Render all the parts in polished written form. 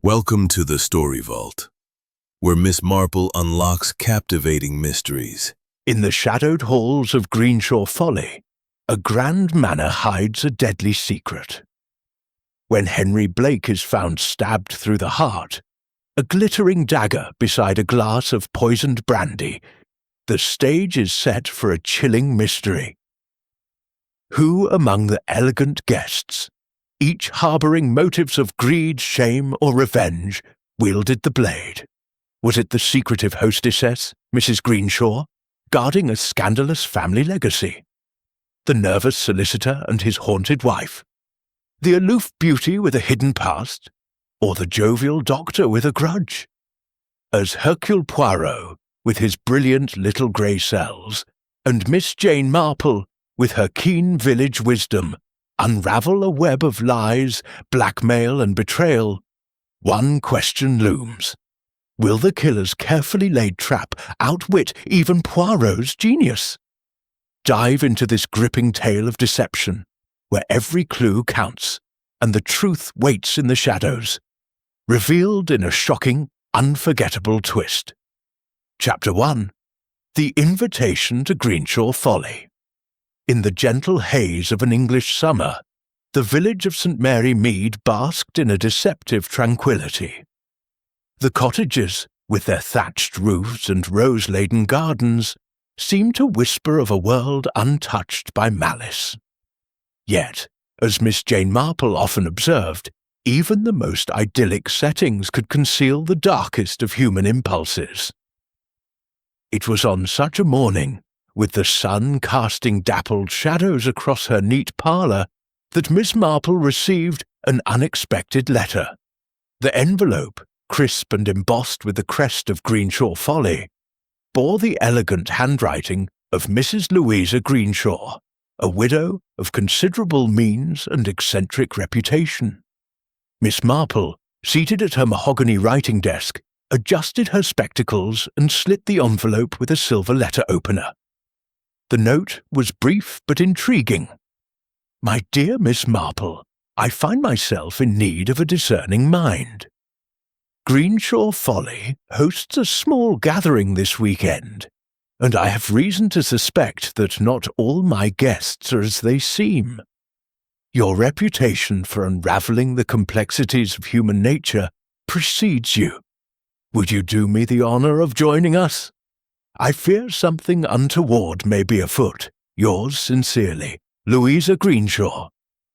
Welcome to the Story Vault, where Miss Marple unlocks captivating mysteries. In the shadowed halls of Greenshaw Folly, a grand manor hides a deadly secret. When Henry Blake is found stabbed through the heart, a glittering dagger beside a glass of poisoned brandy, the stage is set for a chilling mystery. Who among the elegant guests, each harbouring motives of greed, shame, or revenge, wielded the blade? Was it the secretive hostessess, Mrs. Greenshaw, guarding a scandalous family legacy? The nervous solicitor and his haunted wife? The aloof beauty with a hidden past? Or the jovial doctor with a grudge? As Hercule Poirot, with his brilliant little grey cells, and Miss Jane Marple, with her keen village wisdom, unravel a web of lies, blackmail, and betrayal, one question looms. Will the killer's carefully laid trap outwit even Poirot's genius? Dive into this gripping tale of deception, where every clue counts, and the truth waits in the shadows, revealed in a shocking, unforgettable twist. Chapter 1. The Invitation to Greenshaw Folly. In the gentle haze of an English summer, the village of St. Mary Mead basked in a deceptive tranquillity. The cottages, with their thatched roofs and rose-laden gardens, seemed to whisper of a world untouched by malice. Yet, as Miss Jane Marple often observed, even the most idyllic settings could conceal the darkest of human impulses. It was on such a morning, with the sun casting dappled shadows across her neat parlour, that Miss Marple received an unexpected letter. The envelope, crisp and embossed with the crest of Greenshaw Folly, bore the elegant handwriting of Mrs. Louisa Greenshaw, a widow of considerable means and eccentric reputation. Miss Marple, seated at her mahogany writing desk, adjusted her spectacles and slit the envelope with a silver letter opener. The note was brief but intriguing. My dear Miss Marple, I find myself in need of a discerning mind. Greenshaw Folly hosts a small gathering this weekend, and I have reason to suspect that not all my guests are as they seem. Your reputation for unravelling the complexities of human nature precedes you. Would you do me the honour of joining us? I fear something untoward may be afoot. Yours sincerely, Louisa Greenshaw.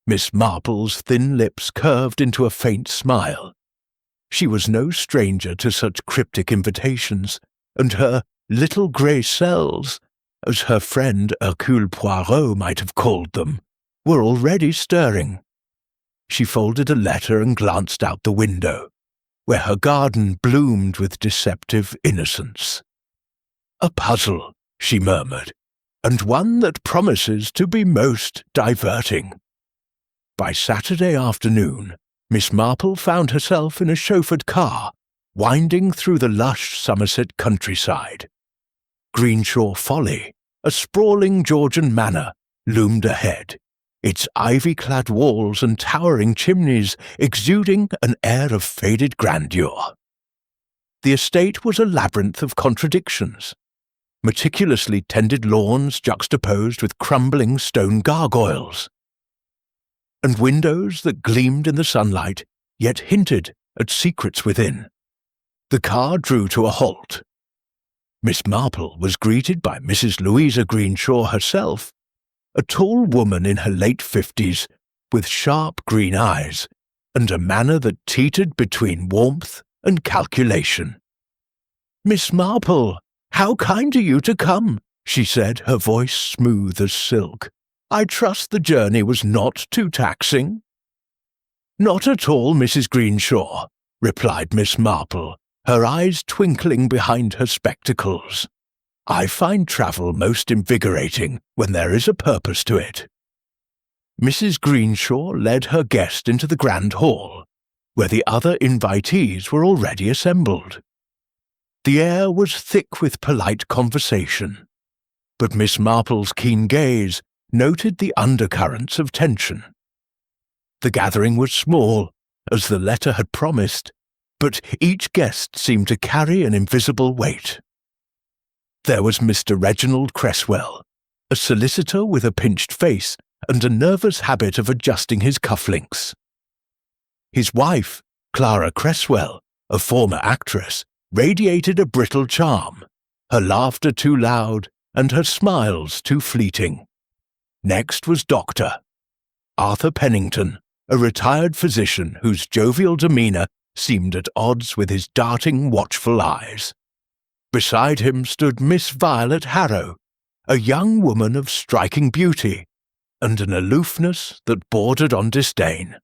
Miss Marple's thin lips curved into a faint smile. She was no stranger to such cryptic invitations, and her little grey cells, as her friend Hercule Poirot might have called them, were already stirring. She folded a letter and glanced out the window, where her garden bloomed with deceptive innocence. A puzzle, she murmured, and one that promises to be most diverting. By Saturday afternoon, Miss Marple found herself in a chauffeured car, winding through the lush Somerset countryside. Greenshaw Folly, a sprawling Georgian manor, loomed ahead, its ivy-clad walls and towering chimneys exuding an air of faded grandeur. The estate was a labyrinth of contradictions. Meticulously tended lawns juxtaposed with crumbling stone gargoyles, and windows that gleamed in the sunlight, yet hinted at secrets within. The car drew to a halt. Miss Marple was greeted by Mrs. Louisa Greenshaw herself, a tall woman in her late 50s, with sharp green eyes, and a manner that teetered between warmth and calculation. "Miss Marple, how kind of you to come," she said, her voice smooth as silk. "I trust the journey was not too taxing." "Not at all, Mrs. Greenshaw," replied Miss Marple, her eyes twinkling behind her spectacles. "I find travel most invigorating when there is a purpose to it." Mrs. Greenshaw led her guest into the grand hall, where the other invitees were already assembled. The air was thick with polite conversation, but Miss Marple's keen gaze noted the undercurrents of tension. The gathering was small, as the letter had promised, but each guest seemed to carry an invisible weight. There was Mr. Reginald Cresswell, a solicitor with a pinched face and a nervous habit of adjusting his cufflinks. His wife, Clara Cresswell, a former actress, radiated a brittle charm, her laughter too loud and her smiles too fleeting. Next was Dr. Arthur Pennington, a retired physician whose jovial demeanour seemed at odds with his darting, watchful eyes. Beside him stood Miss Violet Harrow, a young woman of striking beauty and an aloofness that bordered on disdain.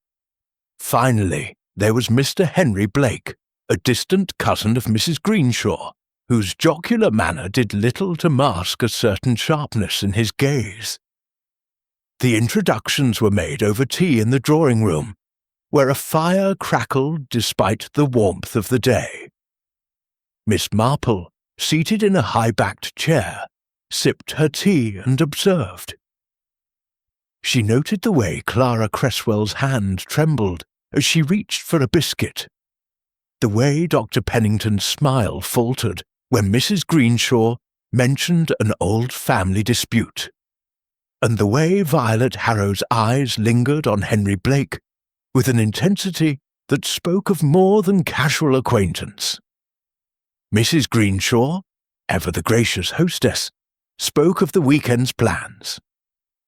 Finally, there was Mr. Henry Blake, a distant cousin of Mrs. Greenshaw, whose jocular manner did little to mask a certain sharpness in his gaze. The introductions were made over tea in the drawing-room, where a fire crackled despite the warmth of the day. Miss Marple, seated in a high-backed chair, sipped her tea and observed. She noted the way Clara Cresswell's hand trembled as she reached for a biscuit, the way Dr. Pennington's smile faltered when Mrs. Greenshaw mentioned an old family dispute, and the way Violet Harrow's eyes lingered on Henry Blake with an intensity that spoke of more than casual acquaintance. Mrs. Greenshaw, ever the gracious hostess, spoke of the weekend's plans: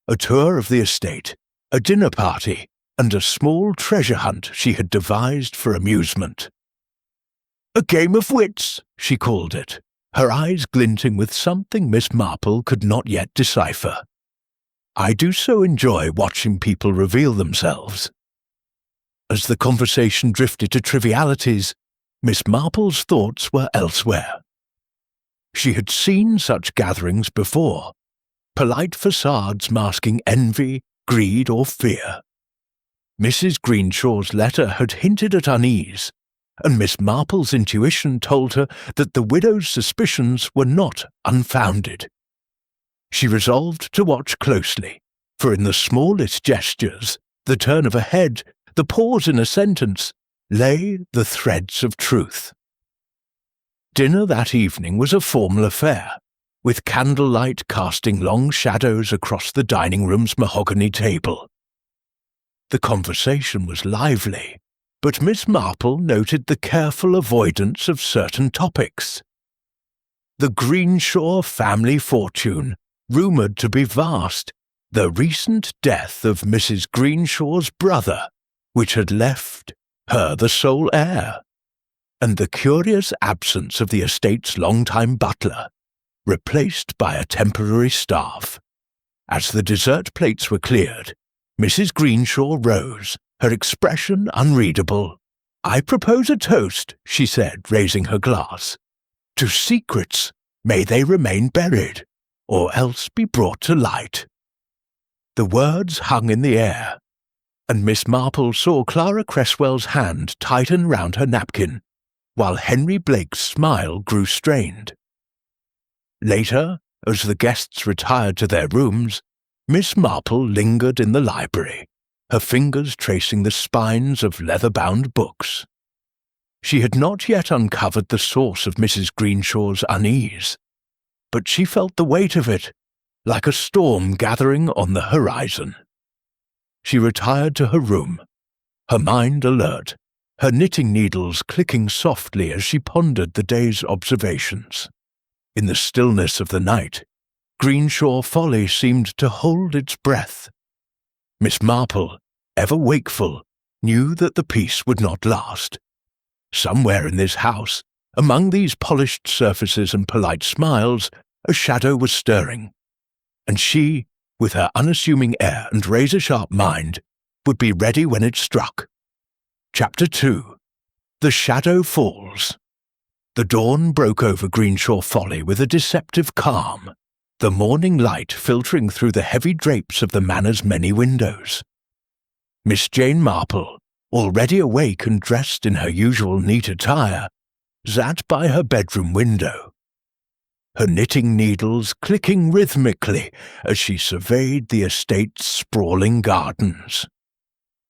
a tour of the estate, a dinner party, and a small treasure hunt she had devised for amusement. "A game of wits," she called it, her eyes glinting with something Miss Marple could not yet decipher. "I do so enjoy watching people reveal themselves." As the conversation drifted to trivialities, Miss Marple's thoughts were elsewhere. She had seen such gatherings before, polite facades masking envy, greed, or fear. Mrs. Greenshaw's letter had hinted at unease, and Miss Marple's intuition told her that the widow's suspicions were not unfounded. She resolved to watch closely, for in the smallest gestures, the turn of a head, the pause in a sentence, lay the threads of truth. Dinner that evening was a formal affair, with candlelight casting long shadows across the dining-room's mahogany table. The conversation was lively, but Miss Marple noted the careful avoidance of certain topics. The Greenshaw family fortune, rumoured to be vast, the recent death of Mrs. Greenshaw's brother, which had left her the sole heir, and the curious absence of the estate's long-time butler, replaced by a temporary staff. As the dessert plates were cleared, Mrs. Greenshaw rose, her expression unreadable. "I propose a toast," she said, raising her glass. "To secrets, may they remain buried, or else be brought to light." The words hung in the air, and Miss Marple saw Clara Cresswell's hand tighten round her napkin, while Henry Blake's smile grew strained. Later, as the guests retired to their rooms, Miss Marple lingered in the library, her fingers tracing the spines of leather-bound books. She had not yet uncovered the source of Mrs. Greenshaw's unease, but she felt the weight of it, like a storm gathering on the horizon. She retired to her room, her mind alert, her knitting needles clicking softly as she pondered the day's observations. In the stillness of the night, Greenshaw Folly seemed to hold its breath. Miss Marple, ever wakeful, knew that the peace would not last. Somewhere in this house, among these polished surfaces and polite smiles, a shadow was stirring, and she, with her unassuming air and razor-sharp mind, would be ready when it struck. Chapter 2. The Shadow Falls. The dawn broke over Greenshaw Folly with a deceptive calm, the morning light filtering through the heavy drapes of the manor's many windows. Miss Jane Marple, already awake and dressed in her usual neat attire, sat by her bedroom window, her knitting needles clicking rhythmically as she surveyed the estate's sprawling gardens.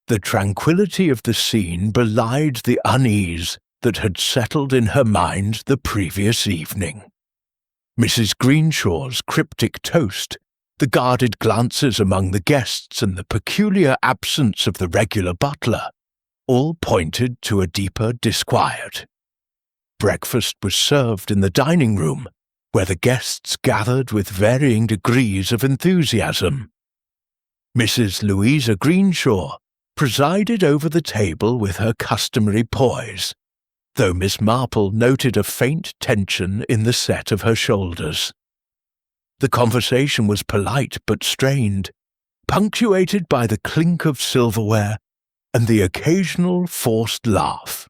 The tranquillity of the scene belied the unease that had settled in her mind the previous evening. Mrs. Greenshaw's cryptic toast, the guarded glances among the guests, and the peculiar absence of the regular butler all pointed to a deeper disquiet. Breakfast was served in the dining room, where the guests gathered with varying degrees of enthusiasm. Mrs. Louisa Greenshaw presided over the table with her customary poise, though Miss Marple noted a faint tension in the set of her shoulders. The conversation was polite but strained, punctuated by the clink of silverware and the occasional forced laugh.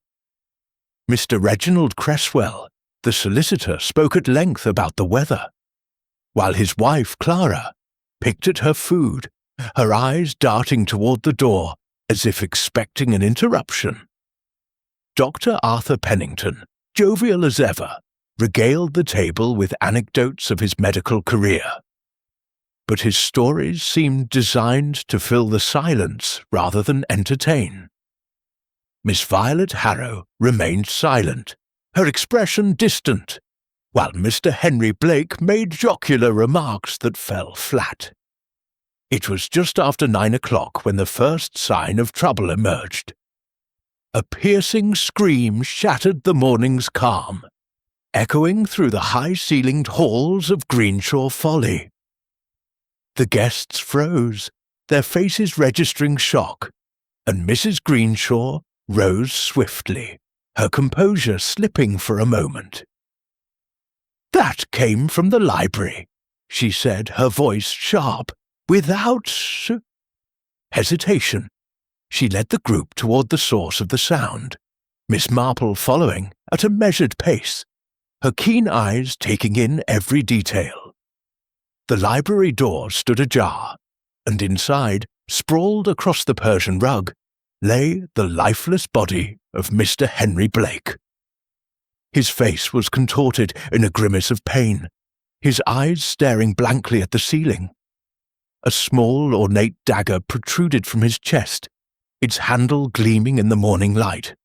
Mr. Reginald Cresswell, the solicitor, spoke at length about the weather, while his wife, Clara, picked at her food, her eyes darting toward the door as if expecting an interruption. Dr. Arthur Pennington, jovial as ever, regaled the table with anecdotes of his medical career. But his stories seemed designed to fill the silence rather than entertain. Miss Violet Harrow remained silent, her expression distant, while Mr. Henry Blake made jocular remarks that fell flat. It was just after 9 o'clock when the first sign of trouble emerged. A piercing scream shattered the morning's calm, echoing through the high-ceilinged halls of Greenshaw Folly. The guests froze, their faces registering shock, and Mrs. Greenshaw rose swiftly, her composure slipping for a moment. "That came from the library," she said, her voice sharp, without hesitation. She led the group toward the source of the sound, Miss Marple following at a measured pace, her keen eyes taking in every detail. The library door stood ajar, and inside, sprawled across the Persian rug, lay the lifeless body of Mr. Henry Blake. His face was contorted in a grimace of pain, his eyes staring blankly at the ceiling. A small, ornate dagger protruded from his chest, its handle gleaming in the morning light.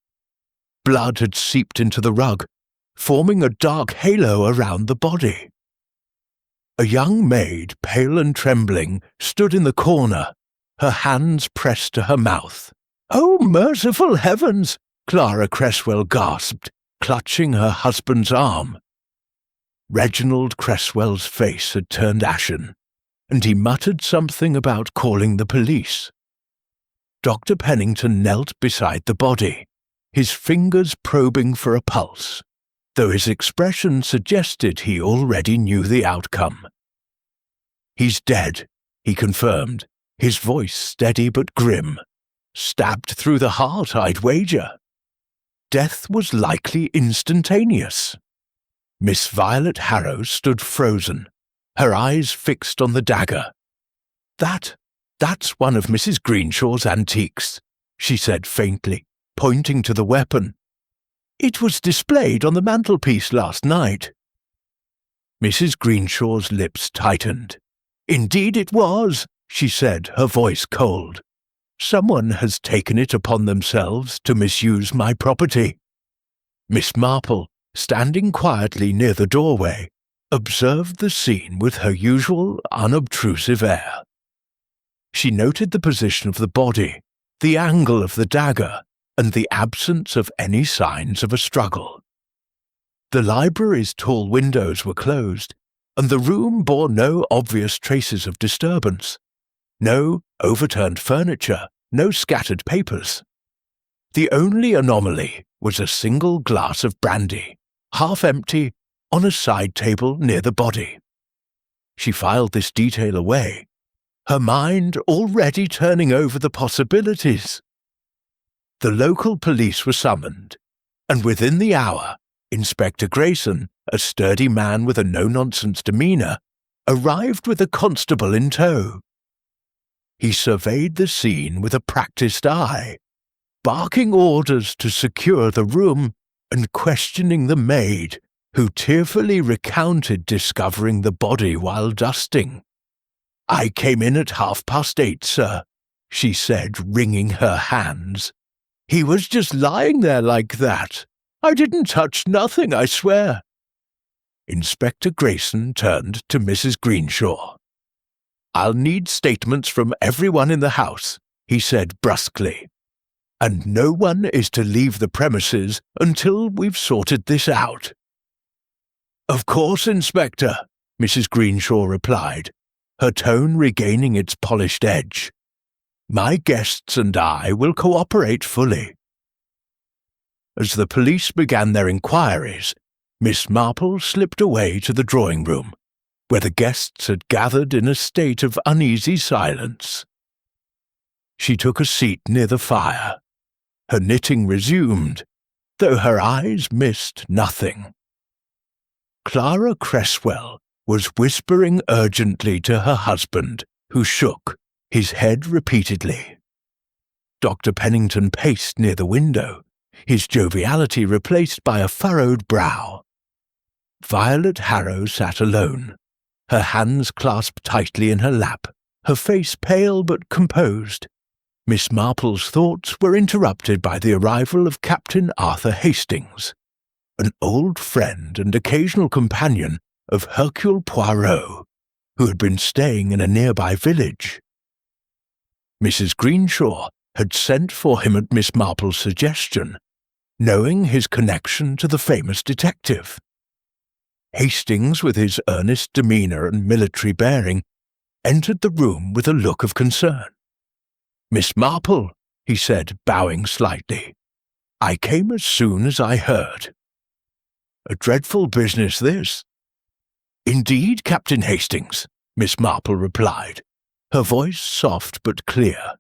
Blood had seeped into the rug, forming a dark halo around the body. A young maid, pale and trembling, stood in the corner, her hands pressed to her mouth. "Oh, merciful heavens!" Clara Cresswell gasped, clutching her husband's arm. Reginald Cresswell's face had turned ashen, and he muttered something about calling the police. Dr. Pennington knelt beside the body, his fingers probing for a pulse, though his expression suggested he already knew the outcome. "He's dead," he confirmed, his voice steady but grim. "Stabbed through the heart, I'd wager." Death was likely instantaneous. Miss Violet Harrow stood frozen, her eyes fixed on the dagger. That's one of Mrs. Greenshaw's antiques," she said faintly, pointing to the weapon. "It was displayed on the mantelpiece last night." Mrs. Greenshaw's lips tightened. "Indeed it was," she said, her voice cold. "Someone has taken it upon themselves to misuse my property." Miss Marple, standing quietly near the doorway, observed the scene with her usual unobtrusive air. She noted the position of the body, the angle of the dagger, and the absence of any signs of a struggle. The library's tall windows were closed, and the room bore no obvious traces of disturbance. No overturned furniture, no scattered papers. The only anomaly was a single glass of brandy, half empty, on a side table near the body. She filed this detail away, her mind already turning over the possibilities. The local police were summoned, and within the hour, Inspector Grayson, a sturdy man with a no-nonsense demeanour, arrived with a constable in tow. He surveyed the scene with a practised eye, barking orders to secure the room and questioning the maid, who tearfully recounted discovering the body while dusting. "I came in at 8:30, sir," she said, wringing her hands. "He was just lying there like that. I didn't touch nothing, I swear." Inspector Grayson turned to Mrs. Greenshaw. "I'll need statements from everyone in the house," he said brusquely. "And no one is to leave the premises until we've sorted this out." "Of course, Inspector," Mrs. Greenshaw replied, her tone regaining its polished edge. "My guests and I will cooperate fully." As the police began their inquiries, Miss Marple slipped away to the drawing room, where the guests had gathered in a state of uneasy silence. She took a seat near the fire. Her knitting resumed, though her eyes missed nothing. Clara Cresswell was whispering urgently to her husband, who shook his head repeatedly. Dr. Pennington paced near the window, his joviality replaced by a furrowed brow. Violet Harrow sat alone, her hands clasped tightly in her lap, her face pale but composed. Miss Marple's thoughts were interrupted by the arrival of Captain Arthur Hastings, an old friend and occasional companion of Hercule Poirot, who had been staying in a nearby village. Mrs. Greenshaw had sent for him at Miss Marple's suggestion, knowing his connection to the famous detective. Hastings, with his earnest demeanour and military bearing, entered the room with a look of concern. "Miss Marple," he said, bowing slightly, "I came as soon as I heard." "A dreadful business, this." "Indeed, Captain Hastings," Miss Marple replied, her voice soft but clear.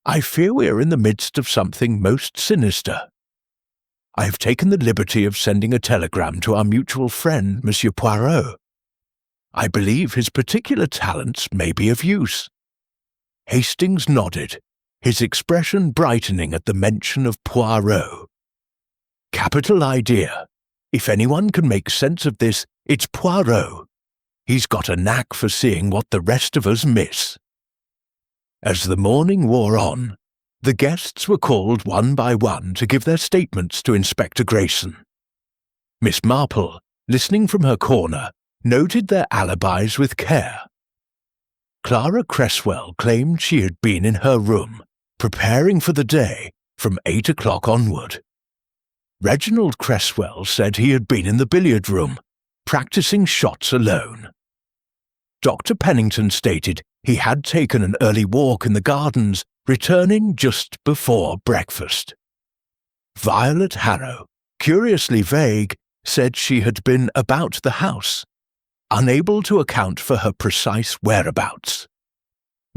"I fear we are in the midst of something most sinister. I have taken the liberty of sending a telegram to our mutual friend, Monsieur Poirot. I believe his particular talents may be of use." Hastings nodded, his expression brightening at the mention of Poirot. "Capital idea. If anyone can make sense of this, it's Poirot. He's got a knack for seeing what the rest of us miss." As the morning wore on, the guests were called one by one to give their statements to Inspector Grayson. Miss Marple, listening from her corner, noted their alibis with care. Clara Cresswell claimed she had been in her room, preparing for the day, from 8 o'clock onward. Reginald Cresswell said he had been in the billiard room, practicing shots alone. Dr. Pennington stated he had taken an early walk in the gardens, returning just before breakfast. Violet Harrow, curiously vague, said she had been about the house, unable to account for her precise whereabouts.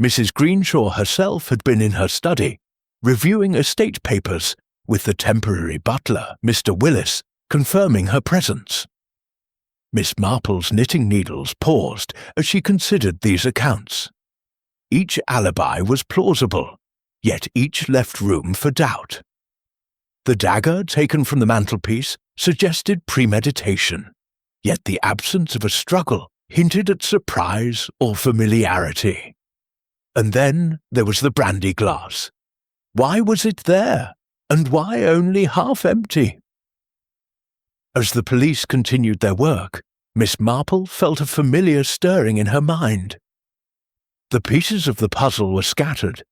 Mrs. Greenshaw herself had been in her study, reviewing estate papers, with the temporary butler, Mr. Willis, confirming her presence. Miss Marple's knitting needles paused as she considered these accounts. Each alibi was plausible, yet each left room for doubt. The dagger taken from the mantelpiece suggested premeditation, yet the absence of a struggle hinted at surprise or familiarity. And then there was the brandy glass. Why was it there, and why only half empty? As the police continued their work, Miss Marple felt a familiar stirring in her mind. The pieces of the puzzle were scattered,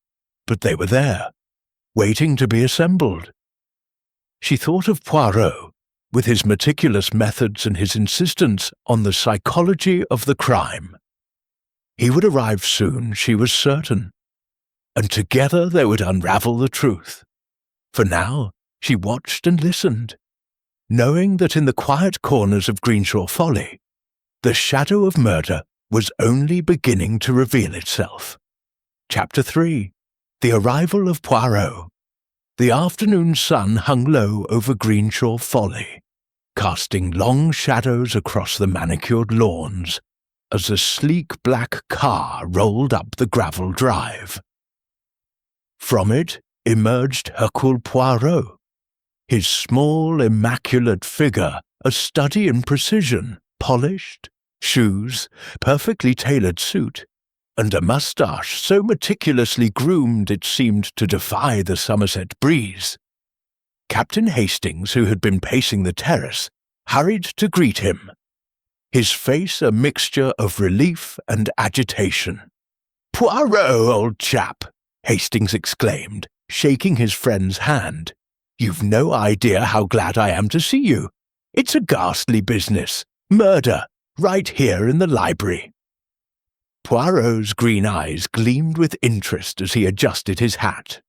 but they were there, waiting to be assembled. She thought of Poirot, with his meticulous methods and his insistence on the psychology of the crime. He would arrive soon, she was certain, and together they would unravel the truth. For now, she watched and listened, knowing that in the quiet corners of Greenshaw Folly, the shadow of murder was only beginning to reveal itself. Chapter 3. The Arrival of Poirot. The afternoon sun hung low over Greenshaw Folly, casting long shadows across the manicured lawns as a sleek black car rolled up the gravel drive. From it emerged Hercule Poirot, his small, immaculate figure a study in precision, polished, shoes, perfectly tailored suit, and a moustache so meticulously groomed it seemed to defy the Somerset breeze. Captain Hastings, who had been pacing the terrace, hurried to greet him, his face a mixture of relief and agitation. "Poirot, old chap!" Hastings exclaimed, shaking his friend's hand. "You've no idea how glad I am to see you. It's a ghastly business. Murder, right here in the library." Poirot's green eyes gleamed with interest as he adjusted his hat.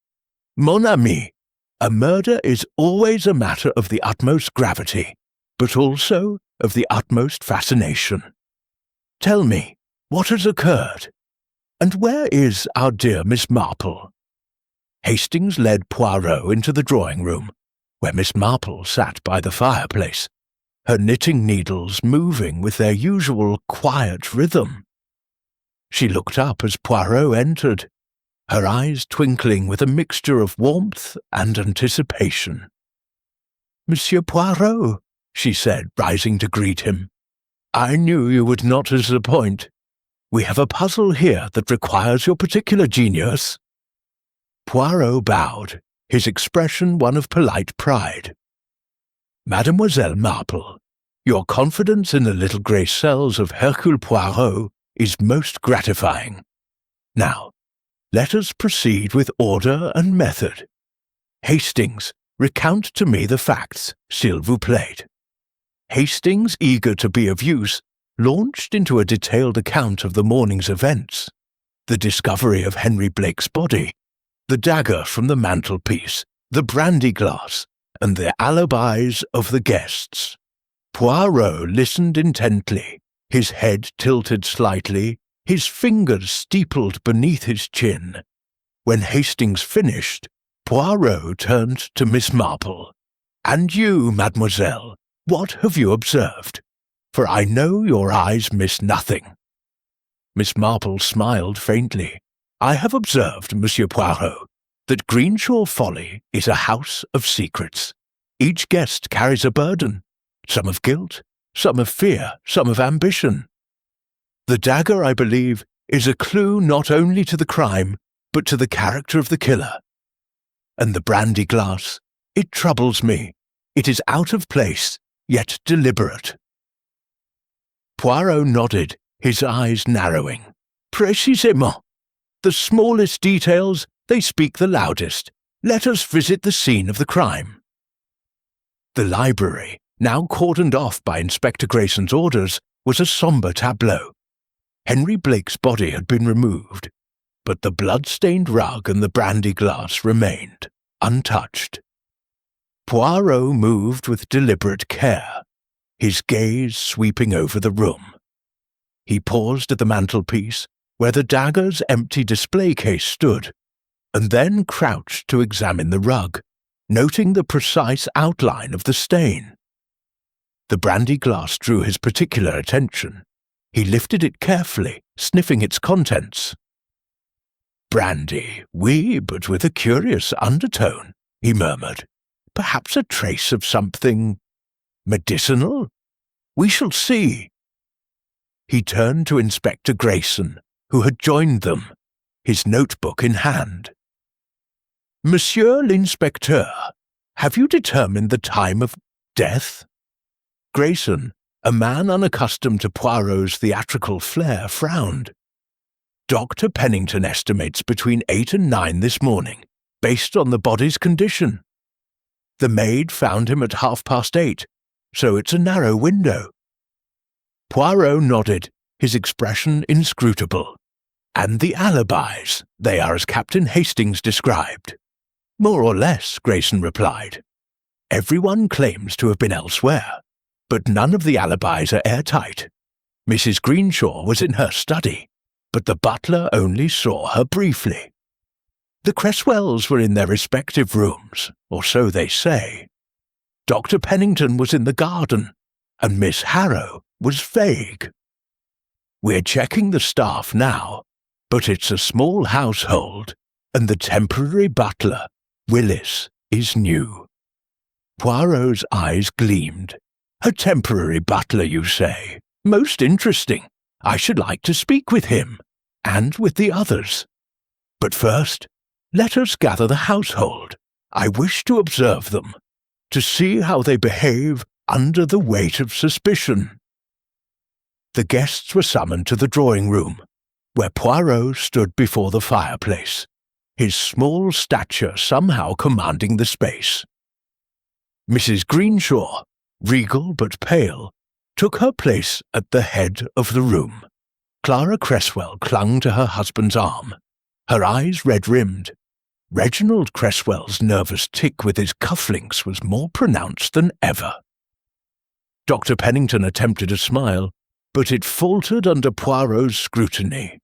"Mon ami, a murder is always a matter of the utmost gravity, but also of the utmost fascination. Tell me, what has occurred? And where is our dear Miss Marple?" Hastings led Poirot into the drawing-room, where Miss Marple sat by the fireplace, her knitting needles moving with their usual quiet rhythm. She looked up as Poirot entered, her eyes twinkling with a mixture of warmth and anticipation. "Monsieur Poirot," she said, rising to greet him, "I knew you would not disappoint. We have a puzzle here that requires your particular genius." Poirot bowed, his expression one of polite pride. "Mademoiselle Marple, your confidence in the little grey cells of Hercule Poirot is most gratifying. Now, let us proceed with order and method. Hastings, recount to me the facts, s'il vous plaît." Hastings, eager to be of use, launched into a detailed account of the morning's events, the discovery of Henry Blake's body, the dagger from the mantelpiece, the brandy glass, and the alibis of the guests. Poirot listened intently, his head tilted slightly, his fingers steepled beneath his chin. When Hastings finished, Poirot turned to Miss Marple. "And you, mademoiselle, what have you observed? For I know your eyes miss nothing." Miss Marple smiled faintly. "I have observed, Monsieur Poirot, that Greenshaw Folly is a house of secrets. Each guest carries a burden, some of guilt, some of fear, some of ambition. The dagger, I believe, is a clue not only to the crime, but to the character of the killer. And the brandy glass, it troubles me. It is out of place, yet deliberate." Poirot nodded, his eyes narrowing. "Précisément. The smallest details, they speak the loudest. Let us visit the scene of the crime." The library, now cordoned off by Inspector Grayson's orders, was a sombre tableau. Henry Blake's body had been removed, but the blood-stained rug and the brandy glass remained, untouched. Poirot moved with deliberate care, his gaze sweeping over the room. He paused at the mantelpiece, where the dagger's empty display case stood, and then crouched to examine the rug, noting the precise outline of the stain. The brandy glass drew his particular attention. He lifted it carefully, sniffing its contents. "Brandy, oui, but with a curious undertone," he murmured. "Perhaps a trace of something medicinal? We shall see." He turned to Inspector Grayson, who had joined them, his notebook in hand. "Monsieur l'Inspecteur, have you determined the time of death?" Grayson, a man unaccustomed to Poirot's theatrical flair, frowned. "Dr. Pennington estimates between 8 and 9 this morning, based on the body's condition. The maid found him at 8:30, so it's a narrow window." Poirot nodded, his expression inscrutable. "And the alibis, they are as Captain Hastings described." "More or less," Grayson replied. "Everyone claims to have been elsewhere, but none of the alibis are airtight. Mrs. Greenshaw was in her study, but the butler only saw her briefly. The Cresswells were in their respective rooms, or so they say. Dr. Pennington was in the garden, and Miss Harrow was vague. We're checking the staff now, but it's a small household, and the temporary butler, Willis, is new." Poirot's eyes gleamed. "A temporary butler, you say? Most interesting. I should like to speak with him, and with the others. But first, let us gather the household. I wish to observe them, to see how they behave under the weight of suspicion. The guests were summoned to the drawing-room, where Poirot stood before the fireplace, his small stature somehow commanding the space. Mrs. Greenshaw, regal but pale, took her place at the head of the room. Clara Cresswell clung to her husband's arm, her eyes red-rimmed. Reginald Cresswell's nervous tic with his cufflinks was more pronounced than ever. Dr. Pennington attempted a smile, but it faltered under Poirot's scrutiny.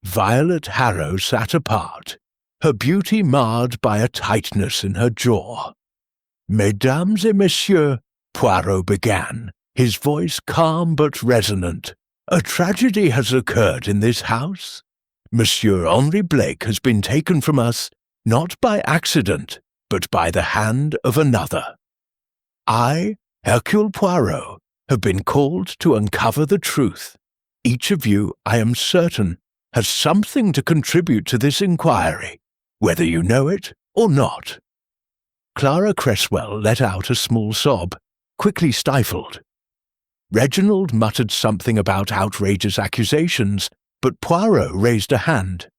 Violet Harrow sat apart, her beauty marred by a tightness in her jaw. "Mesdames et messieurs," Poirot began, his voice calm but resonant, "a tragedy has occurred in this house. Monsieur Henry Blake has been taken from us, not by accident, but by the hand of another. I, Hercule Poirot, have been called to uncover the truth. Each of you, I am certain, has something to contribute to this inquiry, whether you know it or not." Clara Cresswell let out a small sob, quickly stifled. Reginald muttered something about outrageous accusations, but Poirot raised a hand.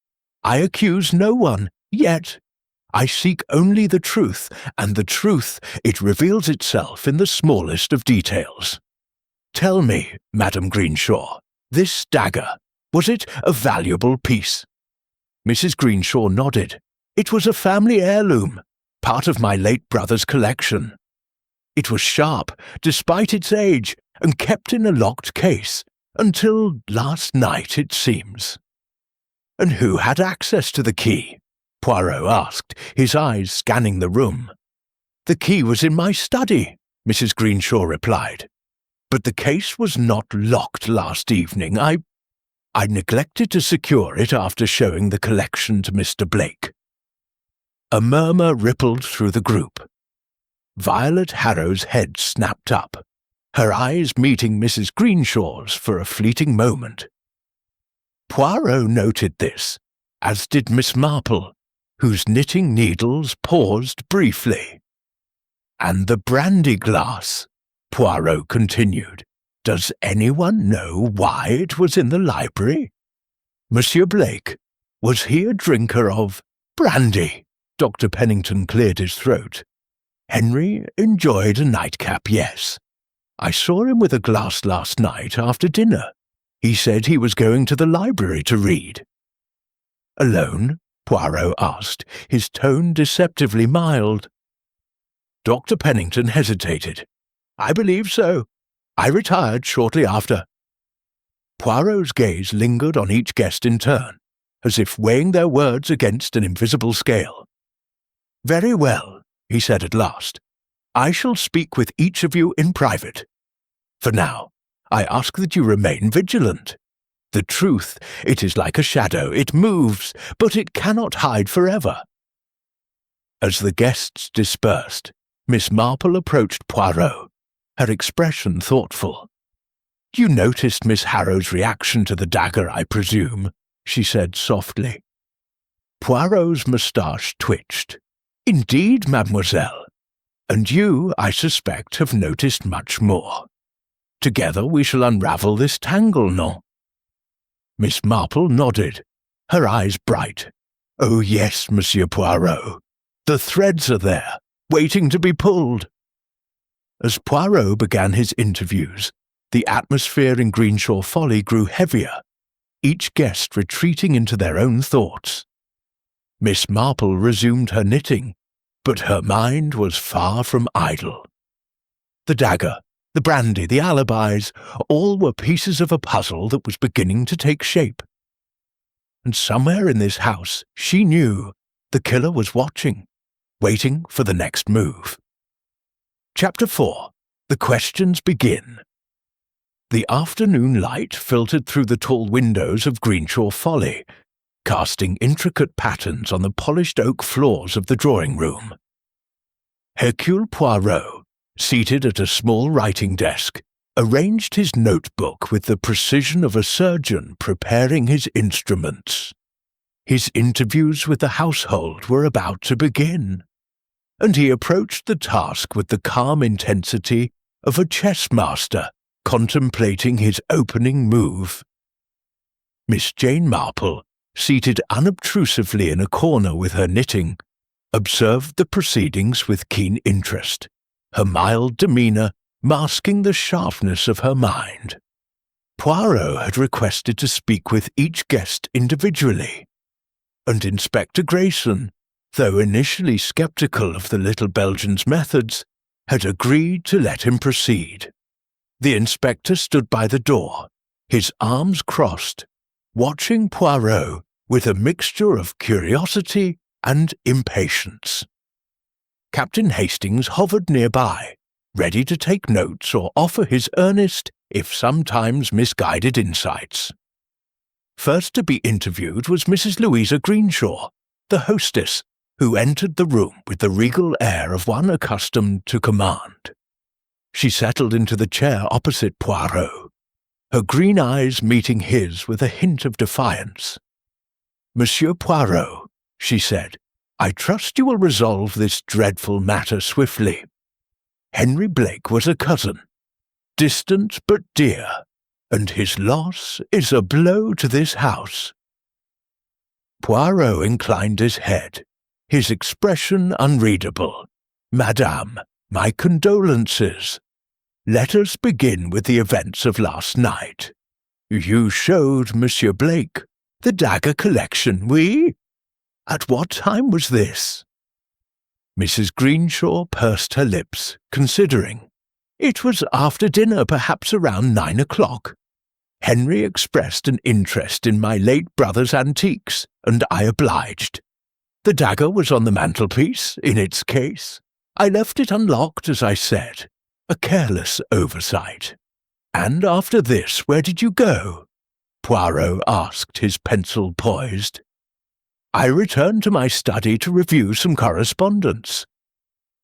"I accuse no one. Yet, I seek only the truth, and the truth, it reveals itself in the smallest of details. Tell me, Madame Greenshaw, this dagger, was it a valuable piece?" Mrs. Greenshaw nodded. "It was a family heirloom, part of my late brother's collection. It was sharp, despite its age, and kept in a locked case, until last night, it seems." "And who had access to the key?" Poirot asked, his eyes scanning the room. "The key was in my study," Mrs. Greenshaw replied. "But the case was not locked last evening. I neglected to secure it after showing the collection to Mr. Blake." A murmur rippled through the group. Violet Harrow's head snapped up, her eyes meeting Mrs. Greenshaw's for a fleeting moment. Poirot noted this, as did Miss Marple, whose knitting needles paused briefly. "And the brandy glass," Poirot continued. "Does anyone know why it was in the library? Monsieur Blake, was he a drinker of brandy?" Dr. Pennington cleared his throat. "Henry enjoyed a nightcap, yes. I saw him with a glass last night after dinner. He said he was going to the library to read." "Alone?" Poirot asked, his tone deceptively mild. Dr. Pennington hesitated. "I believe so. I retired shortly after." Poirot's gaze lingered on each guest in turn, as if weighing their words against an invisible scale. "Very well," he said at last. "I shall speak with each of you in private. For now, I ask that you remain vigilant. The truth, it is like a shadow. It moves, but it cannot hide forever." As the guests dispersed, Miss Marple approached Poirot, her expression thoughtful. "You noticed Miss Harrow's reaction to the dagger, I presume," she said softly. Poirot's moustache twitched. "Indeed, mademoiselle. And you, I suspect, have noticed much more. Together we shall unravel this tangle, non?" Miss Marple nodded, her eyes bright. "Oh yes, Monsieur Poirot. The threads are there, waiting to be pulled." As Poirot began his interviews, the atmosphere in Greenshaw Folly grew heavier, each guest retreating into their own thoughts. Miss Marple resumed her knitting, but her mind was far from idle. The dagger, the brandy, the alibis, all were pieces of a puzzle that was beginning to take shape. And somewhere in this house, she knew, the killer was watching, waiting for the next move. Chapter 4. The Questions Begin. The afternoon light filtered through the tall windows of Greenshaw Folly, casting intricate patterns on the polished oak floors of the drawing-room. Hercule Poirot, seated at a small writing desk, arranged his notebook with the precision of a surgeon preparing his instruments. His interviews with the household were about to begin. and he approached the task with the calm intensity of a chess master contemplating his opening move. Miss Jane Marple, seated unobtrusively in a corner with her knitting, observed the proceedings with keen interest, her mild demeanour masking the sharpness of her mind. Poirot had requested to speak with each guest individually, and Inspector Grayson, though initially sceptical of the little Belgian's methods, had agreed to let him proceed. The inspector stood by the door, his arms crossed, watching Poirot with a mixture of curiosity and impatience. Captain Hastings hovered nearby, ready to take notes or offer his earnest, if sometimes misguided insights. First to be interviewed was Mrs. Louisa Greenshaw, the hostess, who entered the room with the regal air of one accustomed to command. She settled into the chair opposite Poirot, her green eyes meeting his with a hint of defiance. "Monsieur Poirot," she said, "I trust you will resolve this dreadful matter swiftly. Henry Blake was a cousin, distant but dear, and his loss is a blow to this house." Poirot inclined his head, his expression unreadable. "Madame, my condolences. Let us begin with the events of last night. You showed Monsieur Blake the dagger collection, oui? At what time was this?" Mrs. Greenshaw pursed her lips, considering. "It was after dinner, perhaps around 9 o'clock. Henry expressed an interest in my late brother's antiques, and I obliged. The dagger was on the mantelpiece, in its case. I left it unlocked, as I said. A careless oversight. And after this, where did you go?" Poirot asked, his pencil poised. "I returned to my study to review some correspondence.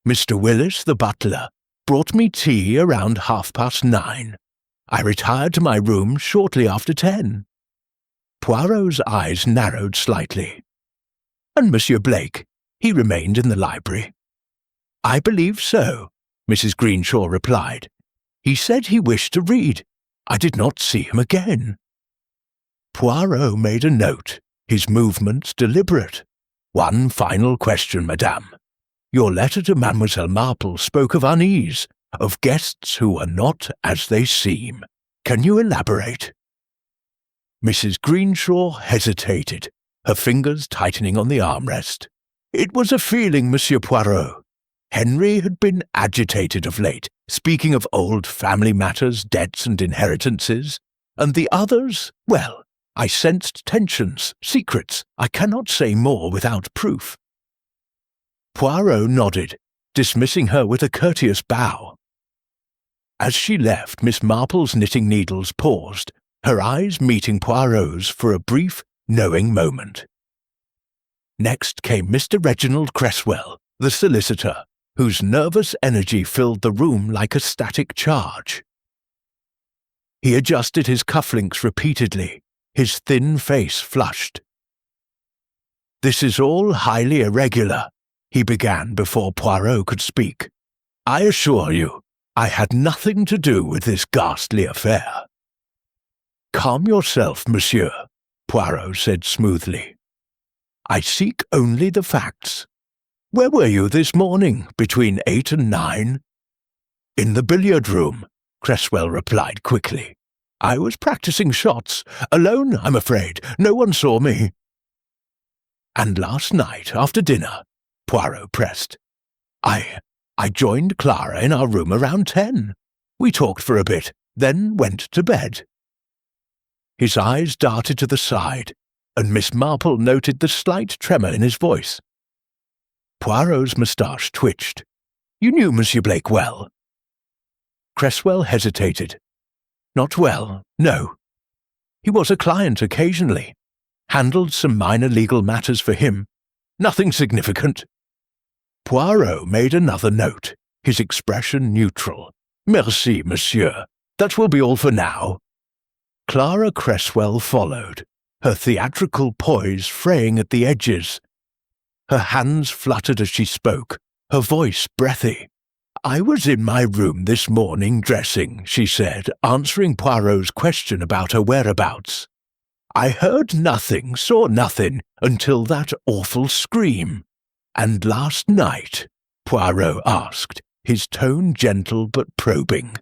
Mr. Willis, the butler, brought me tea around 9:30. I retired to my room shortly after 10. Poirot's eyes narrowed slightly. "And Monsieur Blake, he remained in the library?" "I believe so," Mrs. Greenshaw replied. "He said he wished to read. I did not see him again." Poirot made a note, his movements deliberate. "One final question, madame. Your letter to Mademoiselle Marple spoke of unease, of guests who are not as they seem. Can you elaborate?" Mrs. Greenshaw hesitated, her fingers tightening on the armrest. "It was a feeling, Monsieur Poirot. Henry had been agitated of late, speaking of old family matters, debts and inheritances, and the others, well, I sensed tensions, secrets. I cannot say more without proof." Poirot nodded, dismissing her with a courteous bow. As she left, Miss Marple's knitting needles paused, her eyes meeting Poirot's for a brief, knowing moment. Next came Mr. Reginald Cresswell, the solicitor, whose nervous energy filled the room like a static charge. He adjusted his cufflinks repeatedly, his thin face flushed. "This is all highly irregular," he began before Poirot could speak. "I assure you, I had nothing to do with this ghastly affair." "Calm yourself, monsieur," Poirot said smoothly. "I seek only the facts. Where were you this morning, between 8 and 9? "In the billiard room," Cresswell replied quickly. "I was practicing shots. Alone, I'm afraid. No one saw me." "And last night, after dinner," Poirot pressed. I joined Clara in our room around 10. We talked for a bit, then went to bed." His eyes darted to the side, and Miss Marple noted the slight tremor in his voice. Poirot's moustache twitched. "You knew Monsieur Blake well?" Cresswell hesitated. "Not well, no. He was a client occasionally. Handled some minor legal matters for him. Nothing significant." Poirot made another note, his expression neutral. "Merci, monsieur. That will be all for now." Clara Cresswell followed, her theatrical poise fraying at the edges. Her hands fluttered as she spoke, her voice breathy. "I was in my room this morning dressing," she said, answering Poirot's question about her whereabouts. "I heard nothing, saw nothing, until that awful scream. And last night?" Poirot asked, his tone gentle but probing.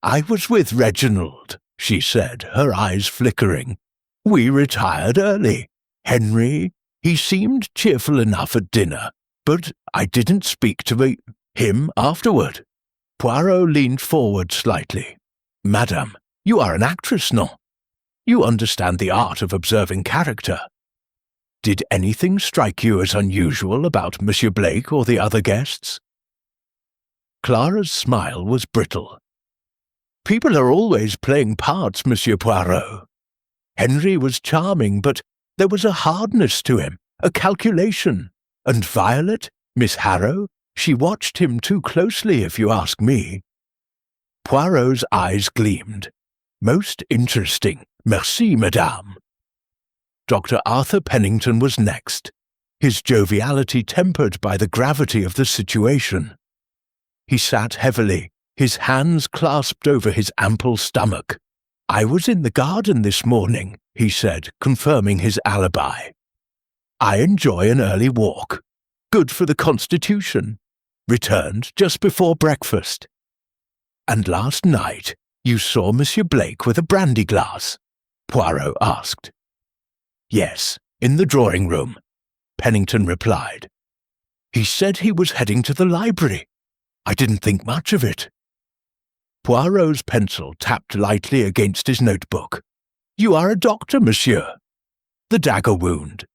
"I was with Reginald," she said, her eyes flickering. "We retired early. Henry, he seemed cheerful enough at dinner, but I didn't speak to him afterward." Poirot leaned forward slightly. "Madame, you are an actress, no? You understand the art of observing character. Did anything strike you as unusual about Monsieur Blake or the other guests?" Clara's smile was brittle. "People are always playing parts, Monsieur Poirot. Henry was charming, but there was a hardness to him, a calculation. And Violet, Miss Harrow, she watched him too closely, if you ask me." Poirot's eyes gleamed. "Most interesting. Merci, madame." Dr. Arthur Pennington was next, his joviality tempered by the gravity of the situation. He sat heavily, his hands clasped over his ample stomach. "I was in the garden this morning," he said, confirming his alibi. "I enjoy an early walk. Good for the constitution. Returned just before breakfast." "And last night you saw Monsieur Blake with a brandy glass?" Poirot asked. "Yes, in the drawing-room," Pennington replied. "He said he was heading to the library. I didn't think much of it." Poirot's pencil tapped lightly against his notebook. "You are a doctor, monsieur. The dagger wound.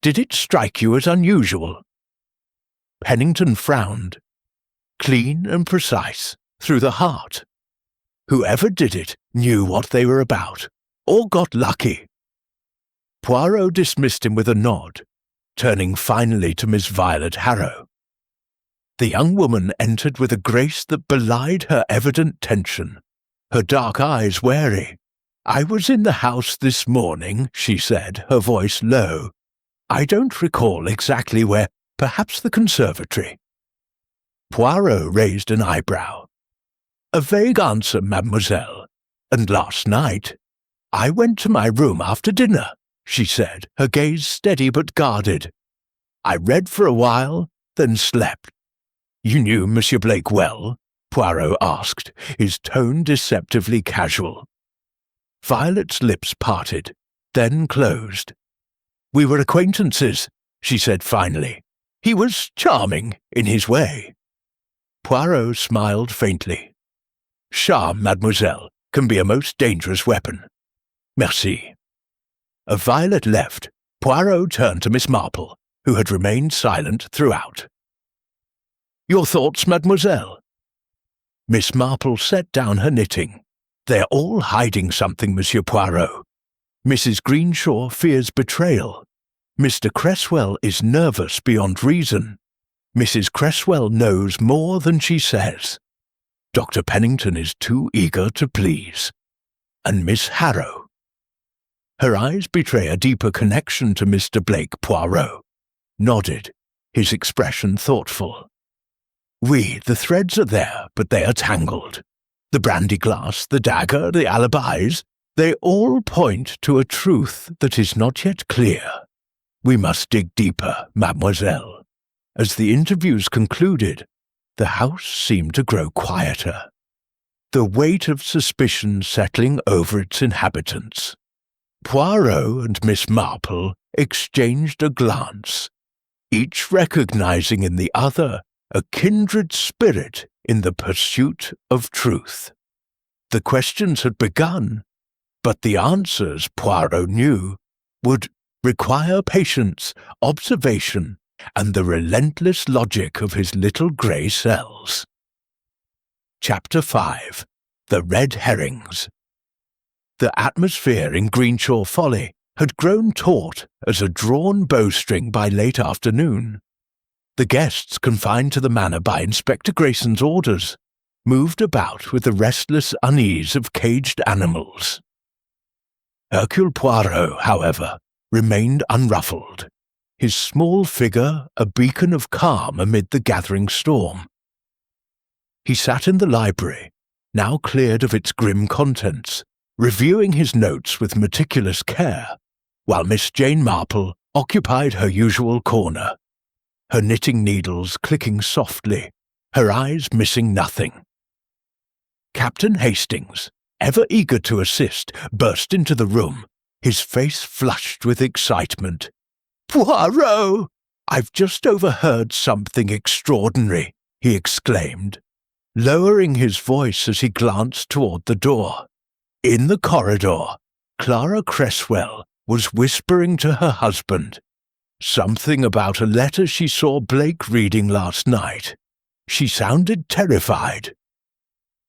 Did it strike you as unusual?" Pennington frowned. "Clean and precise, through the heart. Whoever did it knew what they were about, or got lucky." Poirot dismissed him with a nod, turning finally to Miss Violet Harrow. The young woman entered with a grace that belied her evident tension, her dark eyes wary. "I was in the house this morning," she said, her voice low. "I don't recall exactly where, perhaps the conservatory." Poirot raised an eyebrow. "A vague answer, mademoiselle. And last night, I went to my room after dinner," she said, her gaze steady but guarded. "I read for a while, then slept." "You knew Monsieur Blake well?" Poirot asked, his tone deceptively casual. Violet's lips parted, then closed. "We were acquaintances," she said finally. "He was charming in his way." Poirot smiled faintly. "Charm, mademoiselle, can be a most dangerous weapon. Merci." As Violet left, Poirot turned to Miss Marple, who had remained silent throughout. "Your thoughts, mademoiselle?" Miss Marple set down her knitting. "They're all hiding something, Monsieur Poirot. Mrs. Greenshaw fears betrayal. Mr. Cresswell is nervous beyond reason. Mrs. Cresswell knows more than she says. Dr. Pennington is too eager to please. And Miss Harrow." Her eyes betray a deeper connection to Mr. Blake. Poirot nodded, his expression thoughtful. "Oui, the threads are there, but they are tangled. The brandy glass, the dagger, the alibis, they all point to a truth that is not yet clear. We must dig deeper, mademoiselle." As the interviews concluded, the house seemed to grow quieter, the weight of suspicion settling over its inhabitants. Poirot and Miss Marple exchanged a glance, each recognizing in the other a kindred spirit in the pursuit of truth. The questions had begun, but the answers, Poirot knew, would require patience, observation, and the relentless logic of his little grey cells. Chapter 5. The Red Herrings. The atmosphere in Greenshaw Folly had grown taut as a drawn bowstring by late afternoon. The guests, confined to the manor by Inspector Grayson's orders, moved about with the restless unease of caged animals. Hercule Poirot, however, remained unruffled. his small figure a beacon of calm amid the gathering storm. He sat in the library, now cleared of its grim contents, reviewing his notes with meticulous care, while Miss Jane Marple occupied her usual corner, her knitting needles clicking softly, her eyes missing nothing. Captain Hastings, ever eager to assist, burst into the room, his face flushed with excitement. "Poirot! I've just overheard something extraordinary," he exclaimed, lowering his voice as he glanced toward the door. In the corridor, Clara Cresswell was whispering to her husband, something about a letter she saw Blake reading last night. She sounded terrified.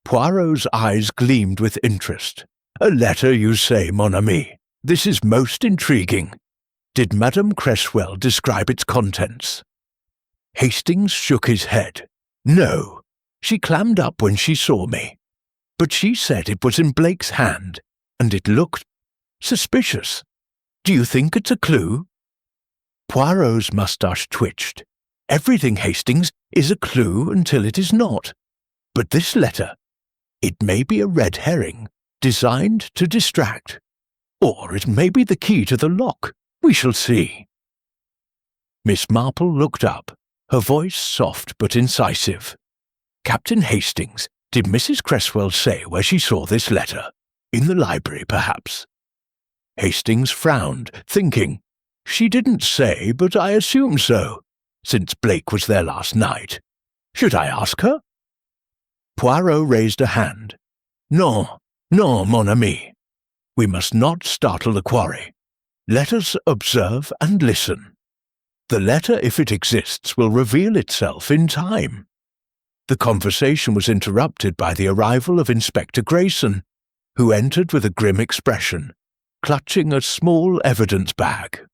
Poirot's eyes gleamed with interest. "A letter, you say, mon ami? This is most intriguing. Did Madame Cresswell describe its contents?" Hastings shook his head. "No. She clammed up when she saw me. But she said it was in Blake's hand, and it looked suspicious. Do you think it's a clue?" Poirot's moustache twitched. "Everything, Hastings, is a clue until it is not. But this letter, it may be a red herring, designed to distract. Or it may be the key to the lock. We shall see." Miss Marple looked up, her voice soft but incisive. "Captain Hastings, did Mrs. Cresswell say where she saw this letter? In the library, perhaps?" Hastings frowned, thinking, "She didn't say, but I assume so, since Blake was there last night. Should I ask her?" Poirot raised a hand. "Non, non, mon ami. We must not startle the quarry. Let us observe and listen. The letter, if it exists, will reveal itself in time." The conversation was interrupted by the arrival of Inspector Grayson, who entered with a grim expression, clutching a small evidence bag.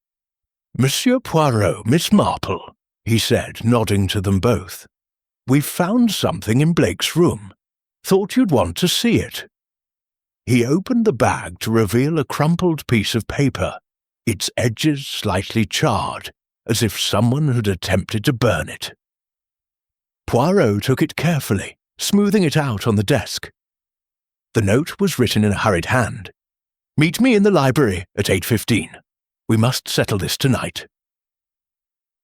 "Monsieur Poirot, Miss Marple," he said, nodding to them both. "We've found something in Blake's room. Thought you'd want to see it." He opened the bag to reveal a crumpled piece of paper, its edges slightly charred, as if someone had attempted to burn it. Poirot took it carefully, smoothing it out on the desk. The note was written in a hurried hand. "Meet me in the library at 8:15. We must settle this tonight.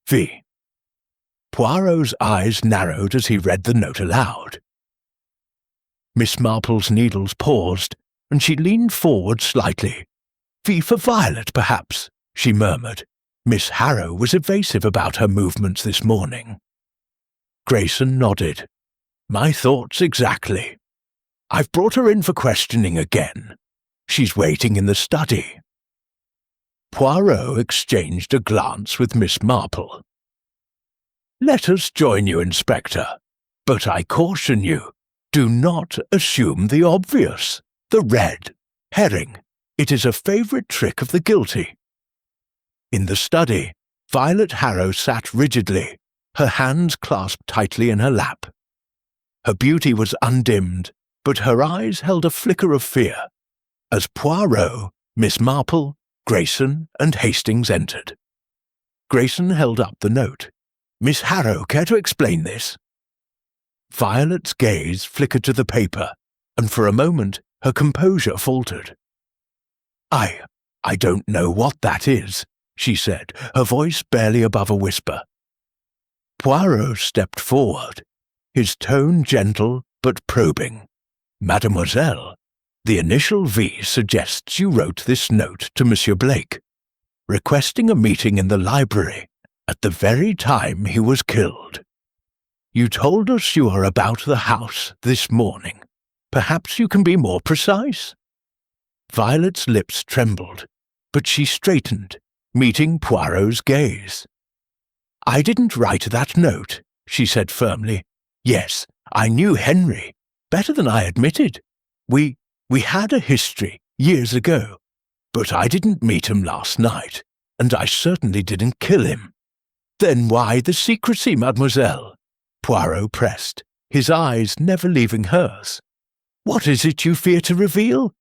V." Poirot's eyes narrowed as he read the note aloud. Miss Marple's needles paused, and she leaned forward slightly. "V for Violet, perhaps," she murmured. Miss Harrow was evasive about her movements this morning. Grayson nodded. "My thoughts exactly. I've brought her in for questioning again. She's waiting in the study." Poirot exchanged a glance with Miss Marple. "Let us join you, Inspector. But I caution you, do not assume the obvious. The red herring. It is a favourite trick of the guilty." In the study, Violet Harrow sat rigidly, her hands clasped tightly in her lap. Her beauty was undimmed, but her eyes held a flicker of fear, as Poirot, Miss Marple, Grayson, and Hastings entered. Grayson held up the note. "Miss Harrow, care to explain this?" Violet's gaze flickered to the paper, and for a moment her composure faltered. I don't know what that is," she said, her voice barely above a whisper. Poirot stepped forward, his tone gentle but probing. "Mademoiselle, the initial V suggests you wrote this note to Monsieur Blake, requesting a meeting in the library at the very time he was killed. You told us you were about the house this morning. Perhaps you can be more precise?" Violet's lips trembled, but she straightened, meeting Poirot's gaze. "I didn't write that note," she said firmly. "Yes, I knew Henry, better than I admitted. We had a history, years ago, but I didn't meet him last night, and I certainly didn't kill him." "Then why the secrecy, mademoiselle?" Poirot pressed, his eyes never leaving hers. "What is it you fear to reveal?"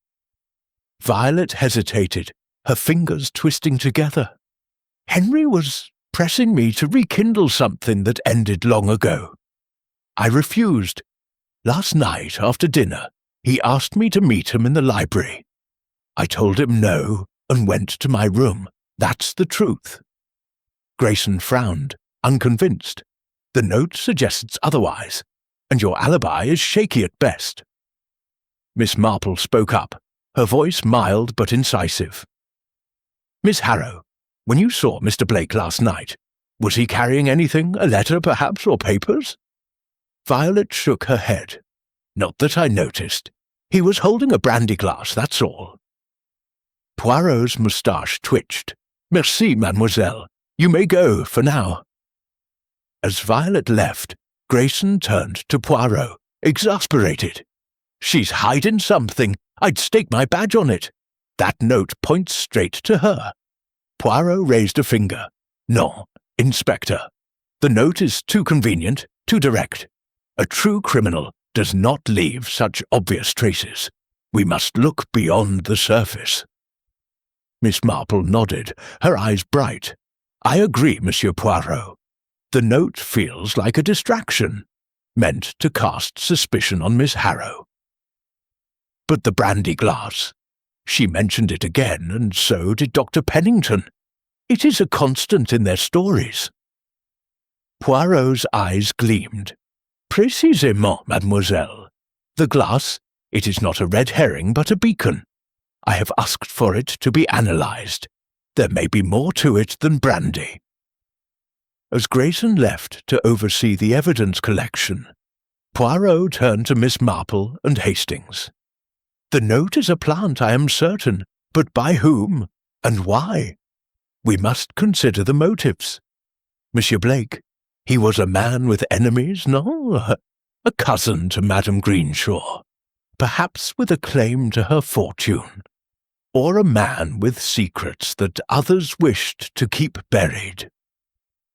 Violet hesitated, her fingers twisting together. "Henry was pressing me to rekindle something that ended long ago. I refused. Last night, after dinner, he asked me to meet him in the library. I told him no and went to my room. That's the truth." Grayson frowned, unconvinced. "The note suggests otherwise, and your alibi is shaky at best." Miss Marple spoke up, her voice mild but incisive. "Miss Harrow, when you saw Mr. Blake last night, was he carrying anything, a letter perhaps, or papers?" Violet shook her head. "Not that I noticed. He was holding a brandy glass, that's all." Poirot's moustache twitched. "Merci, mademoiselle. You may go, for now." As Violet left, Grayson turned to Poirot, exasperated. "She's hiding something. I'd stake my badge on it. That note points straight to her." Poirot raised a finger. "No, Inspector. The note is too convenient, too direct. A true criminal does not leave such obvious traces. We must look beyond the surface." Miss Marple nodded, her eyes bright. "I agree, Monsieur Poirot. The note feels like a distraction, meant to cast suspicion on Miss Harrow." "But the brandy glass. She mentioned it again, and so did Dr. Pennington. It is a constant in their stories." Poirot's eyes gleamed. "Précisément, mademoiselle. The glass, it is not a red herring but a beacon. I have asked for it to be analysed. There may be more to it than brandy." As Grayson left to oversee the evidence collection, Poirot turned to Miss Marple and Hastings. "The note is a plant, I am certain, but by whom, and why? We must consider the motives. Monsieur Blake, he was a man with enemies, no? A cousin to Madame Greenshaw, perhaps with a claim to her fortune, or a man with secrets that others wished to keep buried."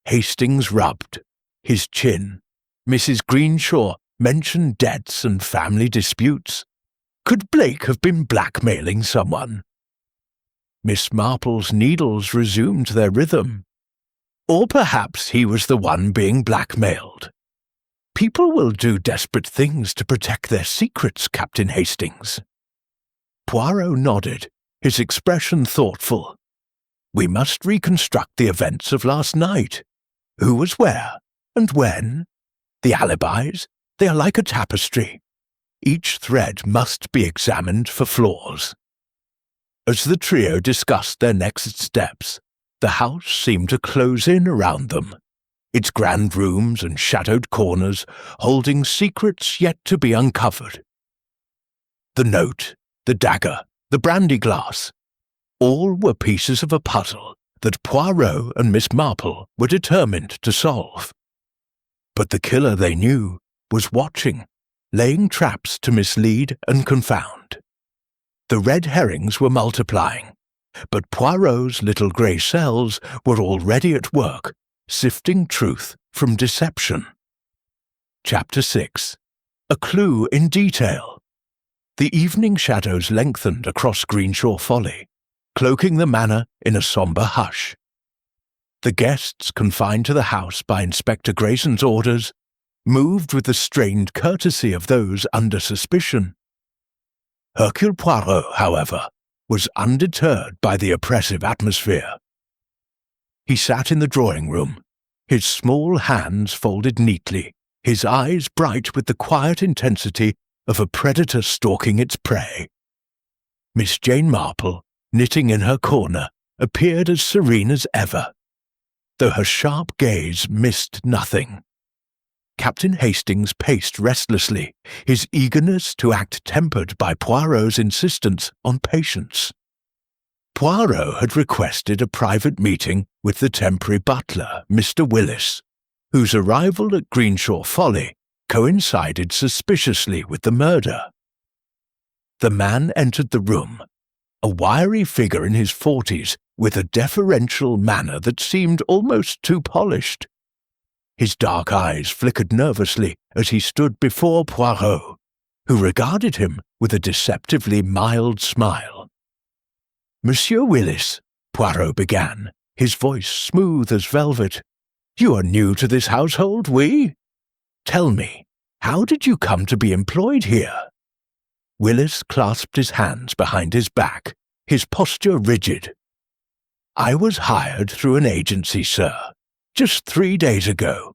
Hastings rubbed his chin. Mrs. Greenshaw mentioned debts and family disputes. Could Blake have been blackmailing someone? Miss Marple's needles resumed their rhythm. Or perhaps he was the one being blackmailed. People will do desperate things to protect their secrets, Captain Hastings. Poirot nodded, his expression thoughtful. "We must reconstruct the events of last night. Who was where, and when? The alibis, they are like a tapestry. Each thread must be examined for flaws." As the trio discussed their next steps, the house seemed to close in around them, its grand rooms and shadowed corners holding secrets yet to be uncovered. The note, the dagger, the brandy glass, all were pieces of a puzzle that Poirot and Miss Marple were determined to solve. But the killer, they knew, was watching, laying traps to mislead and confound. The red herrings were multiplying, but Poirot's little grey cells were already at work, sifting truth from deception. Chapter 6. A Clue in Detail. The evening shadows lengthened across Greenshaw Folly, cloaking the manor in a sombre hush. The guests, confined to the house by Inspector Grayson's orders, moved with the strained courtesy of those under suspicion. Hercule Poirot, however, was undeterred by the oppressive atmosphere. He sat in the drawing-room, his small hands folded neatly, his eyes bright with the quiet intensity of a predator stalking its prey. Miss Jane Marple, knitting in her corner, appeared as serene as ever, though her sharp gaze missed nothing. Captain Hastings paced restlessly, his eagerness to act tempered by Poirot's insistence on patience. Poirot had requested a private meeting with the temporary butler, Mr. Willis, whose arrival at Greenshaw Folly coincided suspiciously with the murder. The man entered the room, a wiry figure in his 40s with a deferential manner that seemed almost too polished. His dark eyes flickered nervously as he stood before Poirot, who regarded him with a deceptively mild smile. "Monsieur Willis," Poirot began, his voice smooth as velvet. "You are new to this household, oui? Tell me, how did you come to be employed here?" Willis clasped his hands behind his back, his posture rigid. "I was hired through an agency, sir, just 3 days ago.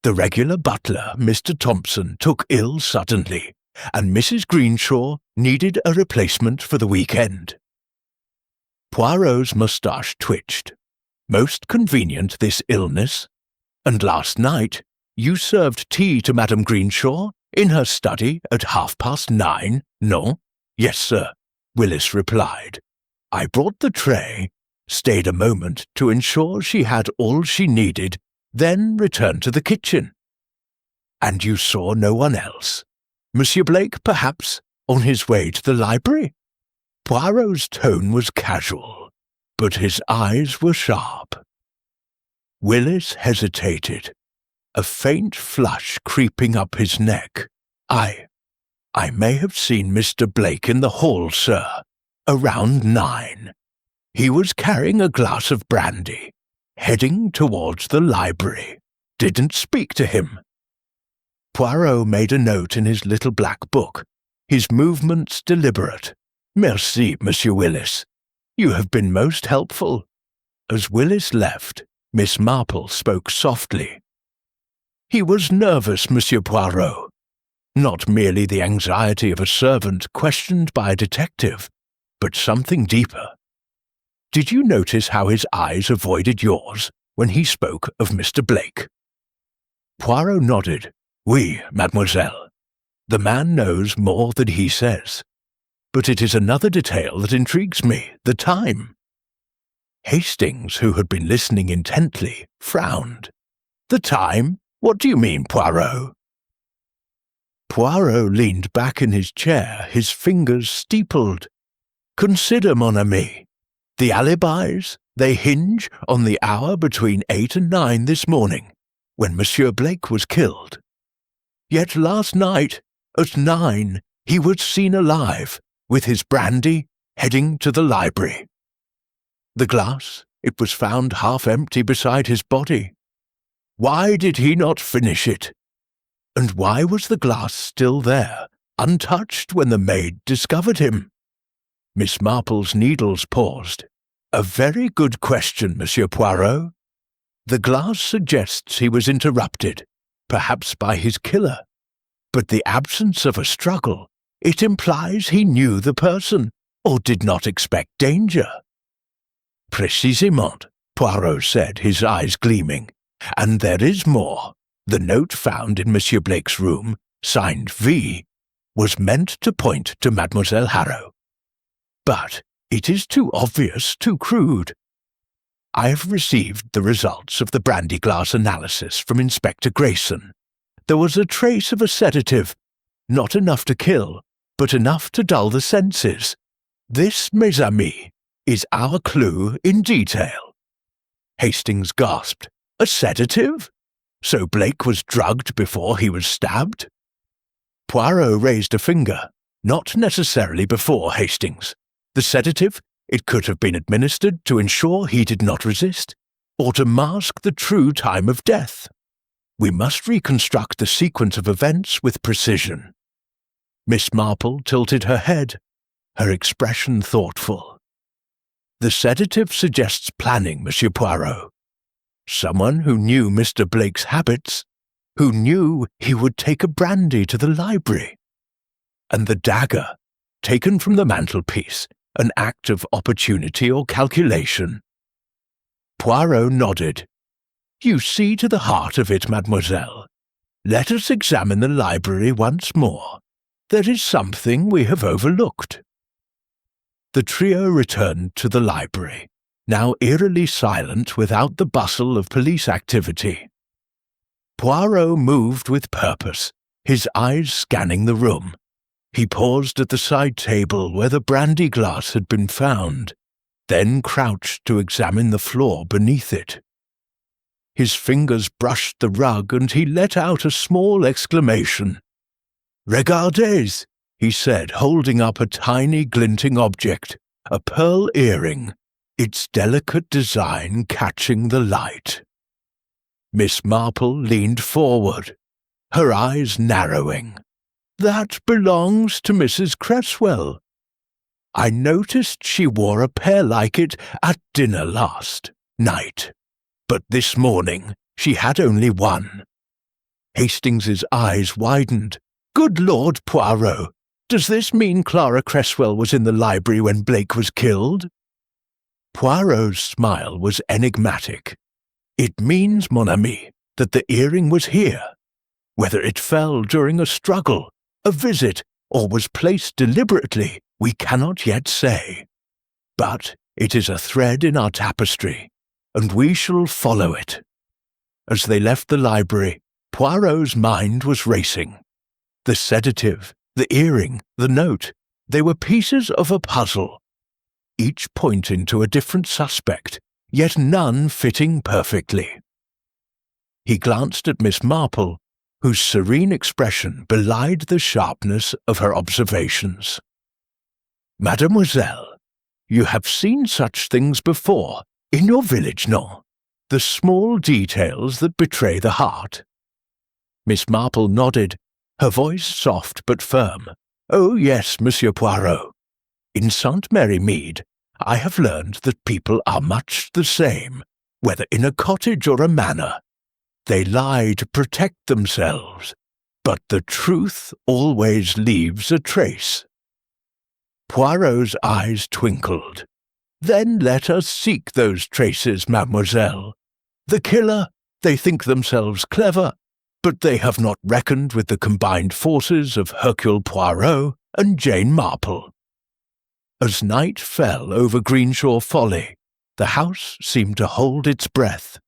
The regular butler, Mr. Thompson, took ill suddenly, and Mrs. Greenshaw needed a replacement for the weekend." Poirot's moustache twitched. "Most convenient, this illness. And last night you served tea to Madame Greenshaw in her study at 9:30, no?" "Yes, sir," Willis replied. "I brought the tray, stayed a moment to ensure she had all she needed, then returned to the kitchen." "And you saw no one else? Monsieur Blake, perhaps, on his way to the library?" Poirot's tone was casual, but his eyes were sharp. Willis hesitated, a faint flush creeping up his neck. I may have seen Mr. Blake in the hall, sir, around 9. He was carrying a glass of brandy, heading towards the library. Didn't speak to him." Poirot made a note in his little black book, his movements deliberate. "Merci, Monsieur Willis. You have been most helpful." As Willis left, Miss Marple spoke softly. "He was nervous, Monsieur Poirot. Not merely the anxiety of a servant questioned by a detective, but something deeper. Did you notice how his eyes avoided yours when he spoke of Mr. Blake?" Poirot nodded. "Oui, mademoiselle. The man knows more than he says. But it is another detail that intrigues me, the time." Hastings, who had been listening intently, frowned. "The time? What do you mean, Poirot?" Poirot leaned back in his chair, his fingers steepled. "Consider, mon ami. The alibis, they hinge on the hour between 8 and 9 this morning, when Monsieur Blake was killed. Yet last night, at 9, he was seen alive, with his brandy, heading to the library. The glass, it was found half empty beside his body. Why did he not finish it? And why was the glass still there, untouched when the maid discovered him?" Miss Marple's needles paused. "A very good question, Monsieur Poirot. The glass suggests he was interrupted, perhaps by his killer. But the absence of a struggle, it implies he knew the person, or did not expect danger." "Précisément," Poirot said, his eyes gleaming. "And there is more. The note found in Monsieur Blake's room, signed V, was meant to point to Mademoiselle Harrow. But it is too obvious, too crude. I have received the results of the brandy glass analysis from Inspector Grayson. There was a trace of a sedative, not enough to kill, but enough to dull the senses. This, mes amis, is our clue in detail." Hastings gasped. "A sedative? So Blake was drugged before he was stabbed?" Poirot raised a finger. "Not necessarily before, Hastings. The sedative, it could have been administered to ensure he did not resist, or to mask the true time of death. We must reconstruct the sequence of events with precision." Miss Marple tilted her head, her expression thoughtful. "The sedative suggests planning, Monsieur Poirot. Someone who knew Mr. Blake's habits, who knew he would take a brandy to the library. And the dagger, taken from the mantelpiece, an act of opportunity or calculation." Poirot nodded. "You see to the heart of it, mademoiselle. Let us examine the library once more. There is something we have overlooked." The trio returned to the library, now eerily silent without the bustle of police activity. Poirot moved with purpose, his eyes scanning the room. He paused at the side table where the brandy glass had been found, then crouched to examine the floor beneath it. His fingers brushed the rug and he let out a small exclamation. "Regardez!" he said, holding up a tiny glinting object, a pearl earring, its delicate design catching the light. Miss Marple leaned forward, her eyes narrowing. "That belongs to Mrs. Cresswell. I noticed she wore a pair like it at dinner last night, but this morning she had only one." Hastings's eyes widened. "Good Lord, Poirot, does this mean Clara Cresswell was in the library when Blake was killed?" Poirot's smile was enigmatic. "It means, mon ami, that the earring was here. Whether it fell during a struggle, a visit, or was placed deliberately, we cannot yet say. But it is a thread in our tapestry, and we shall follow it." As they left the library, Poirot's mind was racing. The sedative, the earring, the note, they were pieces of a puzzle, each pointing to a different suspect, yet none fitting perfectly. He glanced at Miss Marple, whose serene expression belied the sharpness of her observations. "Mademoiselle, you have seen such things before, in your village, no? The small details that betray the heart." Miss Marple nodded, her voice soft but firm. "Oh yes, Monsieur Poirot. In St. Mary Mead, I have learned that people are much the same, whether in a cottage or a manor. They lie to protect themselves, but the truth always leaves a trace." Poirot's eyes twinkled. "Then let us seek those traces, mademoiselle. The killer, they think themselves clever, but they have not reckoned with the combined forces of Hercule Poirot and Jane Marple." As night fell over Greenshaw Folly, the house seemed to hold its breath,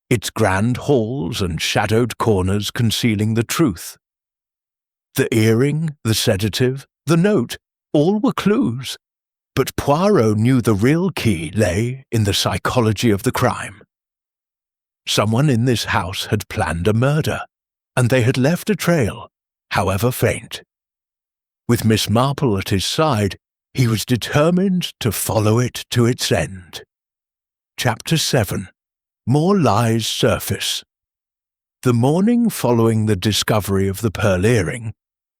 its grand halls and shadowed corners concealing the truth. The earring, the sedative, the note, all were clues, but Poirot knew the real key lay in the psychology of the crime. Someone in this house had planned a murder, and they had left a trail, however faint. With Miss Marple at his side, he was determined to follow it to its end. Chapter 7. More Lies Surface. The morning following the discovery of the pearl earring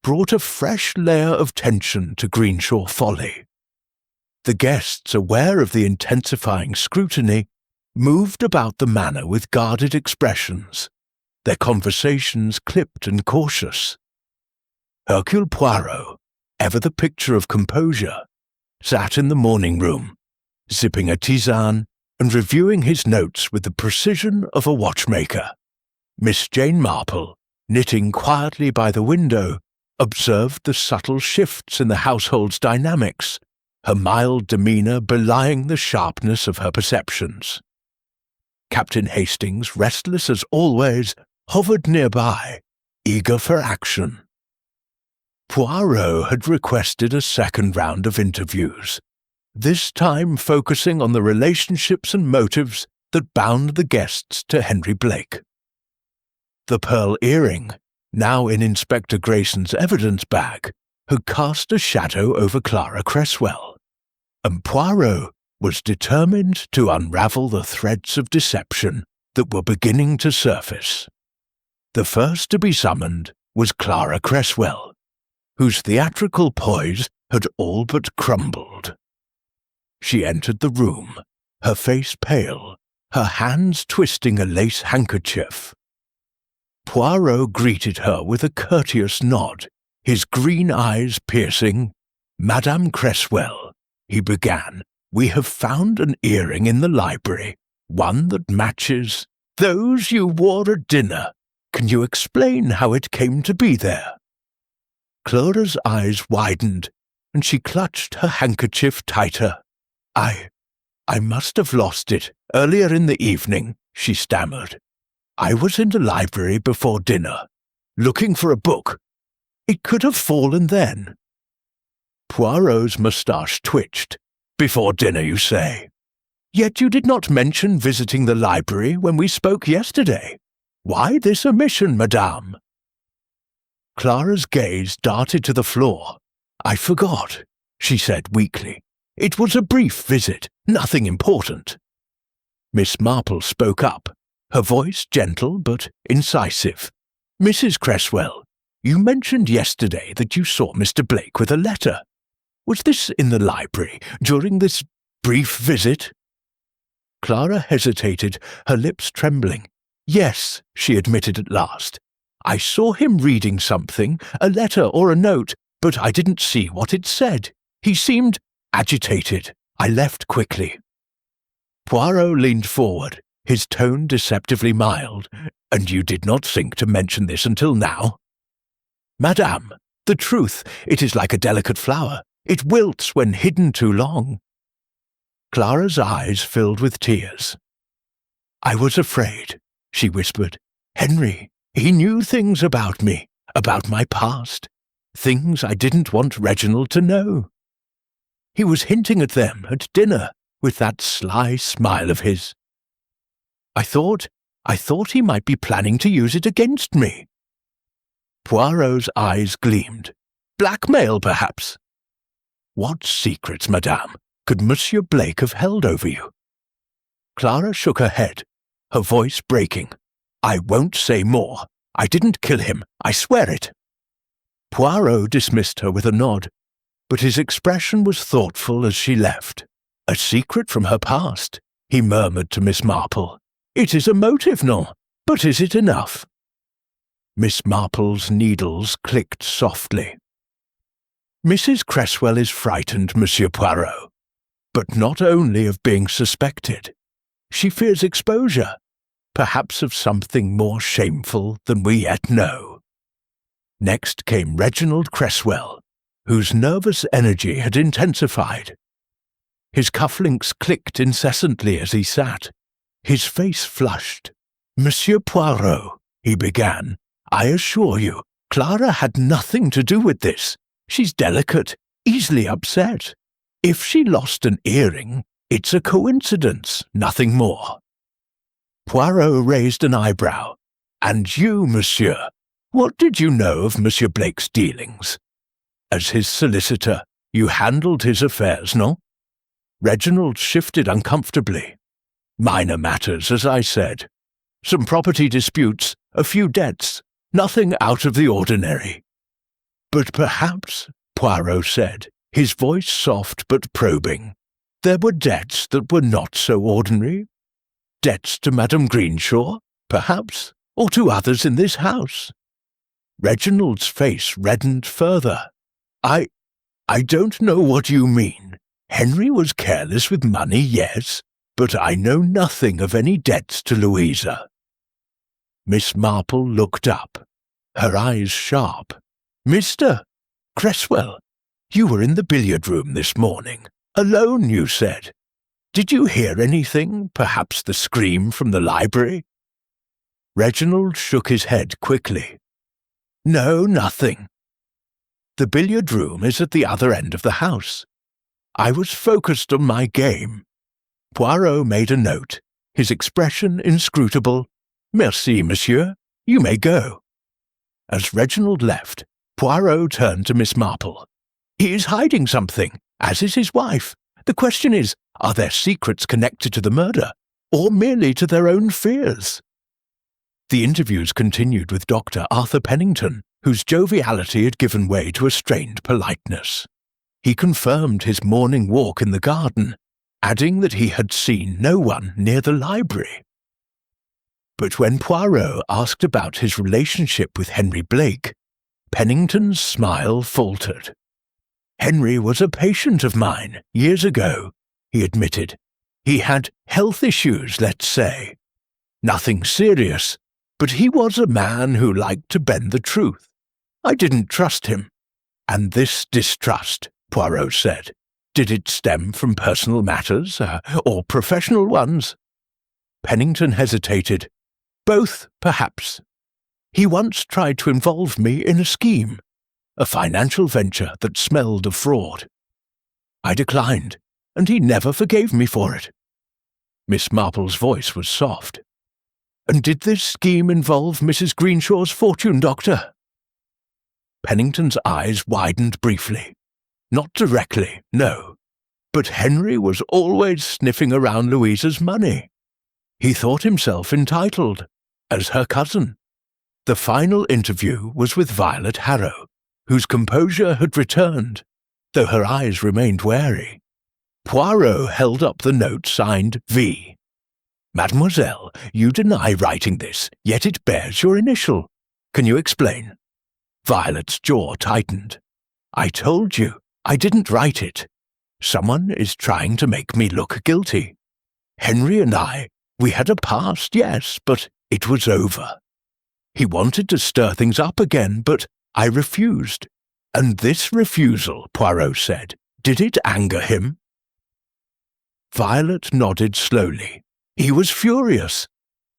brought a fresh layer of tension to Greenshaw Folly. The guests, aware of the intensifying scrutiny, moved about the manor with guarded expressions, their conversations clipped and cautious. Hercule Poirot, ever the picture of composure, sat in the morning room, sipping a tisane and reviewing his notes with the precision of a watchmaker. Miss Jane Marple, knitting quietly by the window, observed the subtle shifts in the household's dynamics, her mild demeanour belying the sharpness of her perceptions. Captain Hastings, restless as always, hovered nearby, eager for action. Poirot had requested a second round of interviews, this time focusing on the relationships and motives that bound the guests to Henry Blake. The pearl earring, now in Inspector Grayson's evidence bag, had cast a shadow over Clara Cresswell, and Poirot was determined to unravel the threads of deception that were beginning to surface. The first to be summoned was Clara Cresswell, whose theatrical poise had all but crumbled. She entered the room, her face pale, her hands twisting a lace handkerchief. Poirot greeted her with a courteous nod, his green eyes piercing. "Madame Cresswell," he began, "we have found an earring in the library, one that matches those you wore at dinner. Can you explain how it came to be there?" Clara's eyes widened, and she clutched her handkerchief tighter. I must have lost it earlier in the evening," she stammered. "I was in the library before dinner, looking for a book. It could have fallen then." Poirot's moustache twitched. "Before dinner, you say? Yet you did not mention visiting the library when we spoke yesterday. Why this omission, madame?" Clara's gaze darted to the floor. "I forgot," she said weakly. It was a brief visit, nothing important." Miss Marple spoke up, her voice gentle but incisive. "Mrs. Cresswell, you mentioned yesterday that you saw Mr. Blake with a letter. Was this in the library during this brief visit?" Clara hesitated, her lips trembling. "Yes," she admitted at last. "I saw him reading something, a letter or a note, but I didn't see what it said. He seemed agitated. I left quickly." Poirot leaned forward, his tone deceptively mild. "And you did not think to mention this until now?" "Madame, the truth, it is like a delicate flower. It wilts when hidden too long." Clara's eyes filled with tears. "I was afraid," she whispered. "Henry, he knew things about me, about my past, things I didn't want Reginald to know. He was hinting at them at dinner with that sly smile of his. I thought he might be planning to use it against me." Poirot's eyes gleamed. "Blackmail, perhaps?" "What secrets, madame, could Monsieur Blake have held over you?" Clara shook her head, her voice breaking. "I won't say more. I didn't kill him, I swear it." Poirot dismissed her with a nod, but his expression was thoughtful as she left. "A secret from her past," he murmured to Miss Marple. "It is a motive, non, but is it enough?" Miss Marple's needles clicked softly. "Mrs. Cresswell is frightened, Monsieur Poirot, but not only of being suspected. She fears exposure, perhaps of something more shameful than we yet know." Next came Reginald Cresswell, whose nervous energy had intensified. His cufflinks clicked incessantly as he sat. His face flushed. "Monsieur Poirot," he began, "I assure you, Clara had nothing to do with this. She's delicate, easily upset. If she lost an earring, it's a coincidence, nothing more." Poirot raised an eyebrow. "And you, monsieur, what did you know of Monsieur Blake's dealings? As his solicitor, you handled his affairs, no?" Reginald shifted uncomfortably. "Minor matters, as I said. Some property disputes, a few debts, nothing out of the ordinary." "But perhaps," Poirot said, his voice soft but probing, "there were debts that were not so ordinary. Debts to Madame Greenshaw, perhaps, or to others in this house." Reginald's face reddened further. I don't know what you mean. Henry was careless with money, yes, but I know nothing of any debts to Louisa." Miss Marple looked up, her eyes sharp. "Mr. Cresswell, you were in the billiard-room this morning. Alone, you said. Did you hear anything, perhaps the scream from the library?" Reginald shook his head quickly. "No, nothing. The billiard-room is at the other end of the house. I was focused on my game." Poirot made a note, his expression inscrutable. "Merci, monsieur. You may go." As Reginald left, Poirot turned to Miss Marple. "He is hiding something, as is his wife. The question is, are there secrets connected to the murder, or merely to their own fears?" The interviews continued with Dr. Arthur Pennington, whose joviality had given way to a strained politeness. He confirmed his morning walk in the garden, adding that he had seen no one near the library. But when Poirot asked about his relationship with Henry Blake, Pennington's smile faltered. "Henry was a patient of mine, years ago," he admitted. "He had health issues, let's say. Nothing serious, but he was a man who liked to bend the truth. I didn't trust him. And this distrust," Poirot said, "did it stem from personal matters, or professional ones?" Pennington hesitated. "Both, perhaps. He once tried to involve me in a scheme, a financial venture that smelled of fraud. I declined, and he never forgave me for it." Miss Marple's voice was soft. "And did this scheme involve Mrs. Greenshaw's fortune, Doctor?" Pennington's eyes widened briefly. "Not directly, no. but Henry was always sniffing around Louisa's money. He thought himself entitled, as her cousin. The final interview was with Violet Harrow, whose composure had returned, though her eyes remained wary. Poirot held up the note signed V. "Mademoiselle, you deny writing this, yet it bears your initial. Can you explain?" Violet's jaw tightened. "I told you, I didn't write it. Someone is trying to make me look guilty. Henry and I, we had a past, yes, but it was over. He wanted to stir things up again, but I refused. And this refusal," Poirot said, "did it anger him?" Violet nodded slowly. "He was furious.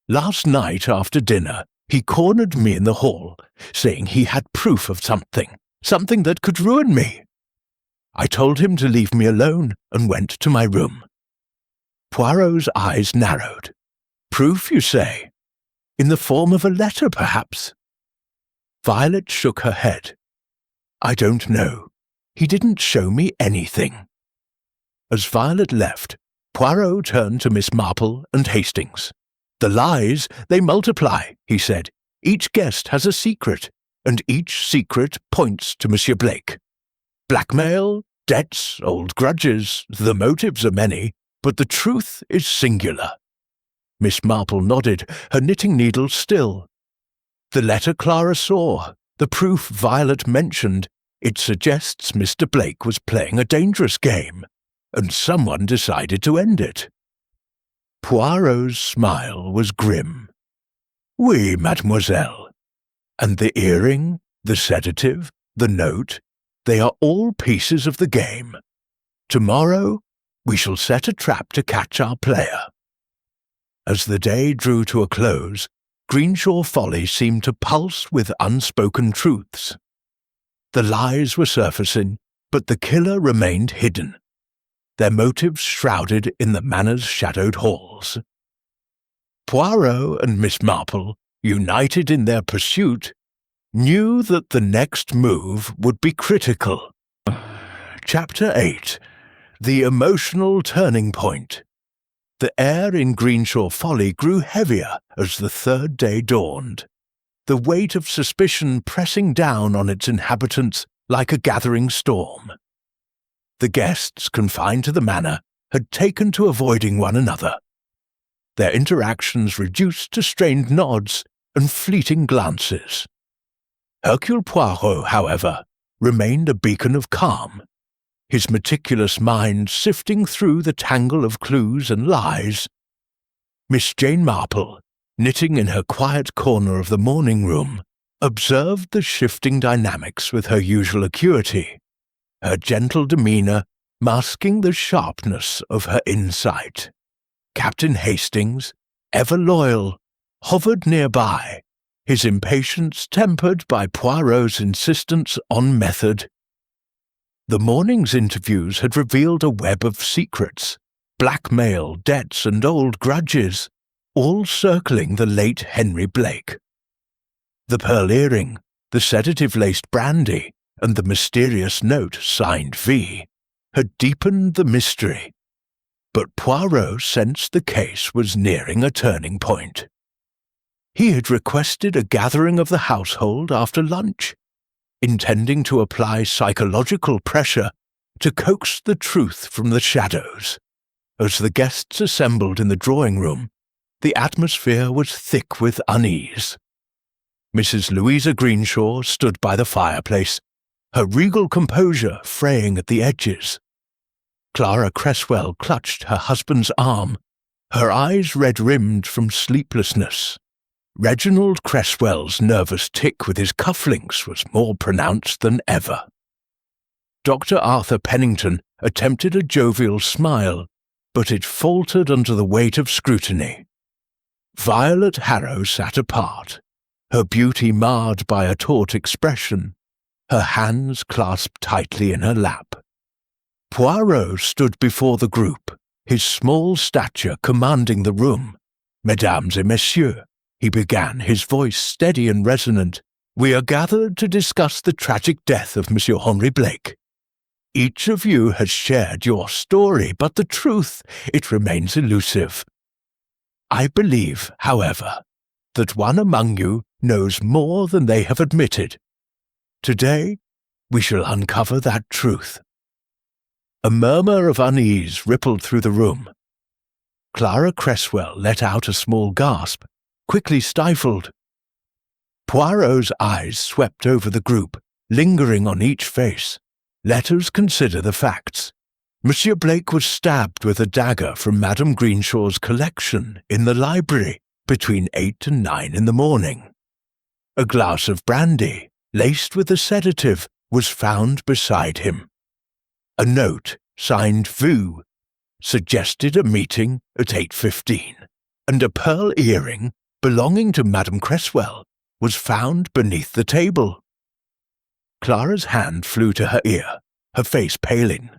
Last night after dinner, he cornered me in the hall, saying he had proof of something that could ruin me. I told him to leave me alone and went to my room." Poirot's eyes narrowed. "Proof, you say? In the form of a letter, perhaps?" Violet shook her head. "I don't know. He didn't show me anything." As Violet left, Poirot turned to Miss Marple and Hastings. "The lies, they multiply," he said. "Each guest has a secret, and each secret points to Monsieur Blake. Blackmail, debts, old grudges, the motives are many, but the truth is singular." Miss Marple nodded, her knitting needle still. "The letter Clara saw, the proof Violet mentioned, it suggests Mr. Blake was playing a dangerous game, and someone decided to end it." Poirot's smile was grim. "Oui, mademoiselle. And the earring, the sedative, the note, they are all pieces of the game. Tomorrow we shall set a trap to catch our player." As the day drew to a close, Greenshaw Folly seemed to pulse with unspoken truths. The lies were surfacing, but the killer remained hidden, their motives shrouded in the manor's shadowed halls. Poirot and Miss Marple, united in their pursuit, knew that the next move would be critical. Chapter 8. The Emotional Turning Point. The air in Greenshaw Folly grew heavier as the third day dawned, the weight of suspicion pressing down on its inhabitants like a gathering storm. The guests confined to the manor had taken to avoiding one another, their interactions reduced to strained nods and fleeting glances. Hercule Poirot, however, remained a beacon of calm, his meticulous mind sifting through the tangle of clues and lies. Miss Jane Marple, knitting in her quiet corner of the morning room, observed the shifting dynamics with her usual acuity, her gentle demeanour masking the sharpness of her insight. Captain Hastings, ever loyal, hovered nearby, his impatience tempered by Poirot's insistence on method. The morning's interviews had revealed a web of secrets, blackmail, debts, and old grudges, all circling the late Henry Blake. The pearl earring, the sedative-laced brandy, and the mysterious note signed V had deepened the mystery, but Poirot sensed the case was nearing a turning point. He had requested a gathering of the household after lunch, intending to apply psychological pressure to coax the truth from the shadows. As the guests assembled in the drawing-room, the atmosphere was thick with unease. Mrs. Louisa Greenshaw stood by the fireplace, her regal composure fraying at the edges. Clara Cresswell clutched her husband's arm, her eyes red-rimmed from sleeplessness. Reginald Cresswell's nervous tic with his cufflinks was more pronounced than ever. Dr. Arthur Pennington attempted a jovial smile, but it faltered under the weight of scrutiny. Violet Harrow sat apart, her beauty marred by a taut expression, her hands clasped tightly in her lap. Poirot stood before the group, his small stature commanding the room. "Mesdames et messieurs," he began, his voice steady and resonant, "we are gathered to discuss the tragic death of Monsieur Henry Blake. Each of you has shared your story, but the truth, it remains elusive. I believe, however, that one among you knows more than they have admitted. Today, we shall uncover that truth. A murmur of unease rippled through the room. Clara Cresswell let out a small gasp, quickly stifled. Poirot's eyes swept over the group, lingering on each face. Let us consider the facts. Monsieur Blake was stabbed with a dagger from Madame Greenshaw's collection in the library between 8 and 9 in the morning. A glass of brandy, laced with a sedative, was found beside him. A note, signed Vu, suggested a meeting at 8:15, and a pearl earring belonging to Madame Cresswell was found beneath the table. Clara's hand flew to her ear, her face paling.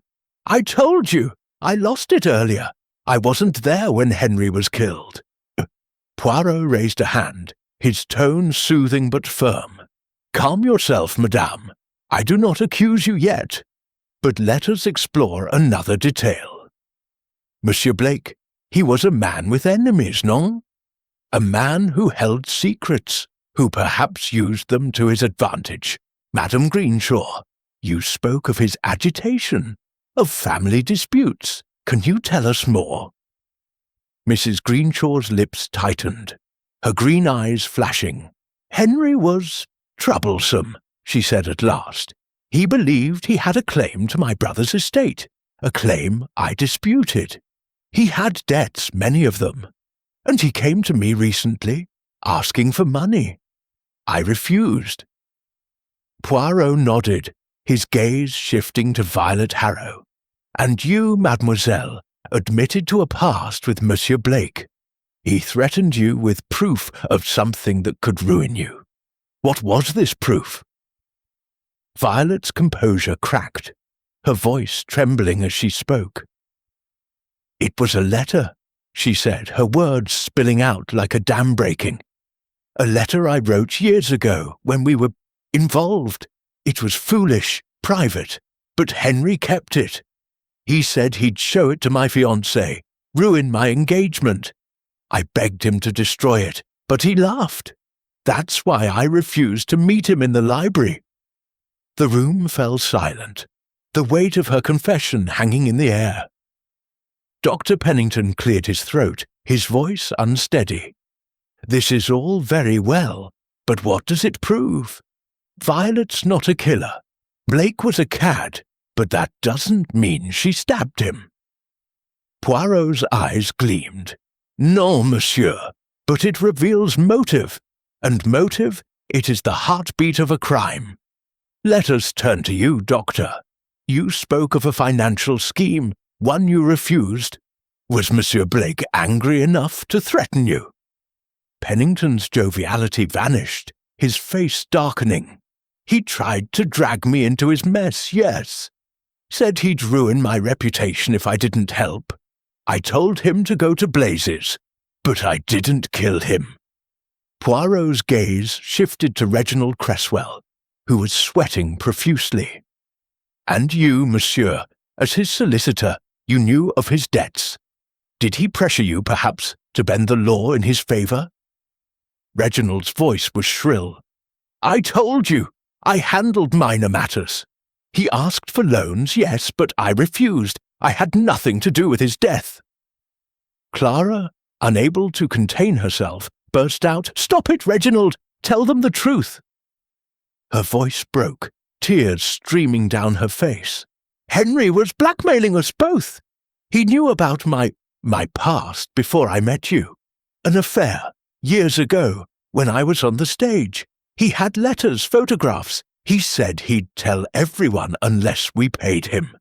"I told you! I lost it earlier. I wasn't there when Henry was killed." Poirot raised a hand, his tone soothing but firm. "Calm yourself, madame. I do not accuse you yet. But let us explore another detail. Monsieur Blake, he was a man with enemies, non? A man who held secrets, who perhaps used them to his advantage. Madame Greenshaw, you spoke of his agitation, of family disputes. Can you tell us more?" Mrs. Greenshaw's lips tightened, her green eyes flashing. "Henry was troublesome," she said at last. "He believed he had a claim to my brother's estate, a claim I disputed. He had debts, many of them, and he came to me recently, asking for money. I refused." Poirot nodded, his gaze shifting to Violet Harrow. "And you, mademoiselle, admitted to a past with Monsieur Blake. He threatened you with proof of something that could ruin you. What was this proof?" Violet's composure cracked, her voice trembling as she spoke. "It was a letter," she said, her words spilling out like a dam breaking. "A letter I wrote years ago when we were involved. It was foolish, private, but Henry kept it. He said he'd show it to my fiancée, ruin my engagement. I begged him to destroy it, but he laughed. That's why I refused to meet him in the library." The room fell silent, the weight of her confession hanging in the air. Dr. Pennington cleared his throat, his voice unsteady. "This is all very well, but what does it prove? Violet's not a killer. Blake was a cad, but that doesn't mean she stabbed him." Poirot's eyes gleamed. "Non, monsieur, but it reveals motive, and motive, it is the heartbeat of a crime. Let us turn to you, doctor. You spoke of a financial scheme, one you refused. Was Monsieur Blake angry enough to threaten you?" Pennington's joviality vanished, his face darkening. "He tried to drag me into his mess, yes. Said he'd ruin my reputation if I didn't help. I told him to go to blazes, but I didn't kill him." Poirot's gaze shifted to Reginald Cresswell, who was sweating profusely. "And you, monsieur, as his solicitor, you knew of his debts. Did he pressure you, perhaps, to bend the law in his favour?" Reginald's voice was shrill. "I told you, I handled minor matters. He asked for loans, yes, but I refused. I had nothing to do with his death." Clara, unable to contain herself, burst out, "Stop it, Reginald! Tell them the truth!" Her voice broke, tears streaming down her face. "Henry was blackmailing us both. He knew about my past before I met you. An affair, years ago, when I was on the stage. He had letters, photographs. He said he'd tell everyone unless we paid him.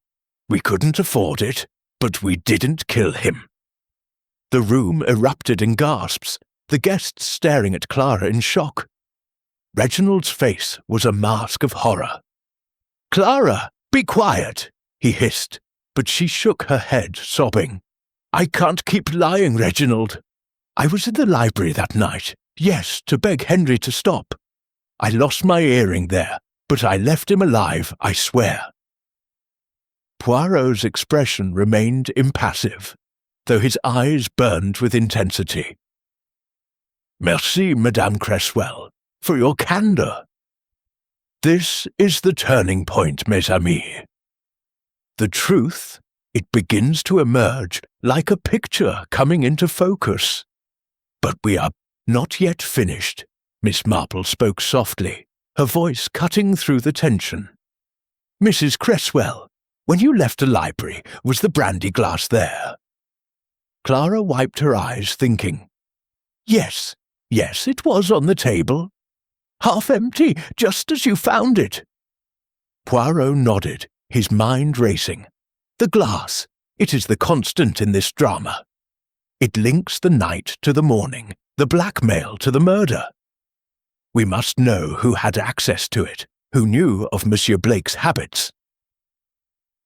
We couldn't afford it, but we didn't kill him." The room erupted in gasps, the guests staring at Clara in shock. Reginald's face was a mask of horror. "Clara, be quiet," he hissed, but she shook her head, sobbing. "I can't keep lying, Reginald. I was in the library that night, yes, to beg Henry to stop. I lost my earring there, but I left him alive, I swear." Poirot's expression remained impassive, though his eyes burned with intensity. "Merci, Madame Cresswell, for your candour. This is the turning point, mes amis. The truth, it begins to emerge like a picture coming into focus. But we are not yet finished," Miss Marple spoke softly, her voice cutting through the tension. "Mrs. Cresswell, when you left the library, was the brandy glass there?" Clara wiped her eyes, thinking. Yes, it was on the table. Half empty, just as you found it." Poirot nodded, his mind racing. "The glass, it is the constant in this drama. It links the night to the morning, the blackmail to the murder. We must know who had access to it, who knew of Monsieur Blake's habits."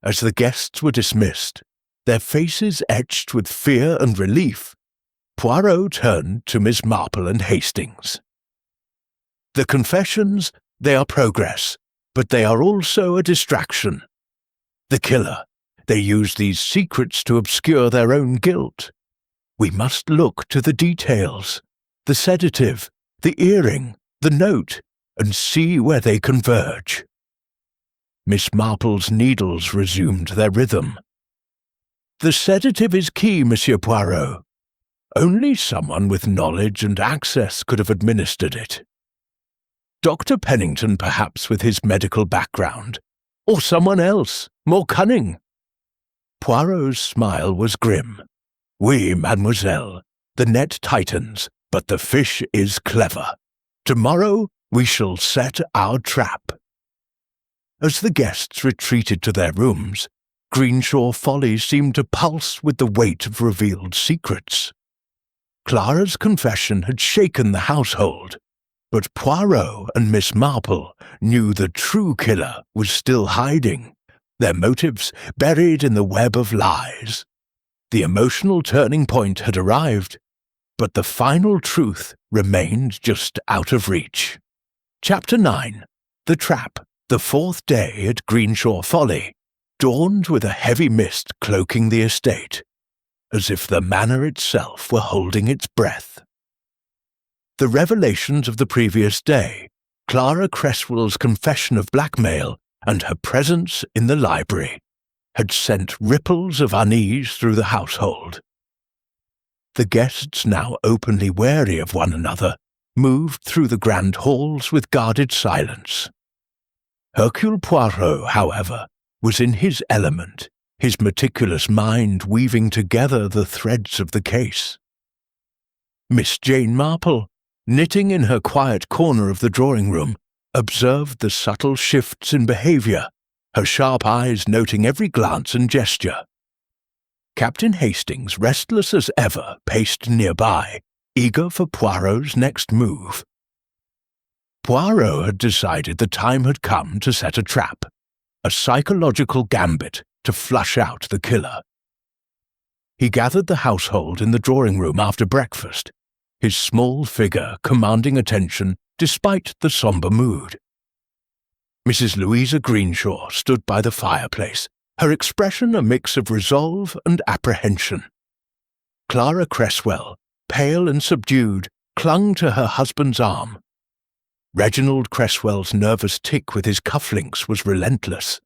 As the guests were dismissed, their faces etched with fear and relief, Poirot turned to Miss Marple and Hastings. "The confessions, they are progress, but they are also a distraction. The killer, they use these secrets to obscure their own guilt. We must look to the details, the sedative, the earring, the note, and see where they converge." Miss Marple's needles resumed their rhythm. "The sedative is key, Monsieur Poirot. Only someone with knowledge and access could have administered it. Dr. Pennington, perhaps, with his medical background, or someone else, more cunning." Poirot's smile was grim. "Oui, mademoiselle, the net tightens, but the fish is clever. Tomorrow we shall set our trap." As the guests retreated to their rooms, Greenshaw Folly seemed to pulse with the weight of revealed secrets. Clara's confession had shaken the household, but Poirot and Miss Marple knew the true killer was still hiding, their motives buried in the web of lies. The emotional turning point had arrived, but the final truth remained just out of reach. Chapter 9. The Trap, the fourth day at Greenshaw Folly, dawned with a heavy mist cloaking the estate, as if the manor itself were holding its breath. The revelations of the previous day, Clara Cresswell's confession of blackmail, and her presence in the library, had sent ripples of unease through the household. The guests, now openly wary of one another, moved through the grand halls with guarded silence. Hercule Poirot, however, was in his element, his meticulous mind weaving together the threads of the case. Miss Jane Marple, knitting in her quiet corner of the drawing-room, observed the subtle shifts in behaviour, her sharp eyes noting every glance and gesture. Captain Hastings, restless as ever, paced nearby, eager for Poirot's next move. Poirot had decided the time had come to set a trap, a psychological gambit to flush out the killer. He gathered the household in the drawing-room after breakfast, his small figure commanding attention despite the sombre mood. Mrs. Louisa Greenshaw stood by the fireplace, her expression a mix of resolve and apprehension. Clara Cresswell, pale and subdued, clung to her husband's arm. Reginald Cresswell's nervous tick with his cufflinks was relentless.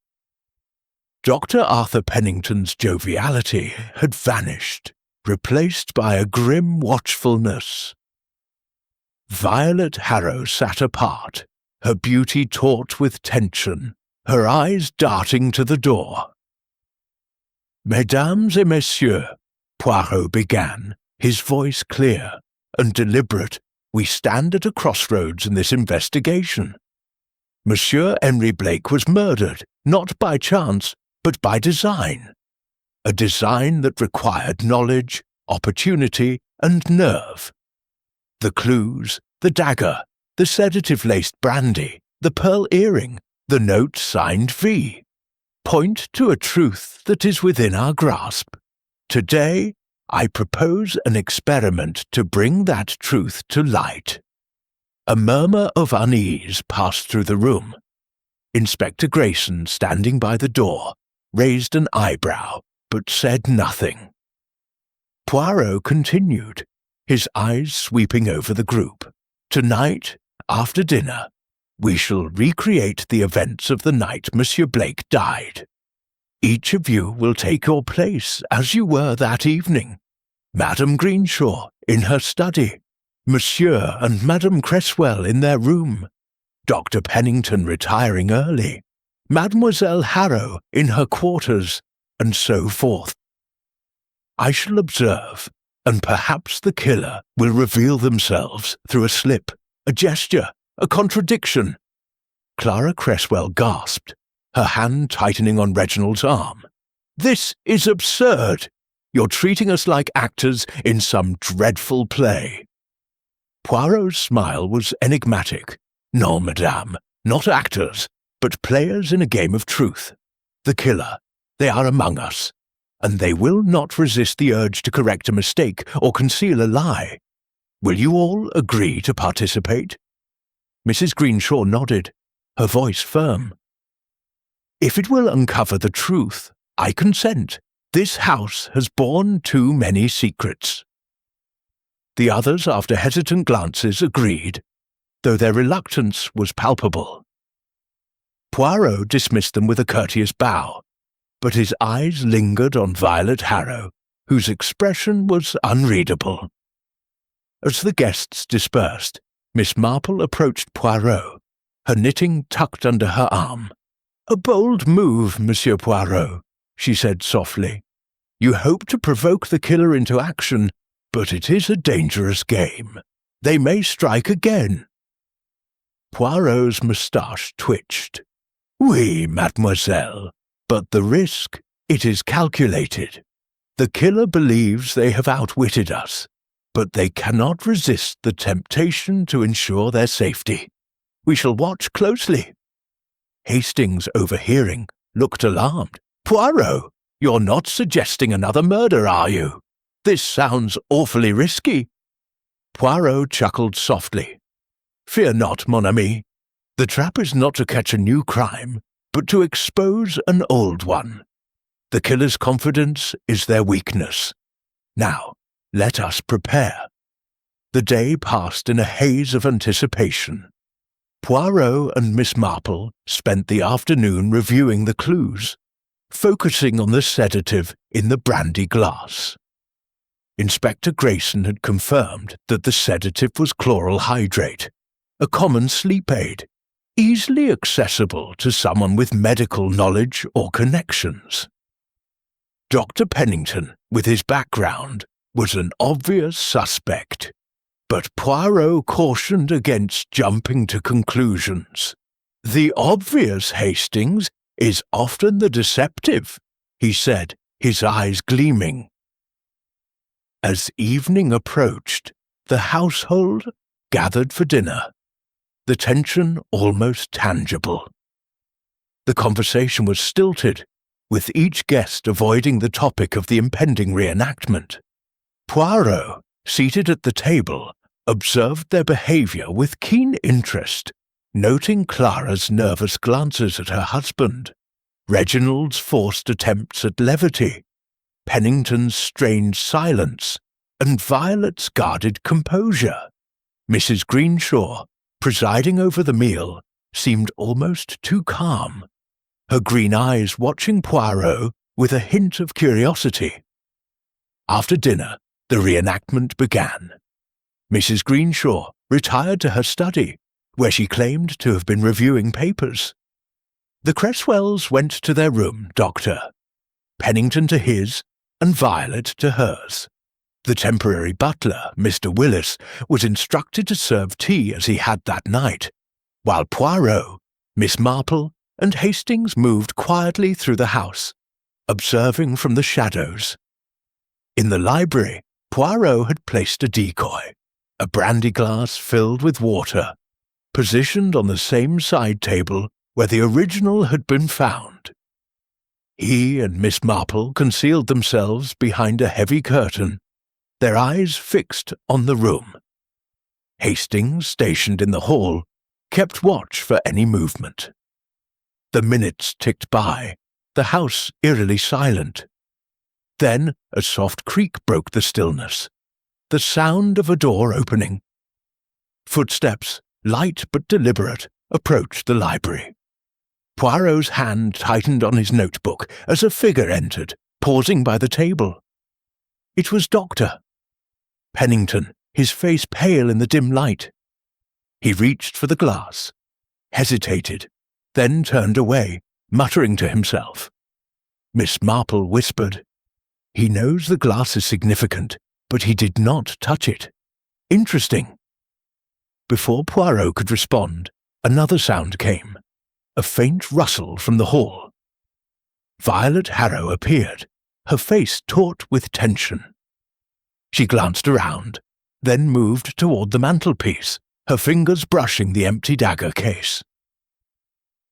Dr. Arthur Pennington's joviality had vanished, replaced by a grim watchfulness. Violet Harrow sat apart, her beauty taut with tension, her eyes darting to the door. "Mesdames et messieurs," Poirot began, his voice clear and deliberate, "we stand at a crossroads in this investigation. Monsieur Henry Blake was murdered, not by chance, but by design. A design that required knowledge, opportunity, and nerve. The clues, the dagger, the sedative-laced brandy, the pearl earring, the note signed V, point to a truth that is within our grasp. Today, I propose an experiment to bring that truth to light." A murmur of unease passed through the room. Inspector Grayson, standing by the door, raised an eyebrow, but said nothing. Poirot continued, his eyes sweeping over the group. Tonight, after dinner, we shall recreate the events of the night Monsieur Blake died. Each of you will take your place as you were that evening. Madame Greenshaw in her study, Monsieur and Madame Cresswell in their room, Dr. Pennington retiring early, Mademoiselle Harrow in her quarters, and so forth. I shall observe, and perhaps the killer will reveal themselves through a slip, a gesture, a contradiction. Clara Cresswell gasped, her hand tightening on Reginald's arm. This is absurd. You're treating us like actors in some dreadful play. Poirot's smile was enigmatic. No, madame, not actors, but players in a game of truth. The killer, they are among us, and they will not resist the urge to correct a mistake or conceal a lie. Will you all agree to participate? Mrs. Greenshaw nodded, her voice firm. If it will uncover the truth, I consent. This house has borne too many secrets. The others, after hesitant glances, agreed, though their reluctance was palpable. Poirot dismissed them with a courteous bow, but his eyes lingered on Violet Harrow, whose expression was unreadable. As the guests dispersed, Miss Marple approached Poirot, her knitting tucked under her arm. "A bold move, Monsieur Poirot," she said softly. "You hope to provoke the killer into action, but it is a dangerous game. They may strike again." Poirot's moustache twitched. "Oui, mademoiselle, but the risk, it is calculated. The killer believes they have outwitted us, but they cannot resist the temptation to ensure their safety. We shall watch closely." Hastings, overhearing, looked alarmed. "Poirot, you're not suggesting another murder, are you? This sounds awfully risky." Poirot chuckled softly. "Fear not, mon ami. The trap is not to catch a new crime, but to expose an old one. The killer's confidence is their weakness. Now, let us prepare." The day passed in a haze of anticipation. Poirot and Miss Marple spent the afternoon reviewing the clues, focusing on the sedative in the brandy glass. Inspector Grayson had confirmed that the sedative was chloral hydrate, a common sleep aid, easily accessible to someone with medical knowledge or connections. Dr. Pennington, with his background, was an obvious suspect, but Poirot cautioned against jumping to conclusions. "The obvious, Hastings, is often the deceptive," he said, his eyes gleaming. As evening approached, the household gathered for dinner, the tension almost tangible. The conversation was stilted, with each guest avoiding the topic of the impending reenactment. Poirot, seated at the table, observed their behaviour with keen interest, noting Clara's nervous glances at her husband, Reginald's forced attempts at levity, Pennington's strange silence, and Violet's guarded composure. Mrs. Greenshaw, presiding over the meal, seemed almost too calm, her green eyes watching Poirot with a hint of curiosity. After dinner, the reenactment began. Mrs. Greenshaw retired to her study, where she claimed to have been reviewing papers. The Cresswells went to their room, Doctor, Pennington to his, and Violet to hers. The temporary butler, Mr. Willis, was instructed to serve tea as he had that night, while Poirot, Miss Marple, and Hastings moved quietly through the house, observing from the shadows. In the library, Poirot had placed a decoy, a brandy glass filled with water, positioned on the same side table where the original had been found. He and Miss Marple concealed themselves behind a heavy curtain, their eyes fixed on the room. Hastings, stationed in the hall, kept watch for any movement. The minutes ticked by, the house eerily silent. Then a soft creak broke the stillness, the sound of a door opening. Footsteps, light but deliberate, approached the library. Poirot's hand tightened on his notebook as a figure entered, pausing by the table. It was Dr. Pennington, his face pale in the dim light. He reached for the glass, hesitated, then turned away, muttering to himself. Miss Marple whispered, "He knows the glass is significant, but he did not touch it. Interesting." Before Poirot could respond, another sound came, a faint rustle from the hall. Violet Harrow appeared, her face taut with tension. She glanced around, then moved toward the mantelpiece, her fingers brushing the empty dagger case.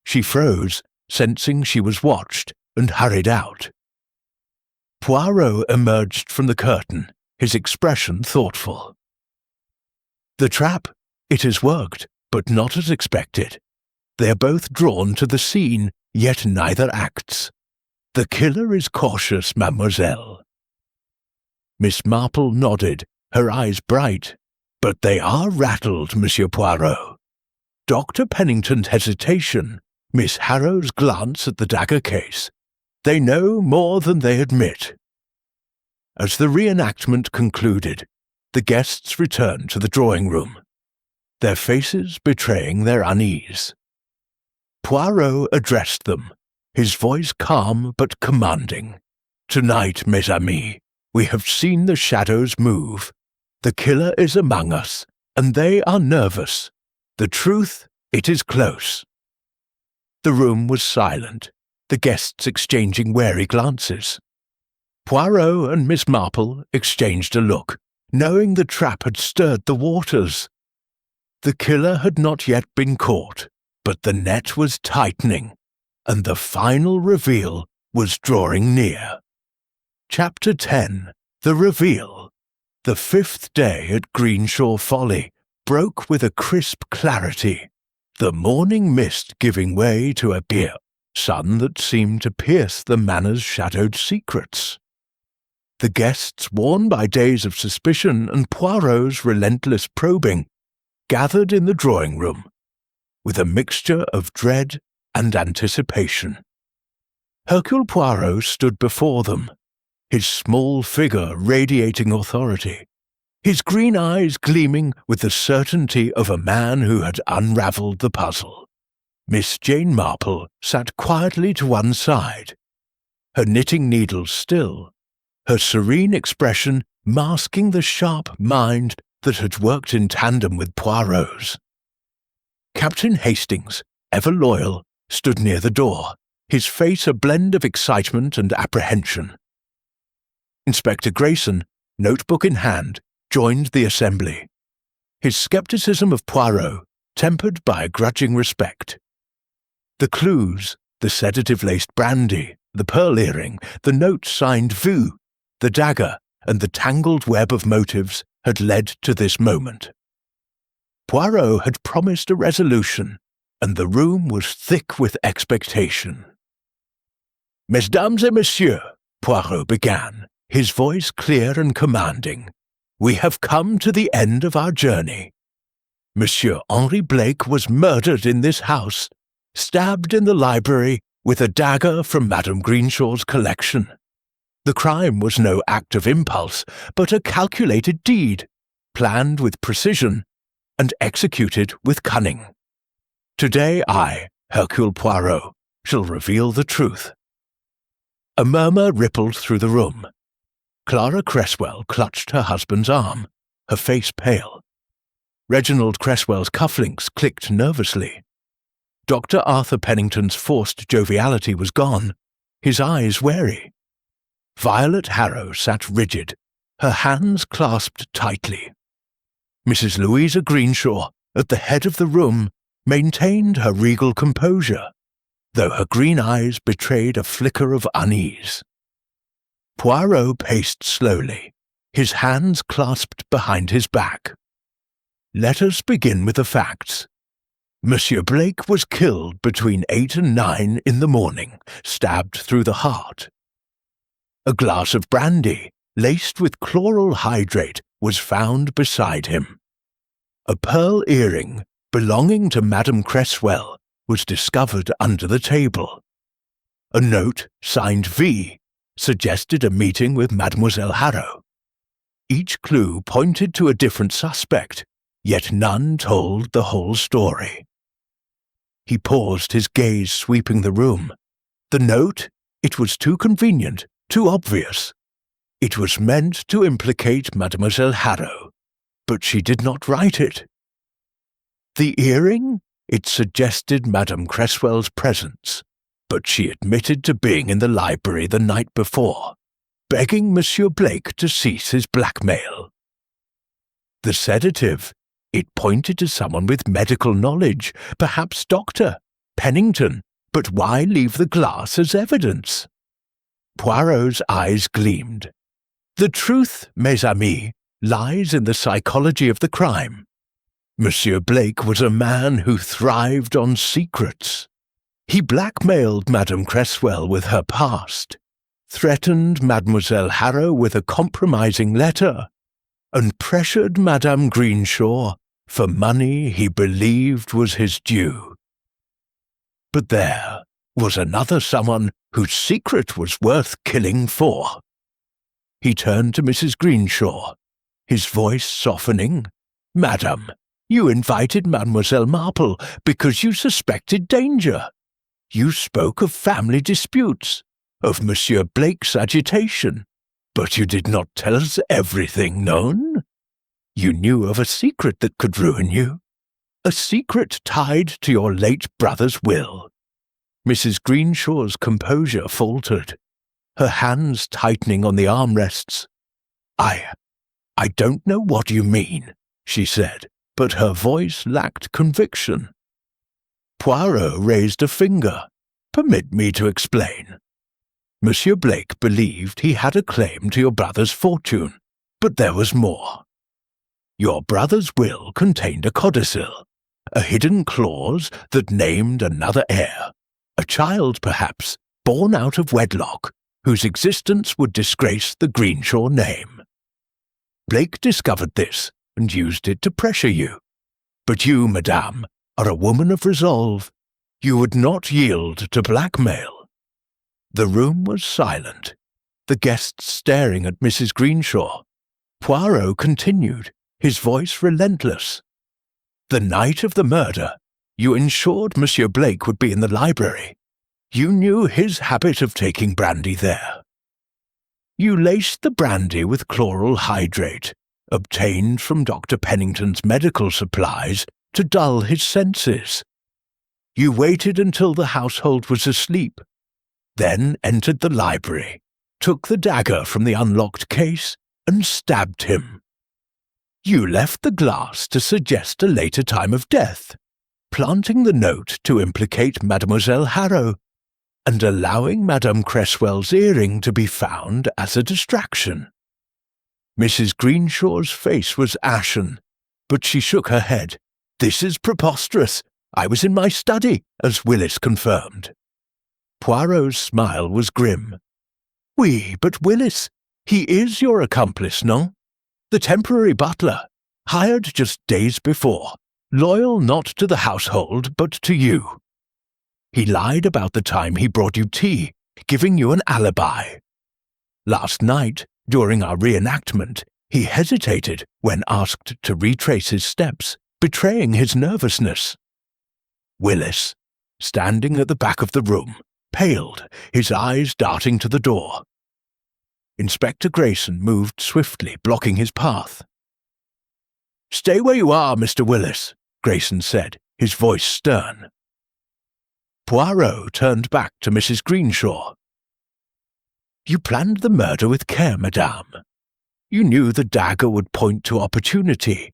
She froze, sensing she was watched, and hurried out. Poirot emerged from the curtain, his expression thoughtful. "The trap, it has worked, but not as expected. They are both drawn to the scene, yet neither acts. The killer is cautious, mademoiselle." Miss Marple nodded, her eyes bright. "But they are rattled, Monsieur Poirot." Dr. Pennington's hesitation, Miss Harrow's glance at the dagger case. They know more than they admit. As the reenactment concluded, the guests returned to the drawing room, their faces betraying their unease. Poirot addressed them, his voice calm but commanding. "Tonight, mes amis, we have seen the shadows move. The killer is among us, and they are nervous. The truth, it is close." The room was silent, the guests exchanging wary glances. Poirot and Miss Marple exchanged a look, knowing the trap had stirred the waters. The killer had not yet been caught, but the net was tightening, and the final reveal was drawing near. Chapter 10. The Reveal. The fifth day at Greenshaw Folly broke with a crisp clarity, the morning mist giving way to a clear sun that seemed to pierce the manor's shadowed secrets. The guests, worn by days of suspicion and Poirot's relentless probing, gathered in the drawing room, with a mixture of dread and anticipation. Hercule Poirot stood before them, his small figure radiating authority, his green eyes gleaming with the certainty of a man who had unravelled the puzzle. Miss Jane Marple sat quietly to one side, her knitting needles still, her serene expression masking the sharp mind that had worked in tandem with Poirot's. Captain Hastings, ever loyal, stood near the door, his face a blend of excitement and apprehension. Inspector Grayson, notebook in hand, joined the assembly, his skepticism of Poirot tempered by a grudging respect. The clues, the sedative-laced brandy, the pearl earring, the note signed Vu, the dagger, and the tangled web of motives had led to this moment. Poirot had promised a resolution, and the room was thick with expectation. "Mesdames et messieurs," Poirot began, his voice clear and commanding, "we have come to the end of our journey. Monsieur Henri Blake was murdered in this house, stabbed in the library with a dagger from Madame Greenshaw's collection. The crime was no act of impulse, but a calculated deed, planned with precision and executed with cunning. Today I, Hercule Poirot, shall reveal the truth." A murmur rippled through the room. Clara Cresswell clutched her husband's arm, her face pale. Reginald Cresswell's cufflinks clicked nervously. Dr. Arthur Pennington's forced joviality was gone, his eyes wary. Violet Harrow sat rigid, her hands clasped tightly. Mrs. Louisa Greenshaw, at the head of the room, maintained her regal composure, though her green eyes betrayed a flicker of unease. Poirot paced slowly, his hands clasped behind his back. "Let us begin with the facts. Monsieur Blake was killed between 8 and 9 in the morning, stabbed through the heart. A glass of brandy, laced with chloral hydrate, was found beside him. A pearl earring, belonging to Madame Cresswell, was discovered under the table. A note, signed V, suggested a meeting with Mademoiselle Harrow. Each clue pointed to a different suspect, yet none told the whole story. He paused, his gaze sweeping the room. The note? It was too convenient, too obvious. It was meant to implicate Mademoiselle Harrow, but she did not write it. The earring? It suggested Madame Cresswell's presence, but she admitted to being in the library the night before, begging Monsieur Blake to cease his blackmail. The sedative? It pointed to someone with medical knowledge, perhaps Dr. Pennington, but why leave the glass as evidence? Poirot's eyes gleamed. The truth, mes amis, lies in the psychology of the crime. Monsieur Blake was a man who thrived on secrets. He blackmailed Madame Cresswell with her past, threatened Mademoiselle Harrow with a compromising letter, and pressured Madame Greenshaw for money he believed was his due. But there was another someone whose secret was worth killing for. He turned to Mrs. Greenshaw, his voice softening. Madam, you invited Mademoiselle Marple because you suspected danger. You spoke of family disputes, of Monsieur Blake's agitation, but you did not tell us everything known. You knew of a secret that could ruin you, a secret tied to your late brother's will. Mrs. Greenshaw's composure faltered, her hands tightening on the armrests. I don't know what you mean, she said, but her voice lacked conviction. Poirot raised a finger. Permit me to explain. Monsieur Blake believed he had a claim to your brother's fortune, but there was more. Your brother's will contained a codicil, a hidden clause that named another heir, a child perhaps, born out of wedlock, whose existence would disgrace the Greenshaw name. Blake discovered this and used it to pressure you. But you, madame, are a woman of resolve. You would not yield to blackmail. The room was silent, the guests staring at Mrs. Greenshaw. Poirot continued, his voice relentless. The night of the murder, you ensured Monsieur Blake would be in the library. You knew his habit of taking brandy there. You laced the brandy with chloral hydrate, obtained from Dr. Pennington's medical supplies, to dull his senses. You waited until the household was asleep, then entered the library, took the dagger from the unlocked case, and stabbed him. You left the glass to suggest a later time of death, planting the note to implicate Mademoiselle Harrow, and allowing Madame Cresswell's earring to be found as a distraction. Mrs. Greenshaw's face was ashen, but she shook her head. This is preposterous. I was in my study, as Willis confirmed. Poirot's smile was grim. Oui, but Willis, he is your accomplice, no? The temporary butler, hired just days before, loyal not to the household but to you. He lied about the time he brought you tea, giving you an alibi. Last night, during our reenactment, he hesitated when asked to retrace his steps, betraying his nervousness. Willis, standing at the back of the room, paled, his eyes darting to the door. Inspector Grayson moved swiftly, blocking his path. "Stay where you are, Mr. Willis," Grayson said, his voice stern. Poirot turned back to Mrs. Greenshaw. "You planned the murder with care, madame. You knew the dagger would point to opportunity,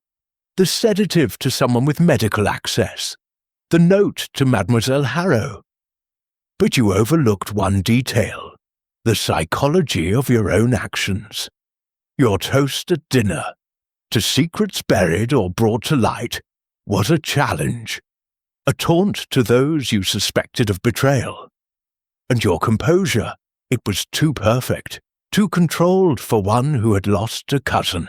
the sedative to someone with medical access, the note to Mademoiselle Harrow. But you overlooked one detail, the psychology of your own actions. Your toast at dinner, to secrets buried or brought to light, was a challenge. a taunt to those you suspected of betrayal. And your composure, it was too perfect, too controlled for one who had lost a cousin.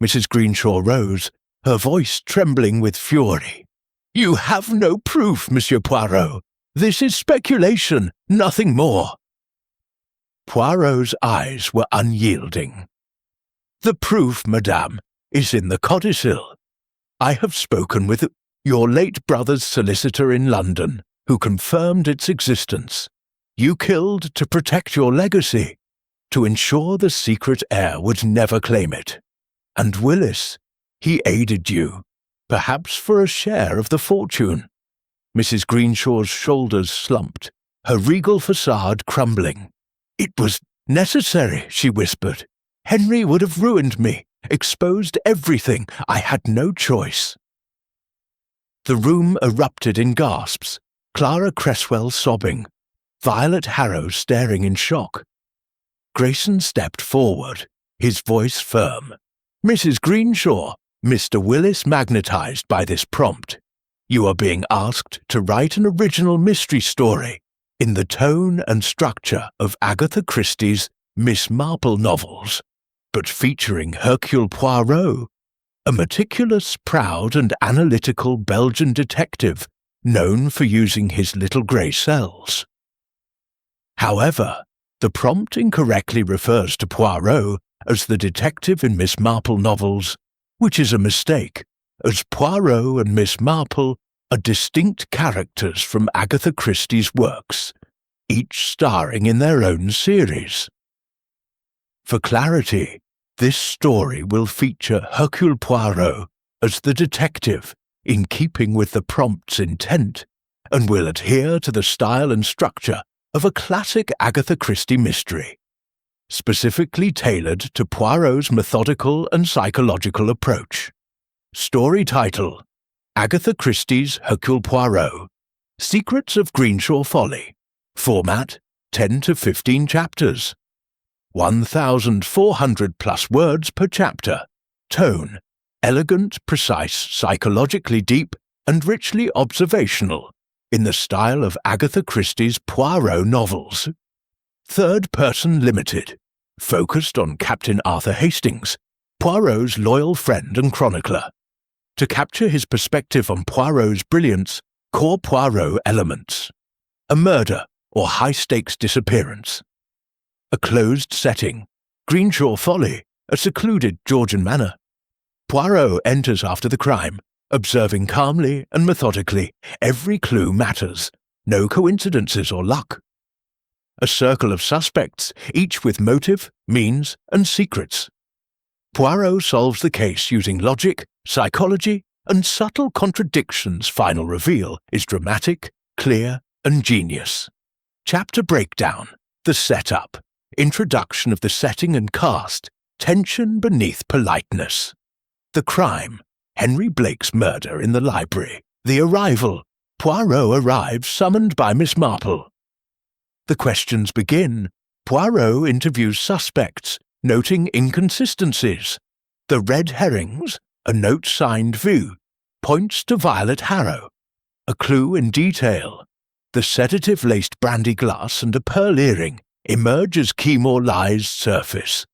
Mrs. Greenshaw rose, her voice trembling with fury. "You have no proof, Monsieur Poirot. This is speculation, nothing more." Poirot's eyes were unyielding. "The proof, madame, is in the codicil. I have spoken with your late brother's solicitor in London, who confirmed its existence. You killed to protect your legacy, to ensure the secret heir would never claim it. And Willis, he aided you, perhaps for a share of the fortune." Mrs. Greenshaw's shoulders slumped, her regal facade crumbling. "It was necessary," she whispered. "Henry would have ruined me, exposed everything. I had no choice." The room erupted in gasps, Clara Cresswell sobbing, Violet Harrow staring in shock. Grayson stepped forward, his voice firm. "Mrs. Greenshaw, Mr. Willis magnetized by this prompt. You are being asked to write an original mystery story in the tone and structure of Agatha Christie's Miss Marple novels, but featuring Hercule Poirot, a meticulous, proud and analytical Belgian detective known for using his little grey cells. However, the prompt incorrectly refers to Poirot as the detective in Miss Marple novels, which is a mistake, as Poirot and Miss Marple are distinct characters from Agatha Christie's works, each starring in their own series. For clarity, this story will feature Hercule Poirot as the detective in keeping with the prompt's intent, and will adhere to the style and structure of a classic Agatha Christie mystery, specifically tailored to Poirot's methodical and psychological approach. Story title: Agatha Christie's Hercule Poirot, Secrets of Greenshaw Folly. Format: 10 to 15 chapters. 1,400 plus words per chapter. Tone: elegant, precise, psychologically deep, and richly observational, in the style of Agatha Christie's Poirot novels. Third person limited, focused on Captain Arthur Hastings, Poirot's loyal friend and chronicler. To capture his perspective on Poirot's brilliance, core Poirot elements: a murder or high-stakes disappearance. A closed setting, Greenshaw Folly, a secluded Georgian manor. Poirot enters after the crime, observing calmly and methodically. Every clue matters, no coincidences or luck. A circle of suspects, each with motive, means, and secrets. Poirot solves the case using logic, psychology, and subtle contradictions. Final reveal is dramatic, clear, and genius. Chapter breakdown: the setup, introduction of the setting and cast, tension beneath politeness. The crime: Henry Blake's murder in the library. The arrival: Poirot arrives summoned by Miss Marple. The questions begin. Poirot interviews suspects, noting inconsistencies. The red herrings, a note signed Vue, points to Violet Harrow. A clue in detail: the sedative-laced brandy glass and a pearl earring emerge as Keymore lies surface.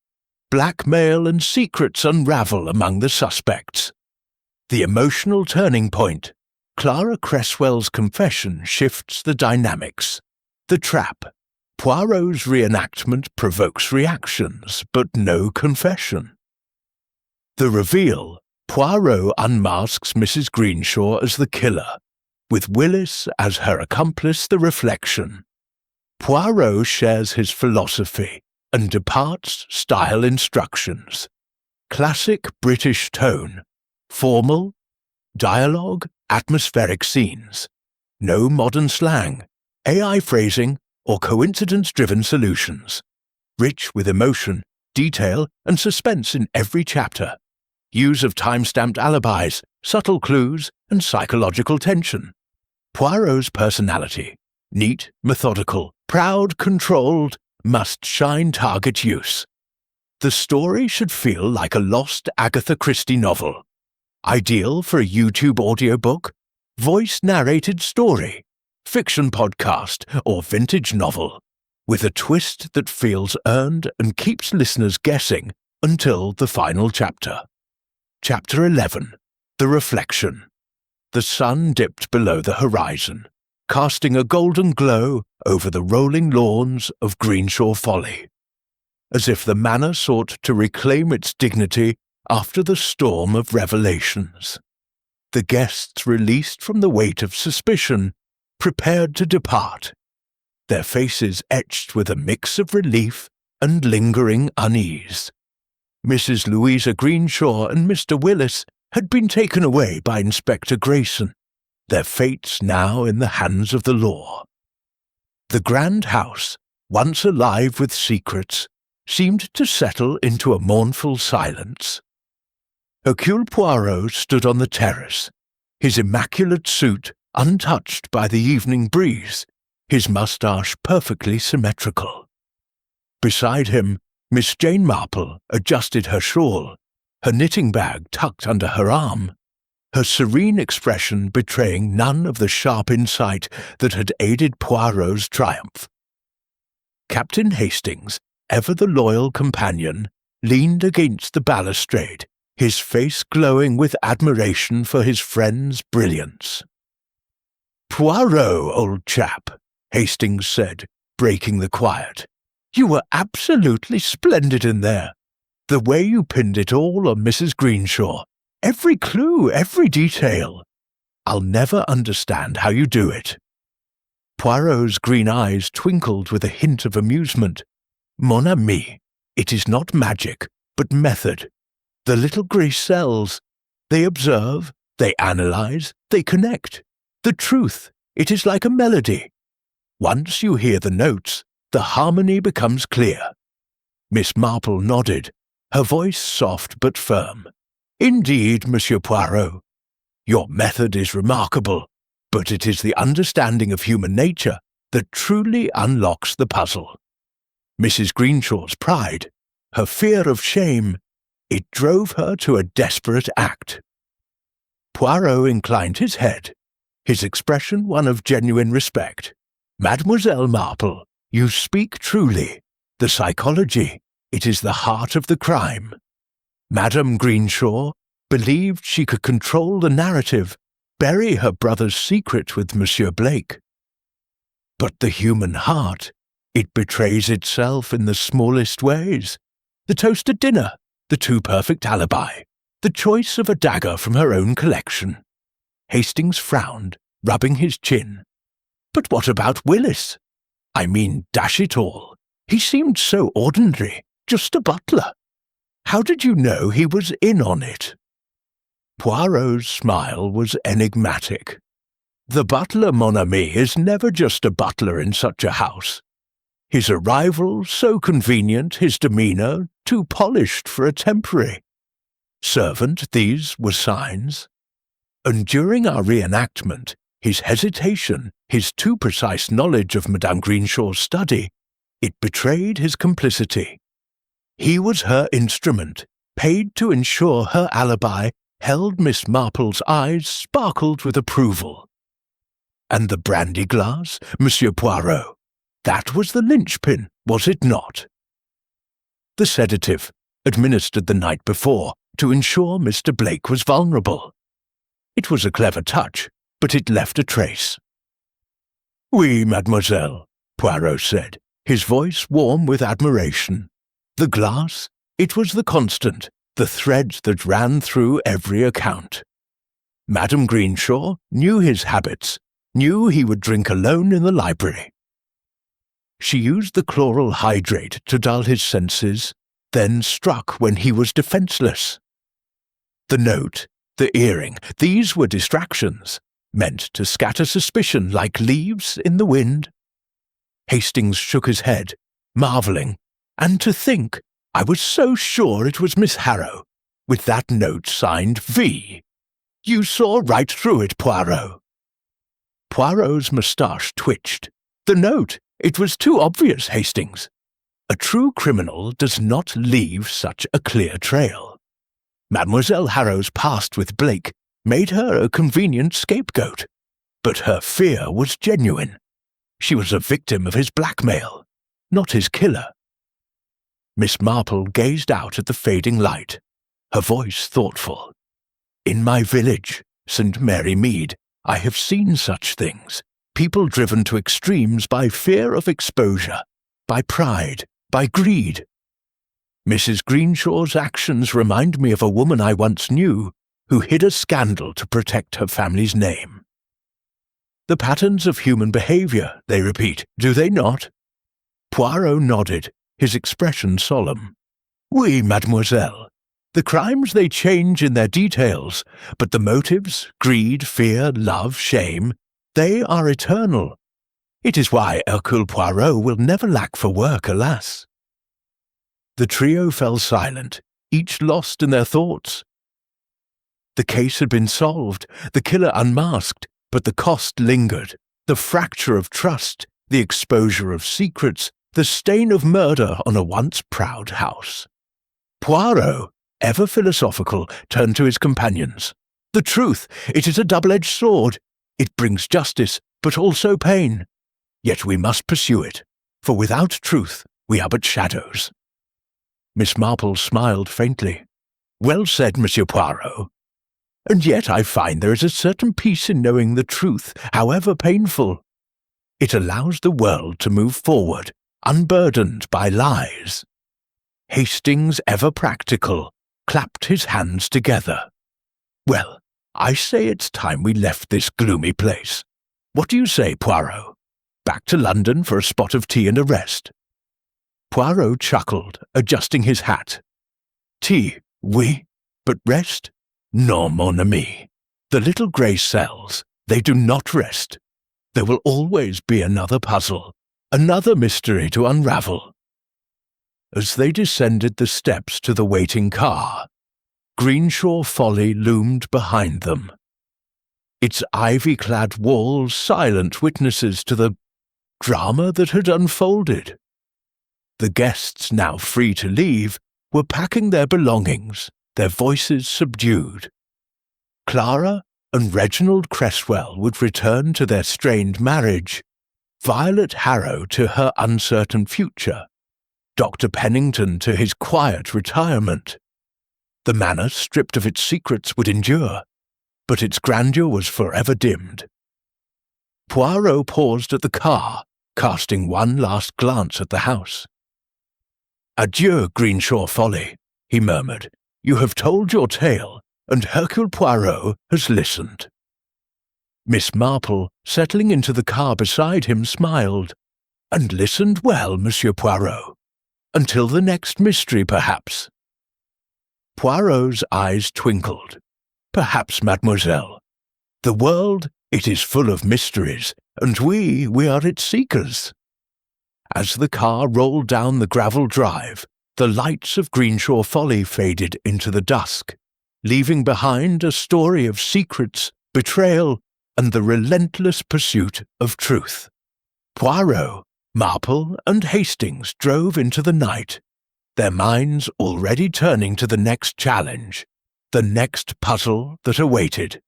Blackmail and secrets unravel among the suspects. The emotional turning point: Clara Cresswell's confession shifts the dynamics. The trap: Poirot's reenactment provokes reactions, but no confession. The reveal: Poirot unmasks Mrs. Greenshaw as the killer, with Willis as her accomplice, the reflection. Poirot shares his philosophy and departs style instructions. Classic British tone, formal, dialogue, atmospheric scenes. No modern slang, AI phrasing, or coincidence-driven solutions. Rich with emotion, detail, and suspense in every chapter. Use of time-stamped alibis, subtle clues, and psychological tension. Poirot's personality: neat, methodical, proud, controlled, must shine target use. The story should feel like a lost Agatha Christie novel. Ideal for a YouTube audiobook, voice-narrated story, fiction podcast, or vintage novel, with a twist that feels earned and keeps listeners guessing until the final chapter. Chapter 11. The Reflection. The sun dipped below the horizon, casting a golden glow over the rolling lawns of Greenshaw Folly, as if the manor sought to reclaim its dignity after the storm of revelations. The guests, released from the weight of suspicion, prepared to depart, their faces etched with a mix of relief and lingering unease. Mrs. Louisa Greenshaw and Mr. Willis had been taken away by Inspector Grayson, their fates now in the hands of the law. The grand house, once alive with secrets, seemed to settle into a mournful silence. Hercule Poirot stood on the terrace, his immaculate suit untouched by the evening breeze, his moustache perfectly symmetrical. Beside him, Miss Jane Marple adjusted her shawl, her knitting bag tucked under her arm, her serene expression betraying none of the sharp insight that had aided Poirot's triumph. Captain Hastings, ever the loyal companion, leaned against the balustrade, his face glowing with admiration for his friend's brilliance. "Poirot, old chap," Hastings said, breaking the quiet. "You were absolutely splendid in there. The way you pinned it all on Mrs. Greenshaw, every clue, every detail. I'll never understand how you do it." Poirot's green eyes twinkled with a hint of amusement. "Mon ami, it is not magic, but method. The little grey cells, they observe, they analyze, they connect. The truth, it is like a melody. Once you hear the notes, the harmony becomes clear." Miss Marple nodded, her voice soft but firm. "Indeed, Monsieur Poirot. Your method is remarkable, but it is the understanding of human nature that truly unlocks the puzzle. Mrs. Greenshaw's pride, her fear of shame, it drove her to a desperate act." Poirot inclined his head, his expression one of genuine respect. "Mademoiselle Marple, you speak truly. The psychology, it is the heart of the crime. Madame Greenshaw believed she could control the narrative, bury her brother's secret with Monsieur Blake. But the human heart, it betrays itself in the smallest ways. The toasted dinner, the too perfect alibi, the choice of a dagger from her own collection." Hastings frowned, rubbing his chin. "But what about Willis? I mean, dash it all, he seemed so ordinary, just a butler. How did you know he was in on it?" Poirot's smile was enigmatic. "The butler, mon ami, is never just a butler in such a house. His arrival so convenient, his demeanour too polished for a temporary. Servant, these were signs. And during our reenactment, his hesitation, his too precise knowledge of Madame Greenshaw's study, it betrayed his complicity. He was her instrument, paid to ensure her alibi held Miss Marple's eyes sparkled with approval. And the brandy glass, Monsieur Poirot, that was the linchpin, was it not? The sedative, administered the night before to ensure Mr. Blake was vulnerable. It was a clever touch, but it left a trace. "Oui, mademoiselle," Poirot said, his voice warm with admiration. "The glass, it was the constant, the thread that ran through every account. Madame Greenshaw knew his habits, knew he would drink alone in the library. She used the chloral hydrate to dull his senses, then struck when he was defenseless. The note, the earring, these were distractions, meant to scatter suspicion like leaves in the wind." Hastings shook his head, marvelling. "And to think, I was so sure it was Miss Harrow, with that note signed V. You saw right through it, Poirot." Poirot's moustache twitched. "The note, it was too obvious, Hastings. A true criminal does not leave such a clear trail. Mademoiselle Harrow's past with Blake made her a convenient scapegoat. But her fear was genuine. She was a victim of his blackmail, not his killer. Miss Marple gazed out at the fading light, her voice thoughtful. In my village, St. Mary Mead, I have seen such things. People driven to extremes by fear of exposure, by pride, by greed. Mrs. Greenshaw's actions remind me of a woman I once knew who hid a scandal to protect her family's name. The patterns of human behaviour, they repeat, do they not? Poirot nodded, his expression solemn. Oui, mademoiselle. The crimes they change in their details, but the motives, greed, fear, love, shame, they are eternal. It is why Hercule Poirot will never lack for work, alas. The trio fell silent, each lost in their thoughts. The case had been solved, the killer unmasked, but the cost lingered, the fracture of trust, the exposure of secrets, the stain of murder on a once proud house. Poirot, ever philosophical, turned to his companions. The truth, it is a double-edged sword. It brings justice, but also pain. Yet we must pursue it, for without truth we are but shadows. Miss Marple smiled faintly. Well said, Monsieur Poirot. And yet I find there is a certain peace in knowing the truth, however painful. It allows the world to move forward, unburdened by lies. Hastings, ever practical, clapped his hands together. Well, I say it's time we left this gloomy place. What do you say, Poirot? Back to London for a spot of tea and a rest? Poirot chuckled, adjusting his hat. Tea, oui, but rest? Non, mon ami. The little grey cells, they do not rest. There will always be another puzzle, another mystery to unravel. As they descended the steps to the waiting car, Greenshaw Folly loomed behind them. Its ivy-clad walls silent witnesses to the drama that had unfolded. The guests, now free to leave, were packing their belongings, their voices subdued. Clara and Reginald Cresswell would return to their strained marriage, Violet Harrow to her uncertain future, Dr. Pennington to his quiet retirement. The manor, stripped of its secrets, would endure, but its grandeur was forever dimmed. Poirot paused at the car, casting one last glance at the house. Adieu, Greenshaw Folly, he murmured. You have told your tale, and Hercule Poirot has listened. Miss Marple, settling into the car beside him, smiled. And listened well, Monsieur Poirot. Until the next mystery, perhaps. Poirot's eyes twinkled. Perhaps, mademoiselle. The world, it is full of mysteries, and we are its seekers. As the car rolled down the gravel drive, the lights of Greenshaw Folly faded into the dusk, leaving behind a story of secrets, betrayal, and the relentless pursuit of truth. Poirot, Marple, and Hastings drove into the night, their minds already turning to the next challenge, the next puzzle that awaited.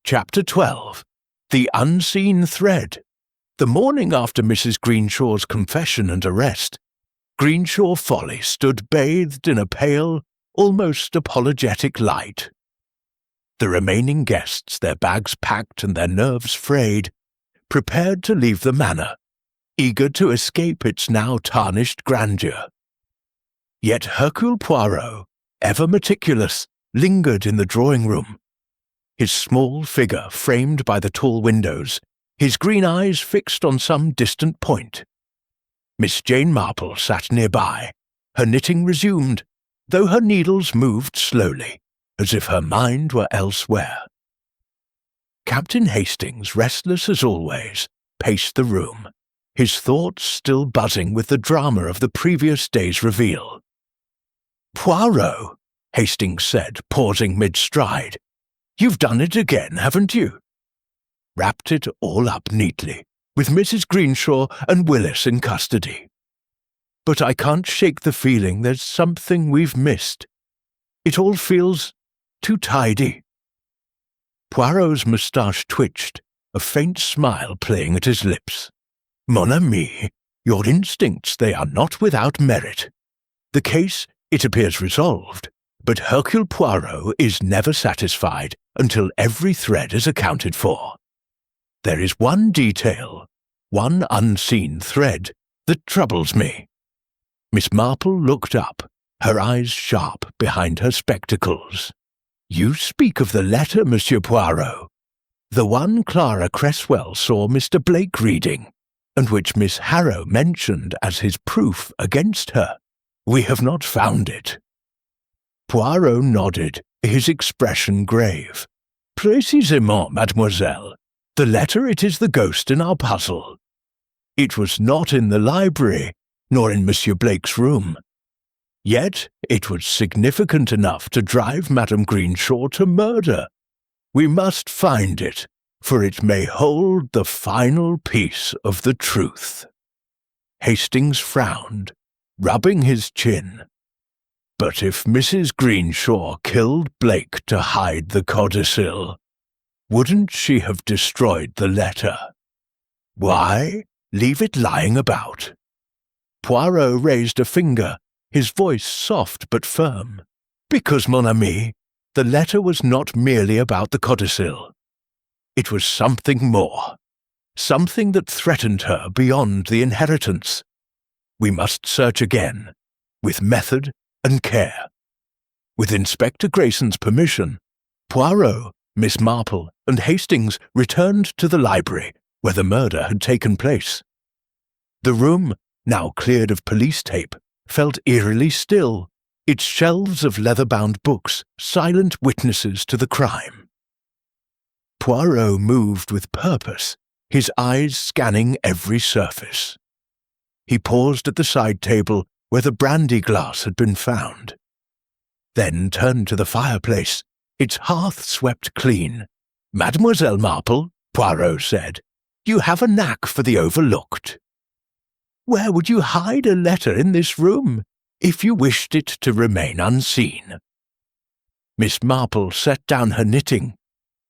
Chapter 12. The Unseen Thread. The morning after Mrs. Greenshaw's confession and arrest, Greenshaw Folly stood bathed in a pale, almost apologetic light. The remaining guests, their bags packed and their nerves frayed, prepared to leave the manor, eager to escape its now tarnished grandeur. Yet Hercule Poirot, ever meticulous, lingered in the drawing-room, his small figure framed by the tall windows, his green eyes fixed on some distant point. Miss Jane Marple sat nearby, her knitting resumed, though her needles moved slowly, as if her mind were elsewhere. Captain Hastings, restless as always, paced the room, his thoughts still buzzing with the drama of the previous day's reveal. "Poirot," Hastings said, pausing mid-stride, "you've done it again, haven't you?" Wrapped it all up neatly, with Mrs. Greenshaw and Willis in custody. But I can't shake the feeling there's something we've missed. It all feels too tidy. Poirot's moustache twitched, a faint smile playing at his lips. Mon ami, your instincts, they are not without merit. The case, it appears resolved, but Hercule Poirot is never satisfied until every thread is accounted for. There is one detail, one unseen thread, that troubles me. Miss Marple looked up, her eyes sharp behind her spectacles. You speak of the letter, Monsieur Poirot. The one Clara Cresswell saw Mr. Blake reading, and which Miss Harrow mentioned as his proof against her. We have not found it. Poirot nodded, his expression grave. Précisément, mademoiselle. The letter, it is the ghost in our puzzle. It was not in the library, nor in Monsieur Blake's room. Yet it was significant enough to drive Madame Greenshaw to murder. We must find it, for it may hold the final piece of the truth. Hastings frowned, rubbing his chin. But if Mrs. Greenshaw killed Blake to hide the codicil, wouldn't she have destroyed the letter? Why leave it lying about? Poirot raised a finger, his voice soft but firm. Because, mon ami, the letter was not merely about the codicil. It was something more, something that threatened her beyond the inheritance. We must search again, with method and care. With Inspector Grayson's permission, Poirot, Miss Marple, and Hastings returned to the library where the murder had taken place. The room, now cleared of police tape, felt eerily still, its shelves of leather-bound books silent witnesses to the crime. Poirot moved with purpose, his eyes scanning every surface. He paused at the side table where the brandy glass had been found. Then turned to the fireplace, its hearth swept clean. Mademoiselle Marple, Poirot said, you have a knack for the overlooked. Where would you hide a letter in this room, if you wished it to remain unseen? Miss Marple set down her knitting,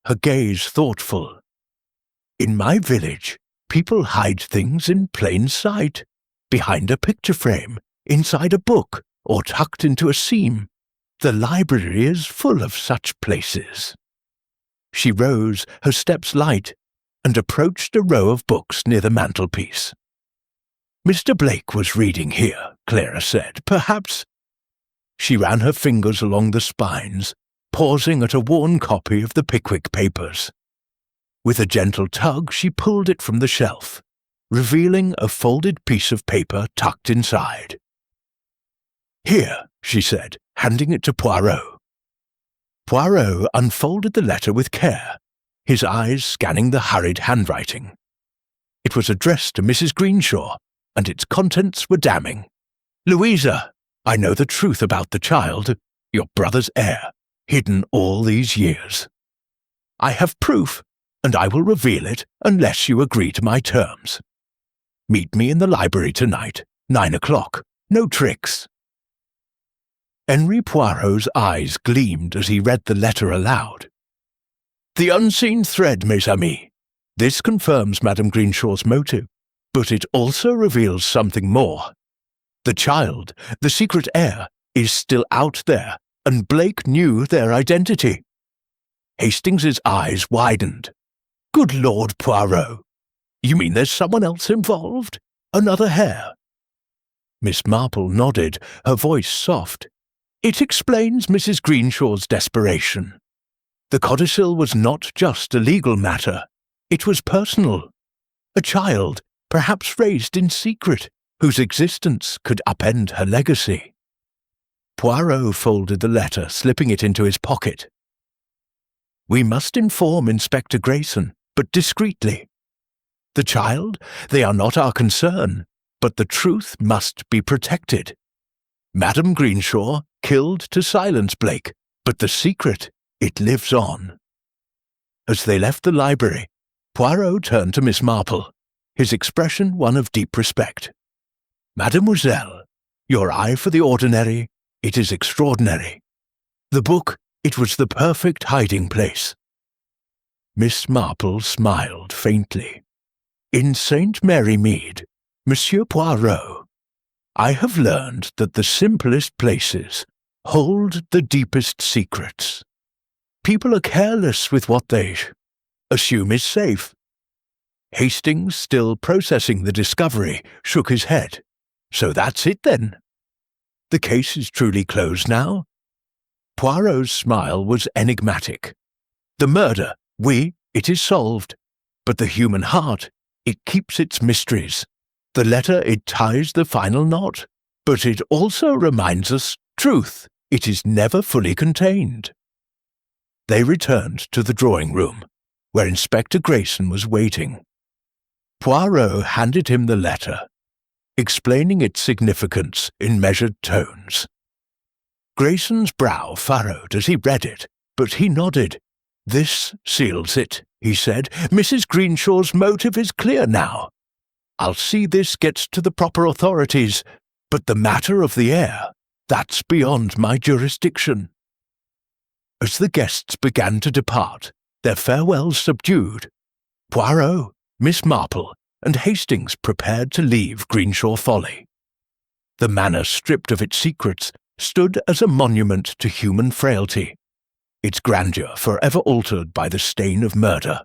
her gaze thoughtful. In my village, people hide things in plain sight, behind a picture frame, inside a book, or tucked into a seam. The library is full of such places. She rose, her steps light, and approached a row of books near the mantelpiece. Mr. Blake was reading here, Clara said. Perhaps... She ran her fingers along the spines, pausing at a worn copy of the Pickwick Papers. With a gentle tug, she pulled it from the shelf, revealing a folded piece of paper tucked inside. Here, she said, handing it to Poirot. Poirot unfolded the letter with care, his eyes scanning the hurried handwriting. It was addressed to Mrs. Greenshaw, and its contents were damning. Louisa, I know the truth about the child, your brother's heir, hidden all these years. I have proof, and I will reveal it unless you agree to my terms. Meet me in the library tonight, 9 o'clock. No tricks. Henri Poirot's eyes gleamed as he read the letter aloud. The unseen thread, mes amis. This confirms Madame Greenshaw's motive, but it also reveals something more. The child, the secret heir, is still out there, and Blake knew their identity. Hastings's eyes widened. Good Lord, Poirot. You mean there's someone else involved? Another heir? Miss Marple nodded, her voice soft. It explains Mrs. Greenshaw's desperation. The codicil was not just a legal matter. It was personal. A child, perhaps raised in secret, whose existence could upend her legacy. Poirot folded the letter, slipping it into his pocket. We must inform Inspector Grayson, but discreetly. The child, they are not our concern, but the truth must be protected. Madame Greenshaw killed to silence Blake, but the secret, it lives on. As they left the library, Poirot turned to Miss Marple, his expression one of deep respect. Mademoiselle, your eye for the ordinary, it is extraordinary. The book, it was the perfect hiding place. Miss Marple smiled faintly. "In St. Mary Mead, Monsieur Poirot, I have learned that the simplest places hold the deepest secrets. People are careless with what they assume is safe." Hastings, still processing the discovery, shook his head. "So that's it then? The case is truly closed now?" Poirot's smile was enigmatic. "The murder, it is solved. But the human heart, it keeps its mysteries. The letter, it ties the final knot. But it also reminds us truth, it is never fully contained." They returned to the drawing room, where Inspector Grayson was waiting. Poirot handed him the letter, explaining its significance in measured tones. Grayson's brow furrowed as he read it, but he nodded. "This seals it," he said. "Mrs. Greenshaw's motive is clear now. I'll see this gets to the proper authorities, but the matter of the heir, that's beyond my jurisdiction." As the guests began to depart, their farewells subdued, Poirot, Miss Marple, and Hastings prepared to leave Greenshaw Folly. The manor, stripped of its secrets, stood as a monument to human frailty, its grandeur forever altered by the stain of murder.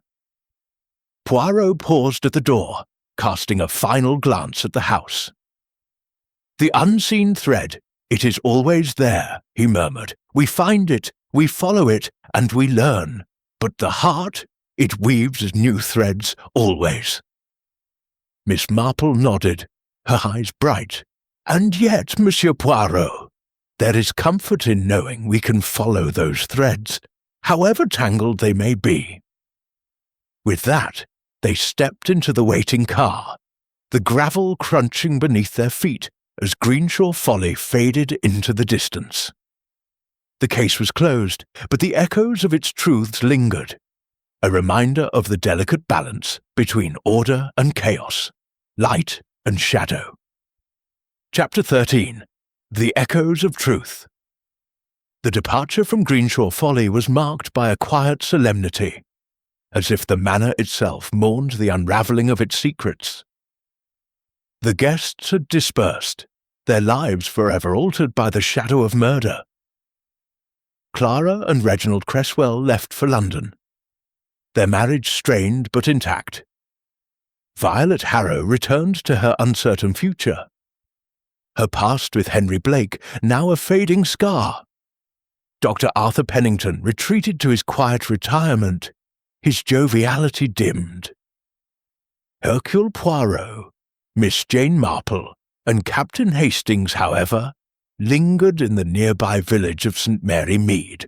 Poirot paused at the door, casting a final glance at the house. "The unseen thread, it is always there," he murmured. "We find it, we follow it, and we learn. But the heart, it weaves new threads always." Miss Marple nodded, her eyes bright. "And yet, Monsieur Poirot, there is comfort in knowing we can follow those threads, however tangled they may be." With that, they stepped into the waiting car, the gravel crunching beneath their feet as Greenshaw Folly faded into the distance. The case was closed, but the echoes of its truths lingered, a reminder of the delicate balance between order and chaos, light and shadow. Chapter 13. The Echoes of Truth. The departure from Greenshaw Folly was marked by a quiet solemnity, as if the manor itself mourned the unravelling of its secrets. The guests had dispersed, their lives forever altered by the shadow of murder. Clara and Reginald Cresswell left for London, their marriage strained but intact. Violet Harrow returned to her uncertain future, her past with Henry Blake now a fading scar. Dr. Arthur Pennington retreated to his quiet retirement, his joviality dimmed. Hercule Poirot, Miss Jane Marple, and Captain Hastings, however, lingered in the nearby village of St. Mary Mead,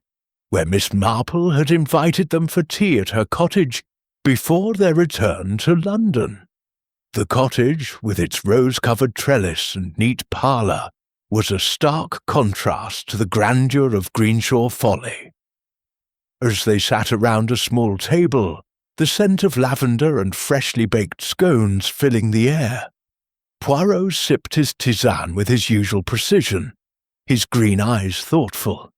where Miss Marple had invited them for tea at her cottage before their return to London. The cottage, with its rose-covered trellis and neat parlour, was a stark contrast to the grandeur of Greenshaw Folly. As they sat around a small table, the scent of lavender and freshly baked scones filling the air, Poirot sipped his tisane with his usual precision, his green eyes thoughtful.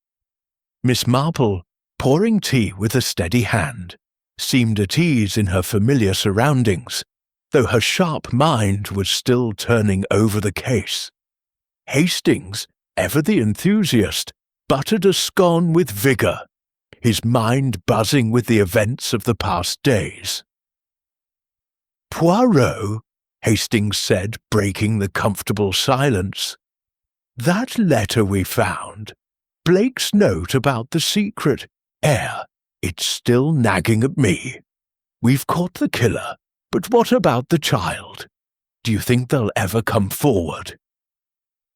Miss Marple, pouring tea with a steady hand, seemed at ease in her familiar surroundings, though her sharp mind was still turning over the case. Hastings, ever the enthusiast, buttered a scone with vigour, his mind buzzing with the events of the past days. "Poirot," Hastings said, breaking the comfortable silence, "that letter we found, Blake's note about the secret heir, it's still nagging at me. We've caught the killer, but what about the child? Do you think they'll ever come forward?"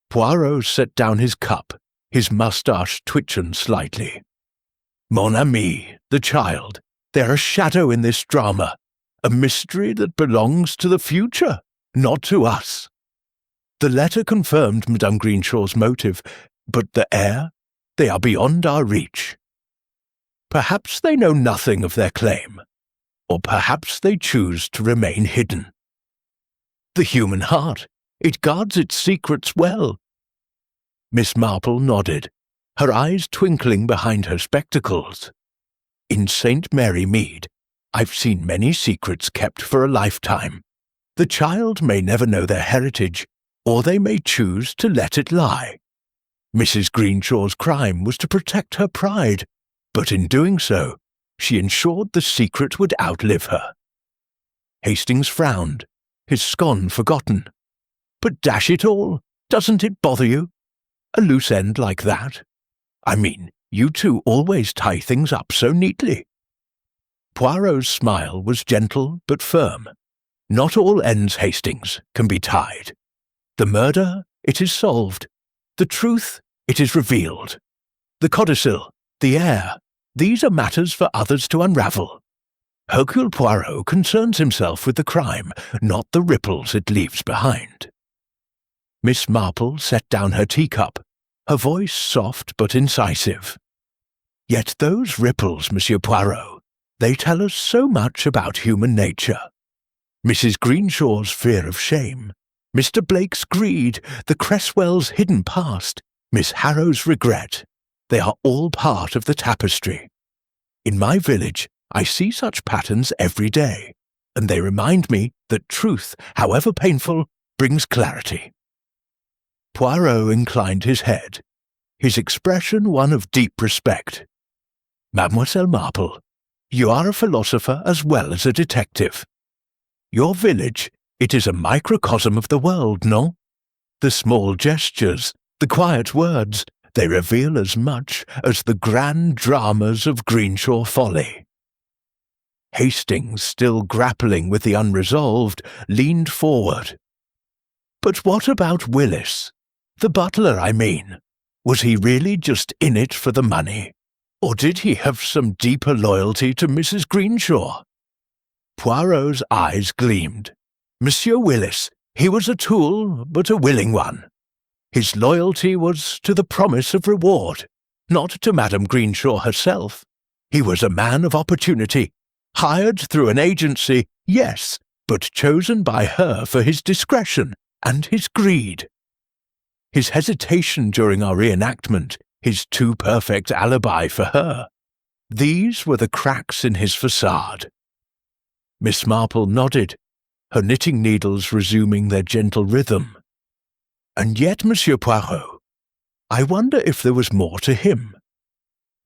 Poirot set down his cup, his moustache twitching slightly. "Mon ami, the child, they're a shadow in this drama, a mystery that belongs to the future, not to us. The letter confirmed Madame Greenshaw's motive, but the heir, they are beyond our reach. Perhaps they know nothing of their claim, or perhaps they choose to remain hidden. The human heart, it guards its secrets well." Miss Marple nodded, her eyes twinkling behind her spectacles. "In St. Mary Mead, I've seen many secrets kept for a lifetime. The child may never know their heritage, or they may choose to let it lie. Mrs. Greenshaw's crime was to protect her pride, but in doing so, she ensured the secret would outlive her. Hastings frowned, his scone forgotten. But dash it all, doesn't it bother you? A loose end like that? I mean, you two always tie things up so neatly. Poirot's smile was gentle but firm. Not all ends, Hastings, can be tied. The murder, it is solved. The truth, it is revealed. The codicil, the heir, these are matters for others to unravel. Hercule Poirot concerns himself with the crime, not the ripples it leaves behind. Miss Marple set down her teacup, her voice soft but incisive. Yet those ripples, Monsieur Poirot, they tell us so much about human nature. Mrs. Greenshaw's fear of shame, Mr. Blake's greed, the Cresswells' hidden past, Miss Harrow's regret, they are all part of the tapestry. In my village, I see such patterns every day, and they remind me that truth, however painful, brings clarity. Poirot inclined his head, his expression one of deep respect. Mademoiselle Marple, you are a philosopher as well as a detective. Your village, it is a microcosm of the world, no? The small gestures, the quiet words, they reveal as much as the grand dramas of Greenshaw Folly. Hastings, still grappling with the unresolved, leaned forward. But what about Willis? The butler, I mean. Was he really just in it for the money? Or did he have some deeper loyalty to Mrs. Greenshaw? Poirot's eyes gleamed. Monsieur Willis, he was a tool, but a willing one. His loyalty was to the promise of reward, not to Madame Greenshaw herself. He was a man of opportunity, hired through an agency, yes, but chosen by her for his discretion and his greed. His hesitation during our reenactment, his too perfect alibi for her, these were the cracks in his facade. Miss Marple nodded, her knitting needles resuming their gentle rhythm. And yet, Monsieur Poirot, I wonder if there was more to him.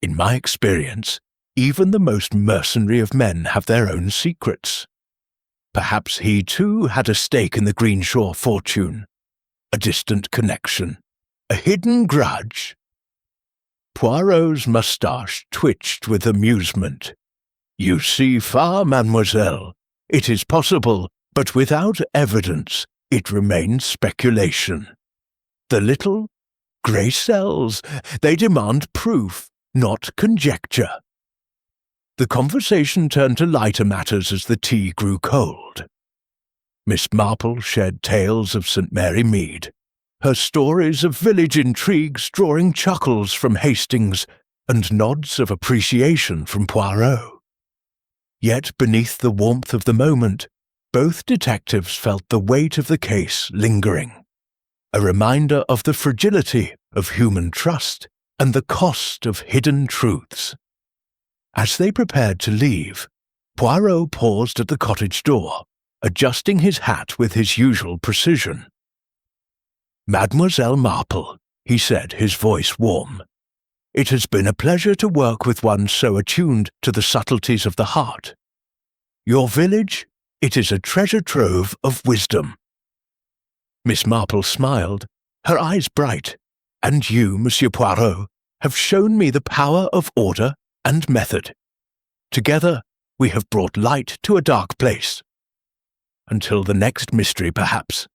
In my experience, even the most mercenary of men have their own secrets. Perhaps he too had a stake in the Greenshaw fortune, a distant connection, a hidden grudge. Poirot's moustache twitched with amusement. You see far, mademoiselle. It is possible, but without evidence, it remains speculation. The little grey cells, they demand proof, not conjecture. The conversation turned to lighter matters as the tea grew cold. Miss Marple shared tales of St. Mary Mead, her stories of village intrigues drawing chuckles from Hastings and nods of appreciation from Poirot. Yet beneath the warmth of the moment, both detectives felt the weight of the case lingering, a reminder of the fragility of human trust and the cost of hidden truths. As they prepared to leave, Poirot paused at the cottage door, adjusting his hat with his usual precision. Mademoiselle Marple, he said, his voice warm, it has been a pleasure to work with one so attuned to the subtleties of the heart. Your village, it is a treasure trove of wisdom. Miss Marple smiled, her eyes bright. And you, Monsieur Poirot, have shown me the power of order and method. Together, we have brought light to a dark place. Until the next mystery, perhaps.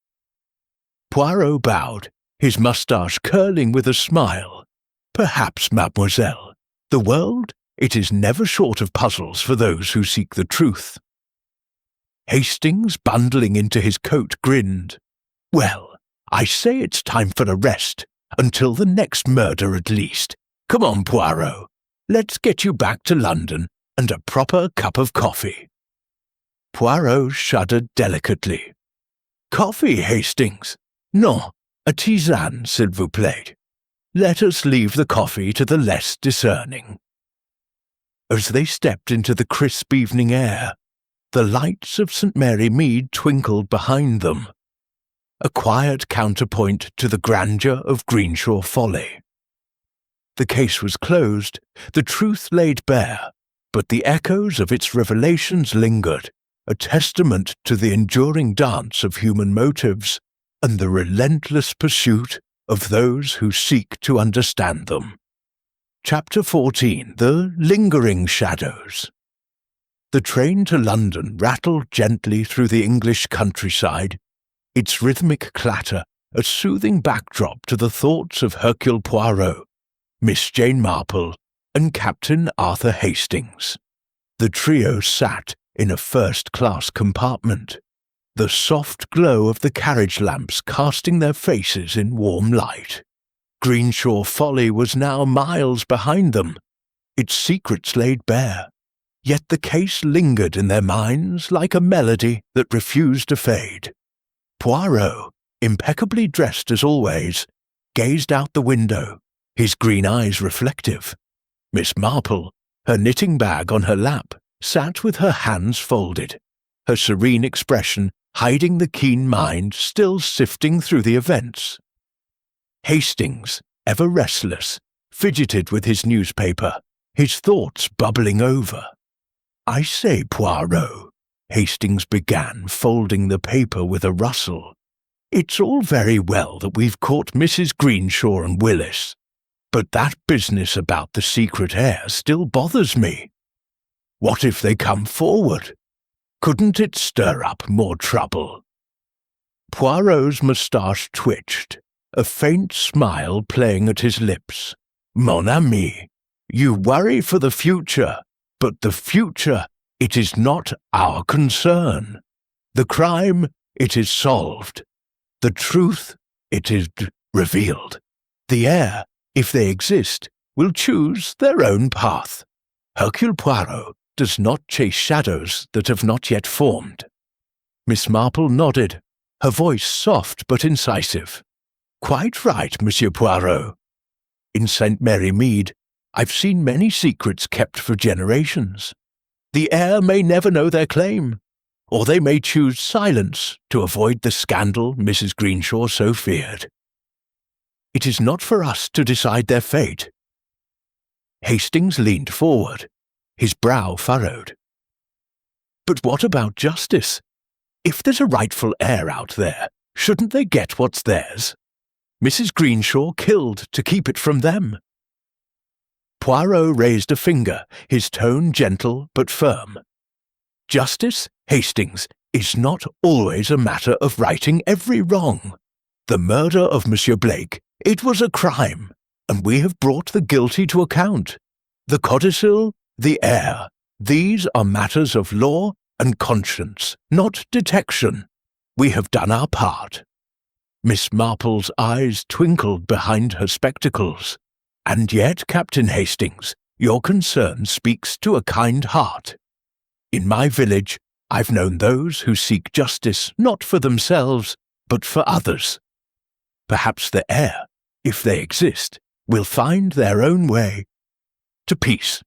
Poirot bowed, his moustache curling with a smile. Perhaps, mademoiselle. The world, it is never short of puzzles for those who seek the truth. Hastings, bundling into his coat, grinned. Well, I say it's time for a rest, until the next murder at least. Come on, Poirot. Let's get you back to London and a proper cup of coffee. Poirot shuddered delicately. Coffee, Hastings? Non, a tisane, s'il vous plaît. Let us leave the coffee to the less discerning. as they stepped into the crisp evening air. The lights of St. Mary Mead twinkled behind them, a quiet counterpoint to the grandeur of Greenshaw Folly. The case was closed, the truth laid bare, but the echoes of its revelations lingered, a testament to the enduring dance of human motives and the relentless pursuit of those who seek to understand them. Chapter 14. The Lingering Shadows. The train to London rattled gently through the English countryside, its rhythmic clatter a soothing backdrop to the thoughts of Hercule Poirot, Miss Jane Marple, and Captain Arthur Hastings. The trio sat in a first-class compartment, the soft glow of the carriage lamps casting their faces in warm light. Greenshaw Folly was now miles behind them, its secrets laid bare, yet the case lingered in their minds like a melody that refused to fade. Poirot, impeccably dressed as always, gazed out the window, his green eyes reflective. Miss Marple, her knitting bag on her lap, sat with her hands folded, her serene expression hiding the keen mind still sifting through the events. Hastings, ever restless, fidgeted with his newspaper, his thoughts bubbling over. "I say, Poirot," Hastings began, folding the paper with a rustle, "it's all very well that we've caught Mrs. Greenshaw and Willis, but that business about the secret heir still bothers me. What if they come forward? Couldn't it stir up more trouble?" Poirot's moustache twitched, a faint smile playing at his lips. "Mon ami, you worry for the future, but the future, it is not our concern. The crime, it is solved. The truth, it is revealed. The heir, if they exist, will choose their own path. Hercule Poirot does not chase shadows that have not yet formed." Miss Marple nodded, her voice soft but incisive. "Quite right, Monsieur Poirot. In St. Mary Mead, I've seen many secrets kept for generations. The heir may never know their claim, or they may choose silence to avoid the scandal Mrs. Greenshaw so feared. It is not for us to decide their fate." Hastings leaned forward, his brow furrowed. "But what about justice? If there's a rightful heir out there, shouldn't they get what's theirs? Mrs. Greenshaw killed to keep it from them." Poirot raised a finger, his tone gentle but firm. "Justice, Hastings, is not always a matter of righting every wrong. The murder of Monsieur Blake, it was a crime, and we have brought the guilty to account. The codicil, the heir, these are matters of law and conscience, not detection. We have done our part." Miss Marple's eyes twinkled behind her spectacles. "And yet, Captain Hastings, your concern speaks to a kind heart. In my village, I've known those who seek justice not for themselves, but for others. Perhaps the heir, if they exist, will find their own way to peace."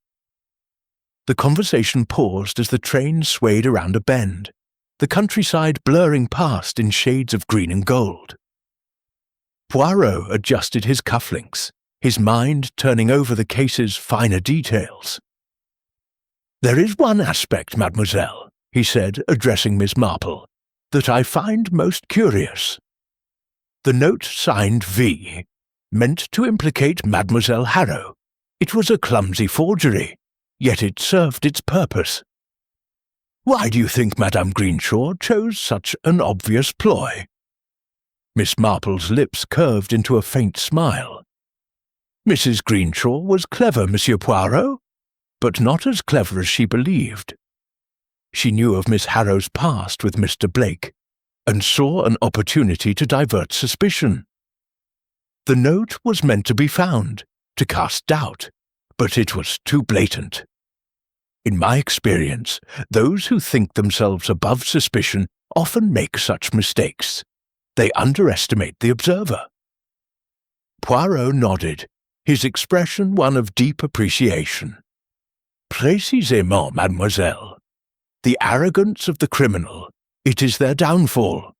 The conversation paused as the train swayed around a bend, the countryside blurring past in shades of green and gold. Poirot adjusted his cufflinks, his mind turning over the case's finer details. "There is one aspect, mademoiselle," he said, addressing Miss Marple, "that I find most curious. The note signed V, meant to implicate Mademoiselle Harrow. It was a clumsy forgery, yet it served its purpose. Why do you think Madame Greenshaw chose such an obvious ploy?" Miss Marple's lips curved into a faint smile. "Mrs. Greenshaw was clever, Monsieur Poirot, but not as clever as she believed. She knew of Miss Harrow's past with Mr. Blake, and saw an opportunity to divert suspicion. The note was meant to be found, to cast doubt, but it was too blatant. In my experience, those who think themselves above suspicion often make such mistakes. They underestimate the observer." Poirot nodded, his expression one of deep appreciation. Précisément, mademoiselle. The arrogance of the criminal, it is their downfall.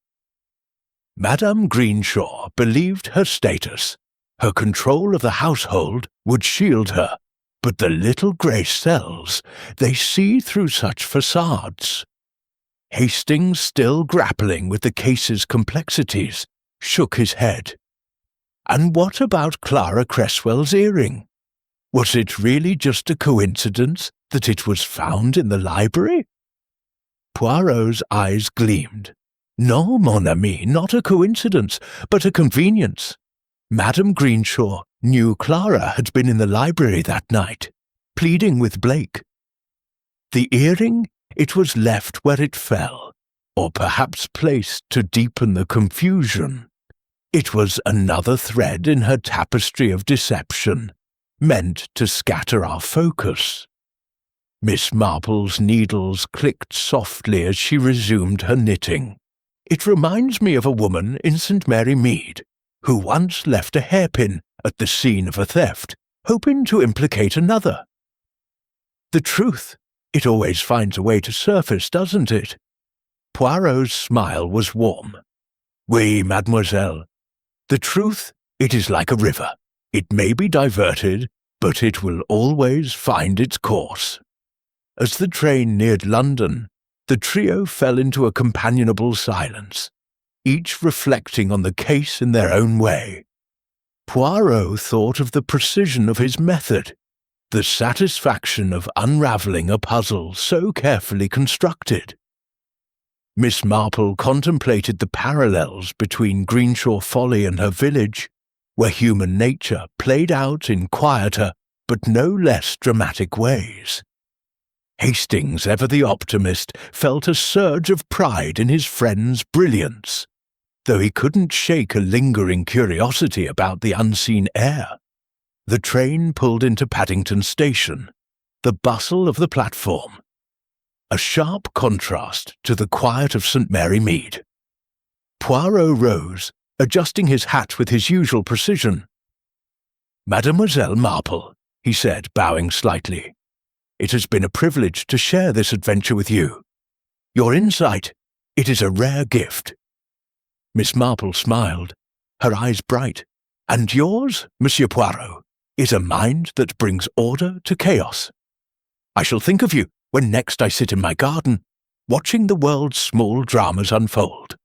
Madame Greenshaw believed her status. Her control of the household would shield her, but the little grey cells, they see through such facades. Hastings, still grappling with the case's complexities, shook his head. And what about Clara Cresswell's earring? Was it really just a coincidence that it was found in the library? Poirot's eyes gleamed. No, mon ami, not a coincidence, but a convenience. Madame Greenshaw knew Clara had been in the library that night, pleading with Blake. The earring, it was left where it fell, or perhaps placed to deepen the confusion. It was another thread in her tapestry of deception, meant to scatter our focus. Miss Marple's needles clicked softly as she resumed her knitting. It reminds me of a woman in St. Mary Mead, who once left a hairpin at the scene of a theft, hoping to implicate another. The truth, it always finds a way to surface, doesn't it? Poirot's smile was warm. Oui, mademoiselle. The truth, it is like a river. It may be diverted, but it will always find its course. As the train neared London, the trio fell into a companionable silence, each reflecting on the case in their own way. Poirot thought of the precision of his method, the satisfaction of unravelling a puzzle so carefully constructed. Miss Marple contemplated the parallels between Greenshaw Folly and her village, where human nature played out in quieter but no less dramatic ways. Hastings, ever the optimist, felt a surge of pride in his friend's brilliance, though he couldn't shake a lingering curiosity about the unseen heir. The train pulled into Paddington Station, the bustle of the platform, a sharp contrast to the quiet of St. Mary Mead. Poirot rose, adjusting his hat with his usual precision. "Mademoiselle Marple," he said, bowing slightly, "it has been a privilege to share this adventure with you. Your insight, it is a rare gift." Miss Marple smiled, her eyes bright. "And yours, Monsieur Poirot, is a mind that brings order to chaos. I shall think of you when next I sit in my garden, watching the world's small dramas unfold."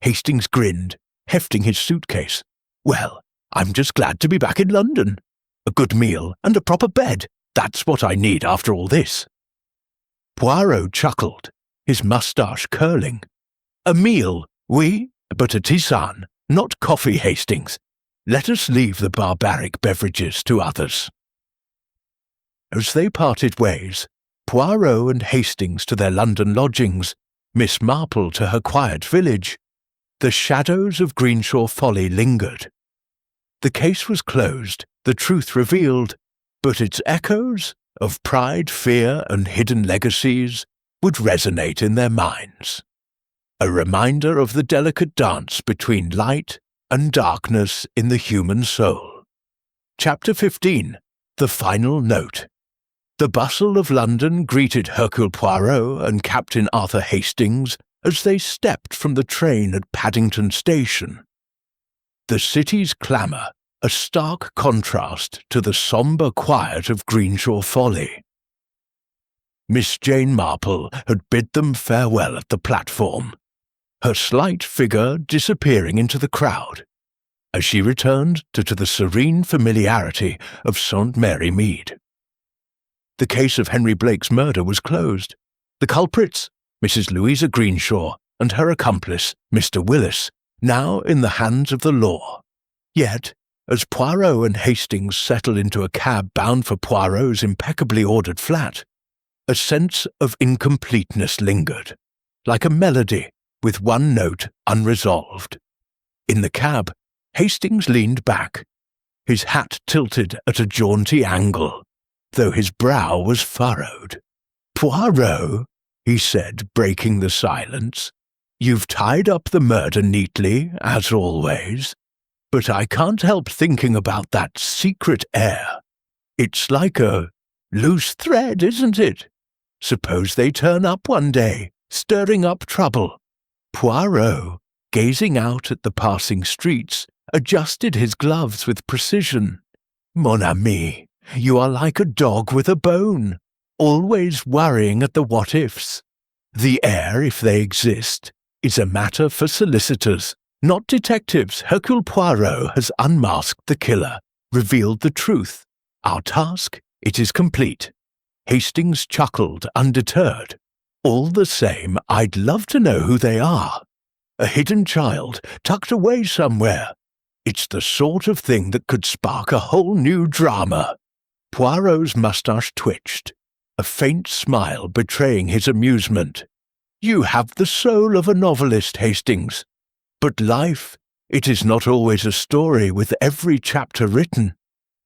Hastings grinned, hefting his suitcase. "Well, I'm just glad to be back in London. A good meal and a proper bed. That's what I need after all this." Poirot chuckled, his moustache curling. "A meal, oui, but a tisane, not coffee, Hastings. Let us leave the barbaric beverages to others." As they parted ways, Poirot and Hastings to their London lodgings, Miss Marple to her quiet village, the shadows of Greenshaw Folly lingered. The case was closed, the truth revealed, but its echoes of pride, fear, and hidden legacies would resonate in their minds. A reminder of the delicate dance between light and darkness in the human soul. Chapter 15. The Final Note. The bustle of London greeted Hercule Poirot and Captain Arthur Hastings as they stepped from the train at Paddington Station. The city's clamour, a stark contrast to the sombre quiet of Greenshaw Folly. Miss Jane Marple had bid them farewell at the platform, her slight figure disappearing into the crowd, as she returned to the serene familiarity of St. Mary Mead. The case of Henry Blake's murder was closed. The culprits, Mrs. Louisa Greenshaw and her accomplice, Mr. Willis, now in the hands of the law. Yet, as Poirot and Hastings settled into a cab bound for Poirot's impeccably ordered flat, a sense of incompleteness lingered, like a melody with one note unresolved. In the cab, Hastings leaned back, his hat tilted at a jaunty angle, though his brow was furrowed. "Poirot," he said, breaking the silence, "you've tied up the murder neatly, as always, but I can't help thinking about that secret air. It's like a Loose thread, isn't it? Suppose they turn up one day, stirring up trouble. Poirot, gazing out at the passing streets, adjusted his gloves with precision. Mon ami, you are like a dog with a bone, always worrying at the what-ifs. The air, if they exist, is a matter for solicitors, not detectives. Hercule Poirot has unmasked the killer, revealed the truth. Our task, it is complete. Hastings chuckled, undeterred. All the same, I'd love to know who they are. A hidden child, tucked away somewhere. It's the sort of thing that could spark a whole new drama. Poirot's moustache twitched, a faint smile betraying his amusement. You have the soul of a novelist, Hastings. But life, it is not always a story with every chapter written.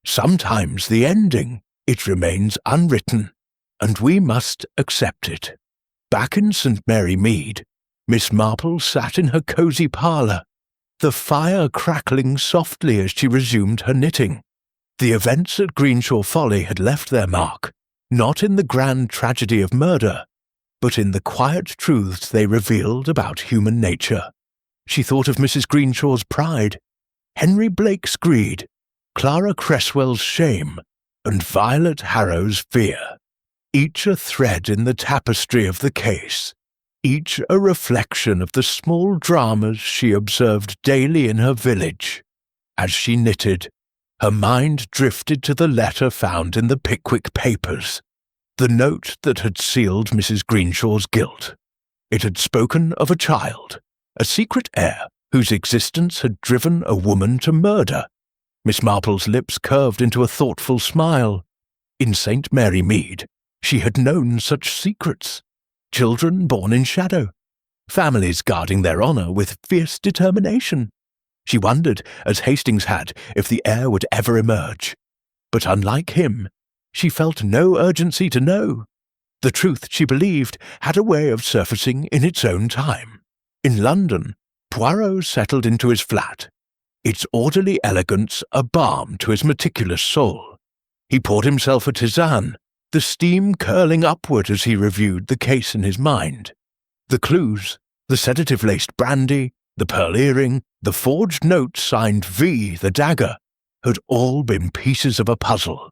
Sometimes the ending, it remains unwritten, and we must accept it. Back in St. Mary Mead, Miss Marple sat in her cosy parlour, the fire crackling softly as she resumed her knitting. The events at Greenshaw Folly had left their mark, not in the grand tragedy of murder, but in the quiet truths they revealed about human nature. She thought of Mrs. Greenshaw's pride, Henry Blake's greed, Clara Cresswell's shame, and Violet Harrow's fear. Each a thread in the tapestry of the case, each a reflection of the small dramas she observed daily in her village. As she knitted, her mind drifted to the letter found in the Pickwick papers, the note that had sealed Mrs. Greenshaw's guilt. It had spoken of a child, a secret heir whose existence had driven a woman to murder. Miss Marple's lips curved into a thoughtful smile. In St. Mary Mead, she had known such secrets. Children born in shadow, families guarding their honour with fierce determination. She wondered, as Hastings had, if the heir would ever emerge. But unlike him, she felt no urgency to know. The truth, she believed, had a way of surfacing in its own time. In London, Poirot settled into his flat, its orderly elegance a balm to his meticulous soul. He poured himself a tisane, the steam curling upward as he reviewed the case in his mind. The clues, the sedative-laced brandy, the pearl earring, the forged note signed V, the dagger, had all been pieces of a puzzle,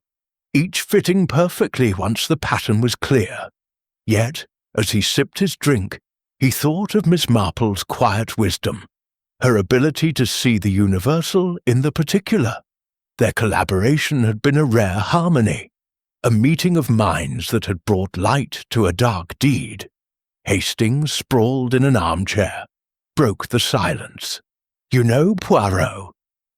each fitting perfectly once the pattern was clear. Yet, as he sipped his drink, he thought of Miss Marple's quiet wisdom, her ability to see the universal in the particular. Their collaboration had been a rare harmony, a meeting of minds that had brought light to a dark deed. Hastings, sprawled in an armchair, broke the silence. You know, Poirot,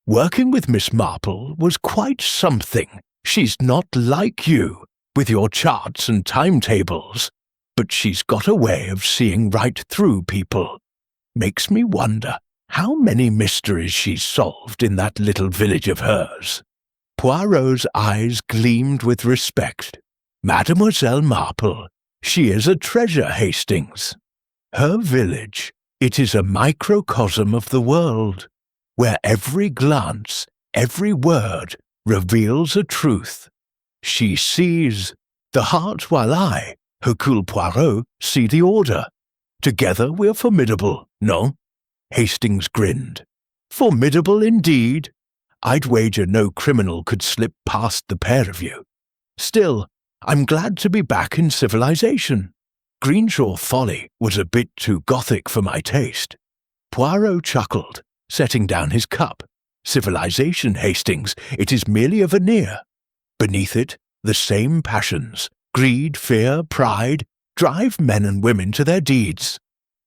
working with Miss Marple was quite something. She's not like you, with your charts and timetables, but she's got a way of seeing right through people. Makes me wonder how many mysteries she's solved in that little village of hers. Poirot's eyes gleamed with respect. Mademoiselle Marple, she is a treasure, Hastings. Her village, it is a microcosm of the world, where every glance, every word reveals a truth. She sees the heart, while I, Hercule Poirot, see the order. Together we're formidable, no? Hastings grinned. Formidable indeed. I'd wager no criminal could slip past the pair of you. Still, I'm glad to be back in civilization. Greenshaw Folly was a bit too gothic for my taste. Poirot chuckled, setting down his cup. Civilization, Hastings, it is merely a veneer. Beneath it, the same passions, greed, fear, pride, drive men and women to their deeds.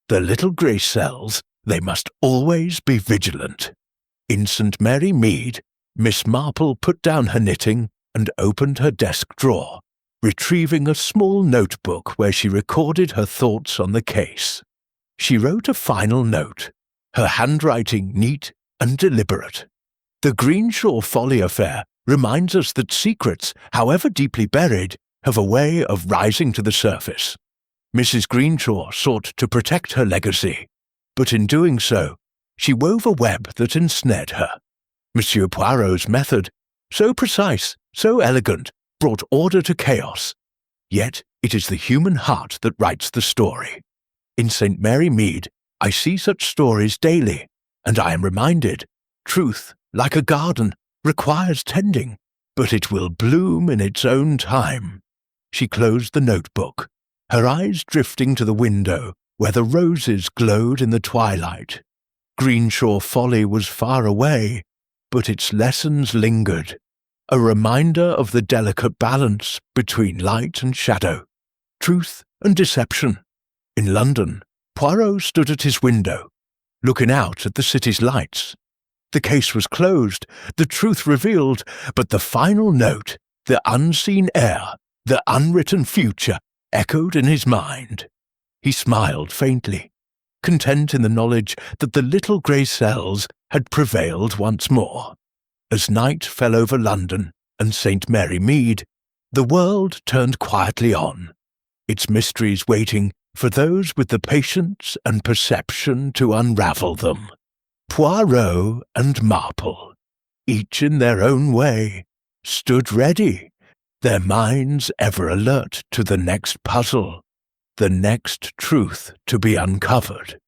The little grey cells, they must always be vigilant. In St. Mary Mead, Miss Marple put down her knitting and opened her desk drawer, retrieving a small notebook where she recorded her thoughts on the case. She wrote a final note, her handwriting neat and deliberate. The Greenshaw Folly affair reminds us that secrets, however deeply buried, have a way of rising to the surface. Mrs. Greenshaw sought to protect her legacy, but in doing so, she wove a web that ensnared her. Monsieur Poirot's method, so precise, so elegant, brought order to chaos. Yet it is the human heart that writes the story. In St. Mary Mead, I see such stories daily, and I am reminded, truth, like a garden, requires tending, but it will bloom in its own time. She closed the notebook, her eyes drifting to the window where the roses glowed in the twilight. Greenshaw Folly was far away, but its lessons lingered, a reminder of the delicate balance between light and shadow, truth and deception. In London, Poirot stood at his window, looking out at the city's lights. The case was closed, the truth revealed, but the final note, the unseen heir, the unwritten future, echoed in his mind. He smiled faintly, content in the knowledge that the little grey cells had prevailed once more. As night fell over London and St. Mary Mead, the world turned quietly on, its mysteries waiting for those with the patience and perception to unravel them. Poirot and Marple, each in their own way, stood ready, their minds ever alert to the next puzzle, the next truth to be uncovered.